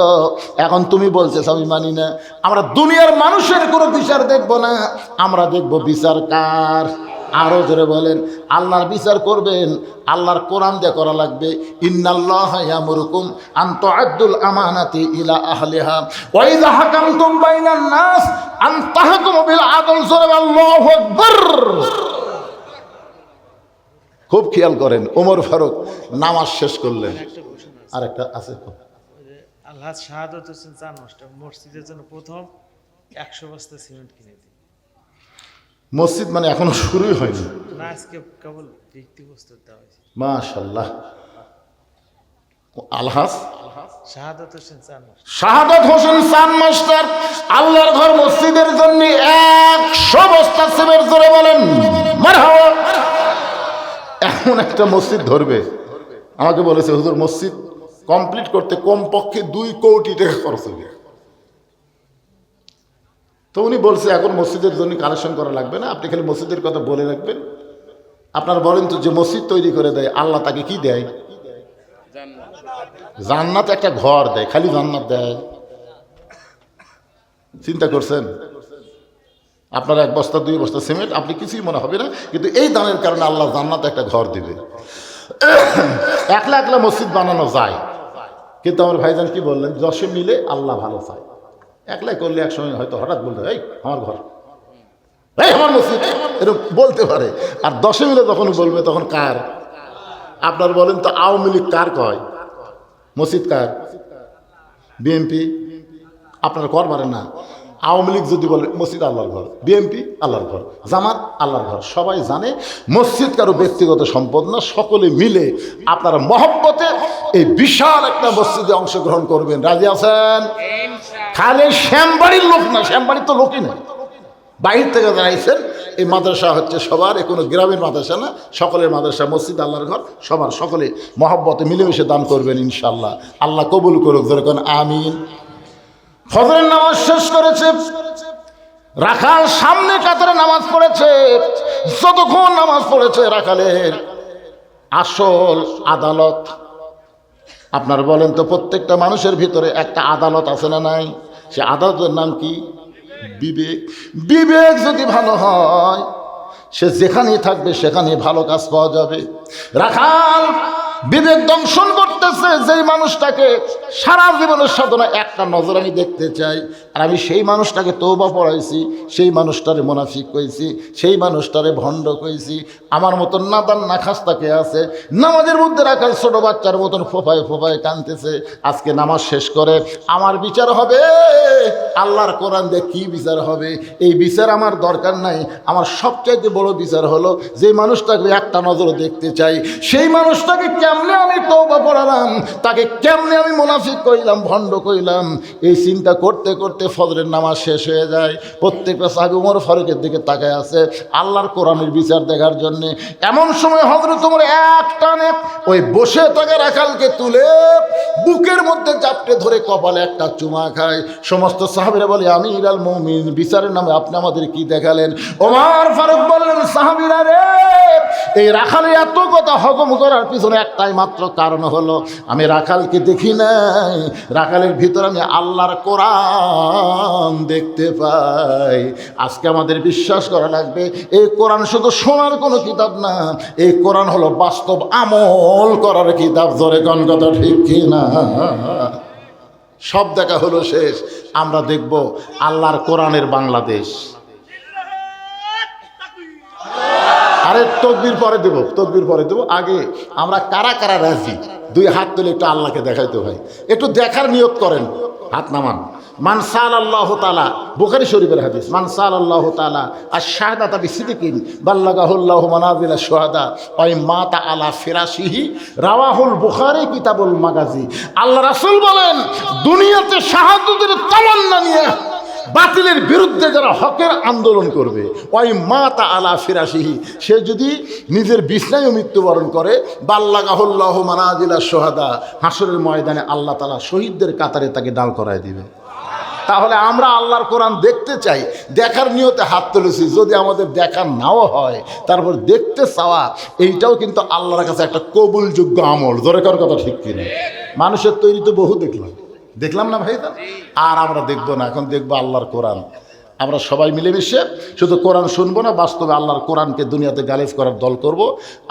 Speaker 1: এখন তুমি বলছেছ আমি মানি না। আমরা দুনিয়ার মানুষের কোনো বিচার দেখব না, আমরা দেখব বিচার কার। আরো জোরে বলেন, আল্লাহর বিচার করবেন, আল্লাহর কোরআন দিয়ে করা লাগবে। ইন্নাল্লাহা ইয়ামুরুকুম আন তুআদ্দুল আমানাতি ইলা আহলিহা ওয়া ইযা হাকামতুম বাইনান নাস আন তাহকুমু বিল আদল। জোরে আল্লাহু আকবার। খুব খেয়াল করেন, ওমর ফারুক নামাজ শেষ করলেন, আর একটা আছে
Speaker 3: আল্লাহ শাহাদাত হোসেন চান মসজিদের জন্য প্রথম 100 বস্তা সিমেন্ট কিনে দিই।
Speaker 1: মসজিদ মানে এখনো শুরুই হয়নি
Speaker 3: না, আজকে কেবল ভিত্তি প্রস্তুত দেওয়া হয়েছে।
Speaker 1: মাশাআল্লাহ। আলহাজ
Speaker 3: শাহাদাত হোসেন চান,
Speaker 1: শাহাদাত হোসেন চান মাস্টার আল্লাহর ঘর মসজিদের জন্য 100 বস্তা সিমেন্ট। জোরে বলেন মারহাবা। এমন একটা মসজিদ ধরবে, আমাকে বলেছে হুজুর মসজিদ কমপ্লিট করতে কমপক্ষে 2 কোটি টাকা খরচ হবে। তো উনি বলছে এখন মসজিদের জন্য কালেকশন করা লাগবে না, আপনি খালি মসজিদের কথা বলে রাখবেন। আপনার বলেন তো, যে মসজিদ তৈরি করে দেয় আল্লাহ তাকে কি দেয়? জান্নাত একটা ঘর দেয়, খালি জান্নাত দেয়? চিন্তা করছেন? আপনার 1 বস্তা 2 বস্তা সিমেন্ট আপনি কিছুই মনে হবে না, কিন্তু এই দানের কারণে আল্লাহ জান্নাতে একটা ঘর দিবে। একলা একলা মসজিদ বানানো যায়, কিন্তু আমার ভাইজান কি বললেন, 10 মিলে আল্লাহ ভালো চায়। একলাই করলে এক সময় হয়তো হঠাৎ বলতে, এই আমার ঘর, এই আমার মসজিদ, এরকম বলতে পারে। আর 10 মিলে যখন বলবে তখন কার? আপনার বলেন তো, আওয়ামী লীগ কার কয়? মসজিদ কার? বিএনপি? আপনারা কর পারেন না। আওয়ামী লীগ যদি বলে মসজিদ আল্লাহর ঘর, বিএনপি আল্লাহর ঘর, জামাত আল্লাহর ঘর, সবাই জানে মসজিদ কারো ব্যক্তিগত সম্পদ না। সকলে মিলে আপনারা মহব্বতে এই বিশাল একটা মসজিদে অংশগ্রহণ করবেন। রাজি আছেন? খালি শ্যামবাড়ির লোক না, শ্যামবাড়ির তো লোকই না, বাহির থেকে জানাইছেন। এই মাদ্রাসা হচ্ছে সবার, এ কোনো গ্রামের মাদ্রাসা না, সকলের মাদ্রাসা, মসজিদ আল্লাহর ঘর, সবার সকলে মহব্বতে মিলেমিশে দান করবেন ইনশাআল্লাহ। আল্লাহ কবুল করুক, যেরকম আমিন। ফজরের নামাজ শেষ করেছে, রাখাল সামনে কাতারে নামাজ পড়েছে। যতক্ষণ নামাজ পড়েছে রাখালের আসল আদালত আপনার বলেন তো, প্রত্যেকটা মানুষের ভিতরে একটা আদালত আছে না নাই? সে আদালতের নাম কি? বিবেক। বিবেক যদি ভালো হয়, সে যেখানেই থাকবে সেখানেই ভালো কাজ পাওয়া যাবে। রাখাল বিবেক দংশন করতেছে, যেই মানুষটাকে সারা জীবনের সাধনা একটা নজর আমি দেখতে চাই, আর আমি সেই মানুষটাকে তওবা পড়াইছি, সেই মানুষটারে মুনাফিক কইছি, সেই মানুষটারে ভণ্ড কইছি। আমার মতন নাদান নাখাস্তাকে আছে, নামাজের মধ্যে রাখাল ছোট বাচ্চার মতন ফোফায় ফোফায় কাঁদতেছে। আজকে নামাজ শেষ করে আমার বিচার হবে, আল্লাহর কোরআন দিয়ে কি বিচার হবে? এই বিচার আমার দরকার নাই। আমার সবচাইতে বড় বিচার হলো, যে মানুষটাকে একটা নজর দেখতে চাই, সেই মানুষটাকে কেমনে আমি তওবা পড়ালাম, তাকে কেমনে আমি মুনাফিক কইলাম, ভণ্ড কইলাম, এই চিন্তা করতে করতে ফজরের নামাজ শেষ হয়ে যায়। প্রত্যেকটা সাহাবী ওমর ফারুকের দিকে তাকায় আছে আল্লাহর কোরআনের বিচার দেখার জন্য। এমন সময় হযরত ওমর এক টানে ওই বসে থাকা রাখালকে তুলে বুকের মধ্যে চাপটে ধরে কপালে একটা চুমা খায়। সমস্ত সাহাবীরা বলে, আমিরুল মুমিনিন, বিচারের নামে আপনি আমাদের কি দেখালেন? ওমর ফারুক বললেন, সাহাবীরা রে, এই রাখালের এত কথা হজম করার পিছনে একটাই মাত্র কারণ হলো, আমি রাখালকে দেখি নাই, রাখালের ভিতরে আমি আল্লাহর কোরআন দেখতে পাই। আজকে আমাদের বিশ্বাস করা লাগবে, এই কোরআন শুধু শোনার কোনো কিতাব না, এই কোরআন হলো বাস্তব আমল করার কিতাব। জোরে কোন কথা ঠিক কি না? সব দেখা হলো শেষ, আমরা দেখব আল্লাহর কোরআনের বাংলাদেশ। আরে তকবীর পরে দেব, তকবীর পরে দেব। আগে আমরা কারা কারা রাজি, দুই হাত তুলে একটু আল্লাহকে দেখাইতে ভাই, একটু দেখার নিয়ত করেন, হাত নামান। মান সাআলাল্লাহু তাআলা, বুখারী শরীফের হাদিস, মান সাআলাল্লাহু তাআলা আশ-শাহাদাতা বিসিদকিন বাল্লাগাহুল্লাহু মানাজিলা শুহাদা ওয়া মাতা আলা ফিরাশিহি, রাওয়াহুল বুখারী কিতাবুল মাগাজি। আল্লাহ রাসূল বলেন, দুনিয়াতে শাহাদাতের তামান্না নিয়ে বাতিলের বিরুদ্ধে যারা হকের আন্দোলন করবে, ওই মাতা আলা ফিরাশিহি, সে যদি নিজের বিছনায় মৃত্যুবরণ করে, বাল্লাগাহুল্লাহু মানাজিলা শুহাদা, হাসরের ময়দানে আল্লাহ তাআলা শহীদদের কাতারে তাকে দাঁড় করায় দিবে। তাহলে আমরা আল্লাহর কোরআন দেখতে চাই, দেখার নিয়তে হাত তুলেছি। যদি আমাদের দেখা নাও হয়, তারপর দেখতে চাওয়া, এইটাও কিন্তু আল্লাহর কাছে একটা কবুলযোগ্য আমল। জোরে করার কথা ঠিক কিনা? মানুষের তৈরি তো বহু দেখলাম না ভাই? আর আমরা দেখবো না, এখন দেখবো আল্লাহর কোরআন। আমরা সবাই মিলেমিশে শুধু কোরআন শুনবো না, বাস্তবে আল্লাহর কোরআনকে দুনিয়াতে গালিব করার দল করব।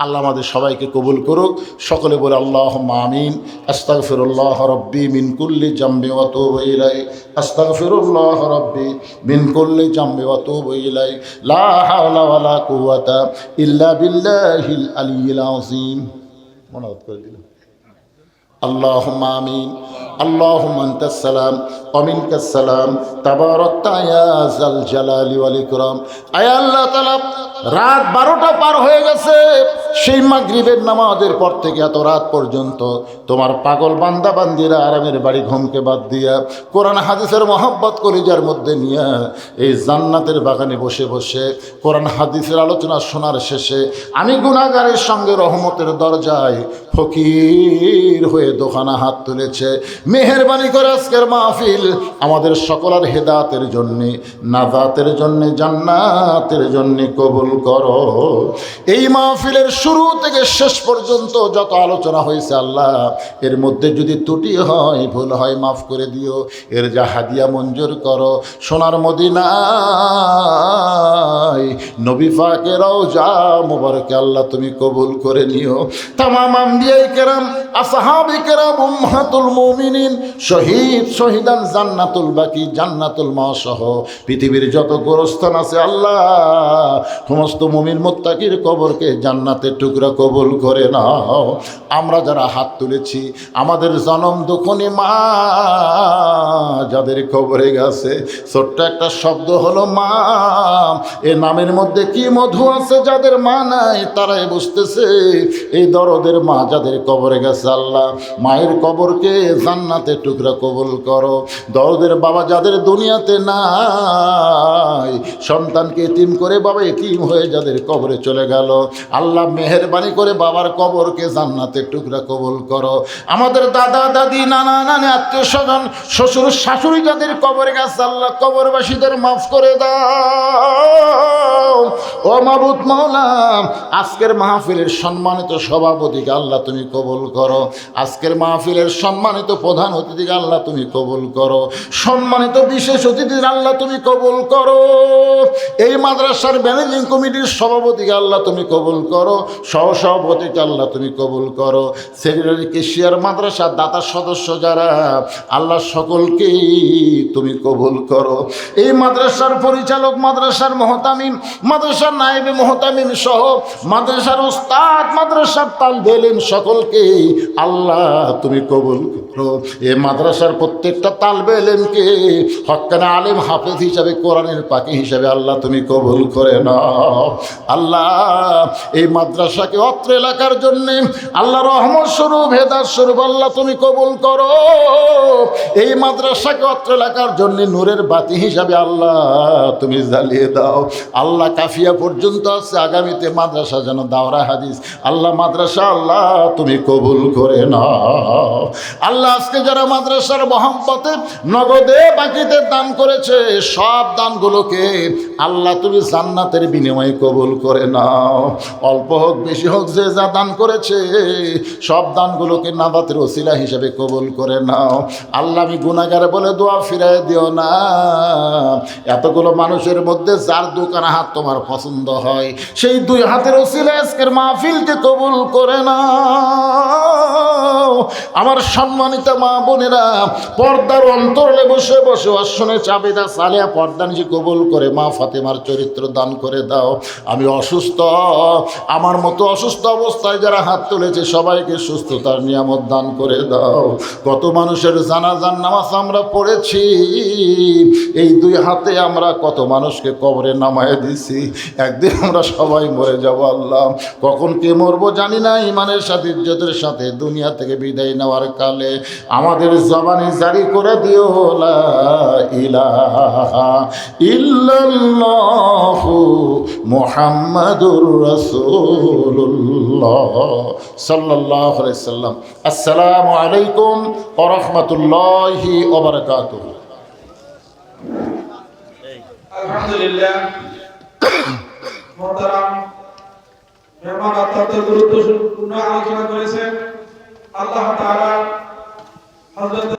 Speaker 1: আল্লাহ আমাদের সবাইকে কবুল করুক। সকলে বলে আল্লাহুম্মা আমিন। আস্তাগফিরুল্লাহ রাব্বি মিন কুল্লি জামবি ওয়া আতুবু ইলাইহি, আস্তাগফিরুল্লাহ রাব্বি মিন কুল্লি জামবি ওয়া আতুবু ইলাইহি, লা হাওলা ওয়া লা কুওয়াতা ইল্লা বিল্লাহিল আলিয়্যিল আযীম। মনোযোগ করে দিলাম। আল্লাহুম্মা আমিন। আল্লাহুম্মা আনতাস সালাম ওয়া মিনকাস সালাম, তাবারাকতা ইয়া যাল জালালি ওয়াল ইকরাম। আয় আল্লাহ তাআলা, রাত 12টা পার হয়ে গেছে, সেই মাগরিবের নামাজের পর থেকে এত রাত পর্যন্ত তোমার পাগল বান্দা বান্দিরা আরামের বাড়ি ঘুমকে বাদ দিয়া কোরআন হাদিসের মহব্বত কলিজার মধ্যে নিয়ে এই জান্নাতের বাগানে বসে বসে কোরআন হাদিসের আলোচনা শোনার শেষে আমি গুনাহগারের সঙ্গে রহমতের দরজায় ফকির হয়ে দোকানা হাত তুলেছে। মেহেরবানি করে আজকের মাহফিল আমাদের সকলের হেদায়েতের জন্যে, নাজাতের জন্যে, জান্নাতের জন্যে কবুল করো। এই মাহফিলের শুরু থেকে শেষ পর্যন্ত যত আলোচনা হয়েছে আল্লাহ, এর মধ্যে যদি ত্রুটি হয়, ভুল হয়, মাফ করে দিও। এর যা হাদিয়া মঞ্জুর করো। সোনার মদিনায় নবী পাকের রওজা মুবারকে আল্লাহ তুমি কবুল করে নিও। তামাম আম্বিয়া কেরাম, আসহাবে কেরাম, উম্মাহাতুল মুমিনিন, শহীদ, শহীদান, জান্নাতুল বাকি, জান্নাতুল মাসহ পৃথিবীর যত গোরস্থান আছে আল্লাহ, সমস্ত মুমিন মুত্তাকির কবরকে জান্নাতের টুকরা কবুল করে নাও। আমরা যারা হাত তুলেছি, আমাদের জনম দুঃখনী মা যাদের কবরে গেছে, ছোট্ট একটা শব্দ হলো মা। এ নামের মধ্যে কি মধু আছে, যাদের মা নাই তারাই বুঝতেছে। এই দরদের মা যাদের কবরে গেছে আল্লাহ, মায়ের কবরকে জান্নাতের টুকরা কবুল করো। দরদের বাবা যাদের দুনিয়াতে নাই, সন্তানকে এতিম করে বাবা এতিম হয়ে যাদের কবরে চলে গেল আল্লাহ, মেহেরবানি করে বাবার কবরকে জান্নাতের টুকরা কবুল করো। আমাদের দাদা দাদি নানা নানি আত্মীয় স্বজন শ্বশুর শাশুড়ি যাদের কবরে গেছে আল্লাহ কবরবাসীদের মাফ করে দাও। ও মাবুদ মাওলা, আজকের মাহফিলের সম্মানিত সভাপতিকে আল্লাহ তুমি কবুল করো। আজকের মাহফিলের সম্মানিত প্রধান অতিথিকে আল্লাহ তুমি কবুল করো। সম্মানিত বিশেষ অতিথির আল্লাহ তুমি কবুল করো। এই মাদ্রাসার ম্যানেজিং কমিটির সভাপতিকে আল্লাহ তুমি কবুল করো। সহসভাপতিকে আল্লাহ তুমি কবুল করো। সেক্রেটারি কেশিয়ার মাদ্রাসার দাতা সদস্য যারা আল্লাহ সকলকেই তুমি কবুল করো। এই মাদ্রাসার পরিচালক, মাদ্রাসার মহতামিম, মাদ্রাসার নায়েবে মহতামিম সহ মাদ্রাসার উস্তাদ, মাদ্রাসার তালবে ইলম সকলকে আল্লাহ তুমি কবুল করো। এই মাদ্রাসার প্রত্যেকটা তালবে ইলমকে হক্কানা আলেম হাফেজ হিসাবে, কোরআনের পাখি হিসাবে আল্লাহ তুমি কবুল করে নাও। আল্লাহ এই মাদ্রাসাকে অত্র এলাকার জন্যে আল্লাহ রহমত স্বরূপ, হেদায়েত স্বরূপ আল্লাহ তুমি কবুল করো। এই মাদ্রাসাকে অত্র এলাকার জন্য নূরের বাতি হিসাবে আল্লাহ তুমি জ্বালিয়ে দাও। আল্লাহ কাফিয়া পর্যন্ত আছে, আগামীতে মাদ্রাসা যেন দাওরা হাদিস আল্লাহ মাদ্রাসা আল্লাহ তুমি কবুল করে নাও। আল্লাহ আজকে যারা মাদ্রাসার মহব্বতে নগদে বাকিতে দান করেছে সব দানগুলোকে আল্লাহ তুমি জান্নাতের বিনিময়ে কবুল করে নাও। অল্প হোক বেশি হোক যে যা দান করেছে সব দানগুলোকে নাবাতের ওসিলা হিসেবে কবুল করে নাও। আল্লাহ আমি গুনাহগার বলে দোয়া ফিরায় দিও না। এতগুলো মানুষের মধ্যে যার দোকান হাত তোমার পছন্দ হয় সেই দুই হাতের ওসিলা আজকের মাহফিলকে কবুল করে নাও। আমার সম্মানিত মা বোনেরা, পর্দার অন্তরে বসে বসে আসনে চাবিদা সালেহা পর্দা নিজে কবুল করে মা ফাতেমার চরিত্র দান করে দাও। আমি অসুস্থ, আমার মতো অসুস্থ অবস্থায় যারা হাত তুলেছে সবাইকে সুস্থতার নিয়ামত দান করে দাও। কত মানুষের জানাজার নামাজ আমরা পড়েছি, এই দুই হাতে আমরা কত মানুষকে কবরে নামায় দিছি। একদিন আমরা সবাই মরে যাব আল্লাহ, কখন কে মরবো জানি না। ইমানের সাথে ইজ্জতের সাথে দুনিয়া থেকে বিদায় নেওয়ার কালে আমাদের জবানি জারি করে দিও লা ইলাহা ইল্লাল্লাহু মুহাম্মাদুর রাসূলুল্লাহ সাল্লাল্লাহু আলাইহি সাল্লাম। আসসালামু আলাইকুম ওয়া রাহমাতুল্লাহি ওয়া বারাকাতুহু।
Speaker 4: আলহামদুলিল্লাহ, মোহতারাম মেহমান অত্যন্ত গুরুত্বপূর্ণ আলোচনা করেছেন। আল্লাহ তাআলা হযরত